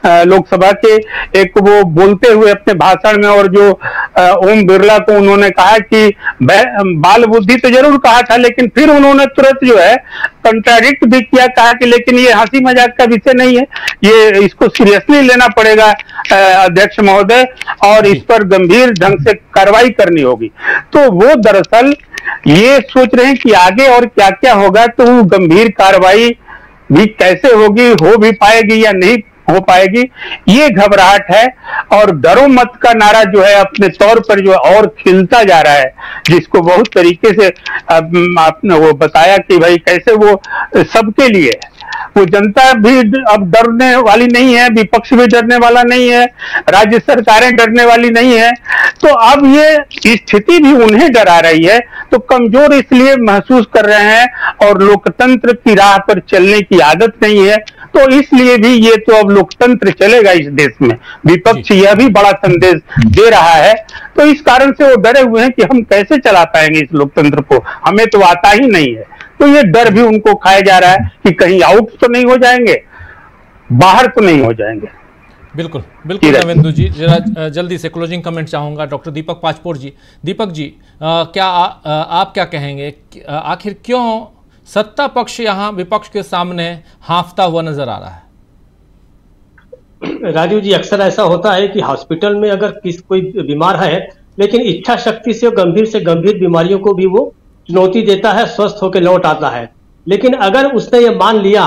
लोकसभा के एक वो बोलते हुए अपने भाषण में, और जो ओम बिरला को उन्होंने कहा कि बाल बुद्धि तो जरूर कहा था, लेकिन फिर उन्होंने तुरंत जो है कंट्राडिक्ट भी किया, कहा कि लेकिन ये हंसी मजाक का विषय नहीं है, ये इसको सीरियसली लेना पड़ेगा अध्यक्ष महोदय, और इस पर गंभीर ढंग से कार्रवाई करनी होगी। तो वो दरअसल ये सोच रहे हैं कि आगे और क्या क्या होगा, तो वो गंभीर कार्रवाई भी कैसे होगी, हो भी पाएगी या नहीं हो पाएगी, ये घबराहट है। और डरो मत का नारा जो है अपने तौर पर जो और खिलता जा रहा है, जिसको बहुत तरीके से आपने वो बताया कि भाई कैसे वो सबके लिए है। वो जनता भी अब डरने वाली नहीं है, विपक्ष भी डरने वाला नहीं है, राज्य सरकारें डरने वाली नहीं है। तो अब ये स्थिति भी उन्हें डरा रही है, तो कमजोर इसलिए महसूस कर रहे हैं और लोकतंत्र की राह पर चलने की आदत नहीं है। तो इसलिए भी ये तो अब लोकतंत्र चलेगा इस देश में। विपक्ष यह भी बड़ा संदेश दे रहा है, तो इस कारण से वो डरे हुए हैं कि हम कैसे चला पाएंगे इस लोकतंत्र को, हमें तो आता ही नहीं है। तो ये डर भी उनको खाया जा रहा है कि कहीं आउट तो नहीं हो जाएंगे, बाहर तो नहीं हो जाएंगे। बिल्कुल बिल्कुल नवेंदु जी, जरा जल्दी से क्लोजिंग कमेंट चाहूंगा डॉक्टर दीपक पाचपोर जी। दीपक जी, क्या आप क्या कहेंगे, आखिर क्यों सत्ता पक्ष यहाँ विपक्ष के सामने हांफता हुआ नजर आ रहा है? राजीव जी, अक्सर ऐसा होता है कि हॉस्पिटल में अगर कोई बीमार है, लेकिन इच्छा शक्ति से गंभीर बीमारियों को भी वो चुनौती देता है, स्वस्थ होकर लौट आता है। लेकिन अगर उसने ये मान लिया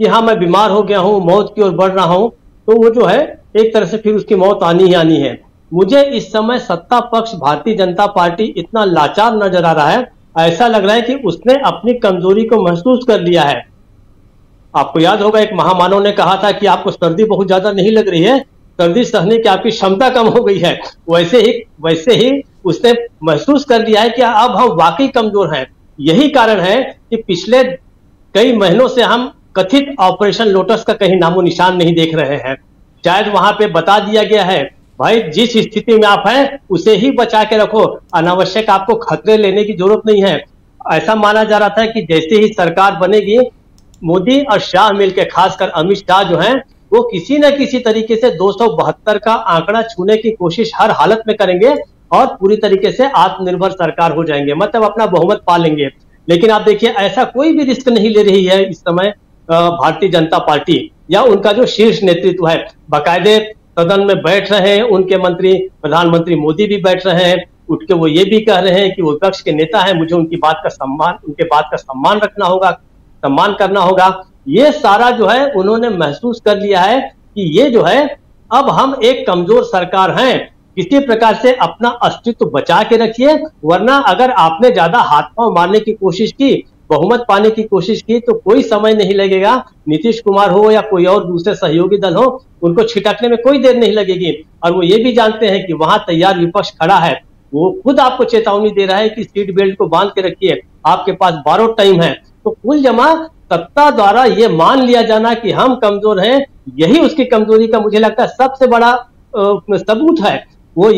कि हाँ मैं बीमार हो गया हूँ, मौत की ओर बढ़ रहा हूँ, तो वो जो है एक तरह से फिर उसकी मौत आनी ही आनी है। मुझे इस समय सत्ता पक्ष भारतीय जनता पार्टी इतना लाचार नजर आ रहा है, ऐसा लग रहा है कि उसने अपनी कमजोरी को महसूस कर लिया है। आपको याद होगा एक महामानव ने कहा था कि आपको सर्दी बहुत ज्यादा नहीं लग रही है, सर्दी सहने की आपकी क्षमता कम हो गई है। वैसे ही उसने महसूस कर लिया है कि अब हम वाकई कमजोर हैं। यही कारण है कि पिछले कई महीनों से हम कथित ऑपरेशन लोटस का कहीं नामो निशान नहीं देख रहे हैं। शायद वहां पे बता दिया गया है भाई जिस स्थिति में आप हैं उसे ही बचा के रखो, अनावश्यक आपको खतरे लेने की जरूरत नहीं है। ऐसा माना जा रहा था कि जैसे ही सरकार बनेगी, मोदी और शाह मिलकर, खासकर अमित शाह जो हैं, वो किसी न किसी तरीके से 272 का आंकड़ा छूने की कोशिश हर हालत में करेंगे और पूरी तरीके से आत्मनिर्भर सरकार हो जाएंगे, मतलब अपना बहुमत पा लेंगे। लेकिन आप देखिए ऐसा कोई भी रिस्क नहीं ले रही है इस समय भारतीय जनता पार्टी या उनका जो शीर्ष नेतृत्व है। बाकायदे सदन में बैठ रहे हैं उनके मंत्री, प्रधानमंत्री मोदी भी बैठ रहे हैं, उठ के वो ये भी कह रहे हैं कि वो विपक्ष के नेता हैं, मुझे उनकी बात का सम्मान रखना होगा, सम्मान करना होगा। ये सारा जो है उन्होंने महसूस कर लिया है कि ये जो है अब हम एक कमजोर सरकार हैं, किसी प्रकार से अपना अस्तित्व बचा के रखिए, वरना अगर आपने ज्यादा हाथ पांव मारने की कोशिश की, बहुमत पाने की कोशिश की, तो कोई समय नहीं लगेगा। नीतीश कुमार हो या कोई और दूसरे सहयोगी दल हो, उनको छिटकने में कोई देर नहीं लगेगी। और वो ये भी जानते हैं कि वहां तैयार विपक्ष खड़ा है, वो खुद आपको चेतावनी दे रहा है कि सीट बेल्ट को बांध के रखिए, आपके पास 12 टाइम है। तो कुल जमा सत्ता द्वारा ये मान लिया जाना कि हम कमजोर हैं, यही उसकी कमजोरी का मुझे लगता है सबसे बड़ा सबूत है। वो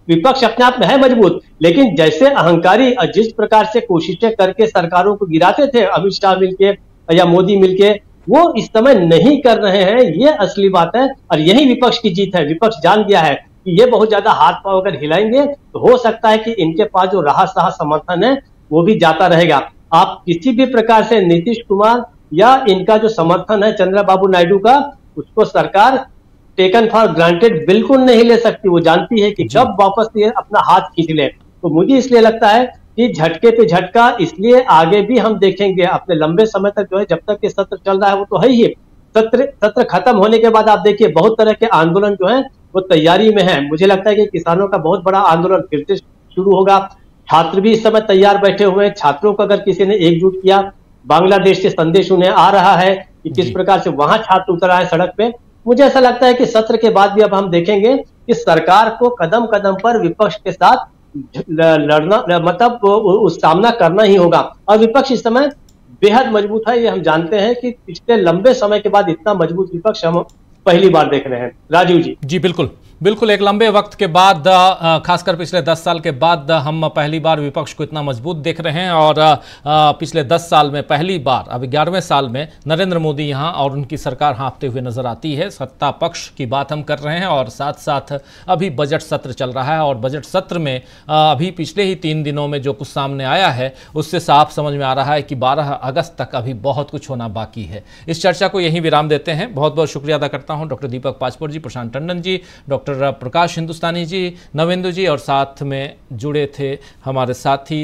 विपक्ष अपने आप में है मजबूत, लेकिन जैसे अहंकारी जिस प्रकार से कोशिशें करके सरकारों को गिराते थे अमित शाह मिलके या मोदी मिलके, वो इस समय नहीं कर रहे हैं। ये असली बात है और यही विपक्ष की जीत है। विपक्ष जान गया है कि ये बहुत ज्यादा हाथ पांव अगर हिलाएंगे तो हो सकता है कि इनके पास जो रहा सहा समर्थन है वो भी जाता रहेगा। आप किसी भी प्रकार से नीतीश कुमार या इनका जो समर्थन है चंद्रबाबू नायडू का, उसको सरकार टेकन फॉर ग्रांटेड बिल्कुल नहीं ले सकती। वो जानती है कि जब वापस ये अपना हाथ खींच ले। तो मुझे इसलिए लगता है कि झटके पे झटका, इसलिए आगे भी हम देखेंगे अपने लंबे समय तक जो है, जब तक ये सत्र चल रहा है वो तो है ही। सत्र खत्म होने के बाद आप देखिए बहुत तरह के आंदोलन जो है वो तैयारी में है। मुझे लगता है कि किसानों का बहुत बड़ा आंदोलन फिर से शुरू होगा। छात्र भी इस समय तैयार बैठे हुए हैं। छात्रों को अगर किसी ने एकजुट किया, बांग्लादेश से संदेश उन्हें आ रहा है कि किस प्रकार से वहां छात्र उतर आए सड़क पे। मुझे ऐसा लगता है कि सत्र के बाद भी अब हम देखेंगे कि सरकार को कदम कदम पर विपक्ष के साथ लड़ना, मतलब उस सामना करना ही होगा। और विपक्ष इस समय बेहद मजबूत है, ये हम जानते हैं कि पिछले लंबे समय के बाद इतना मजबूत विपक्ष हम पहली बार देख रहे हैं। राजीव जी। जी बिल्कुल बिल्कुल, एक लंबे वक्त के बाद, खासकर पिछले 10 साल के बाद हम पहली बार विपक्ष को इतना मजबूत देख रहे हैं। और पिछले 10 साल में पहली बार, अब 11वें साल में नरेंद्र मोदी यहाँ और उनकी सरकार हाँफते हुए नजर आती है। सत्ता पक्ष की बात हम कर रहे हैं और साथ साथ अभी बजट सत्र चल रहा है और बजट सत्र में अभी पिछले ही 3 दिनों में जो कुछ सामने आया है उससे साफ समझ में आ रहा है कि 12 अगस्त तक अभी बहुत कुछ होना बाकी है। इस चर्चा को यहीं विराम देते हैं। बहुत बहुत शुक्रिया अदा करता हूँ डॉक्टर दीपक पाचपोर जी, प्रशांत टंडन जी, डॉक्टर प्रकाश हिंदुस्तानी जी, नवेंदु जी और साथ में जुड़े थे हमारे साथी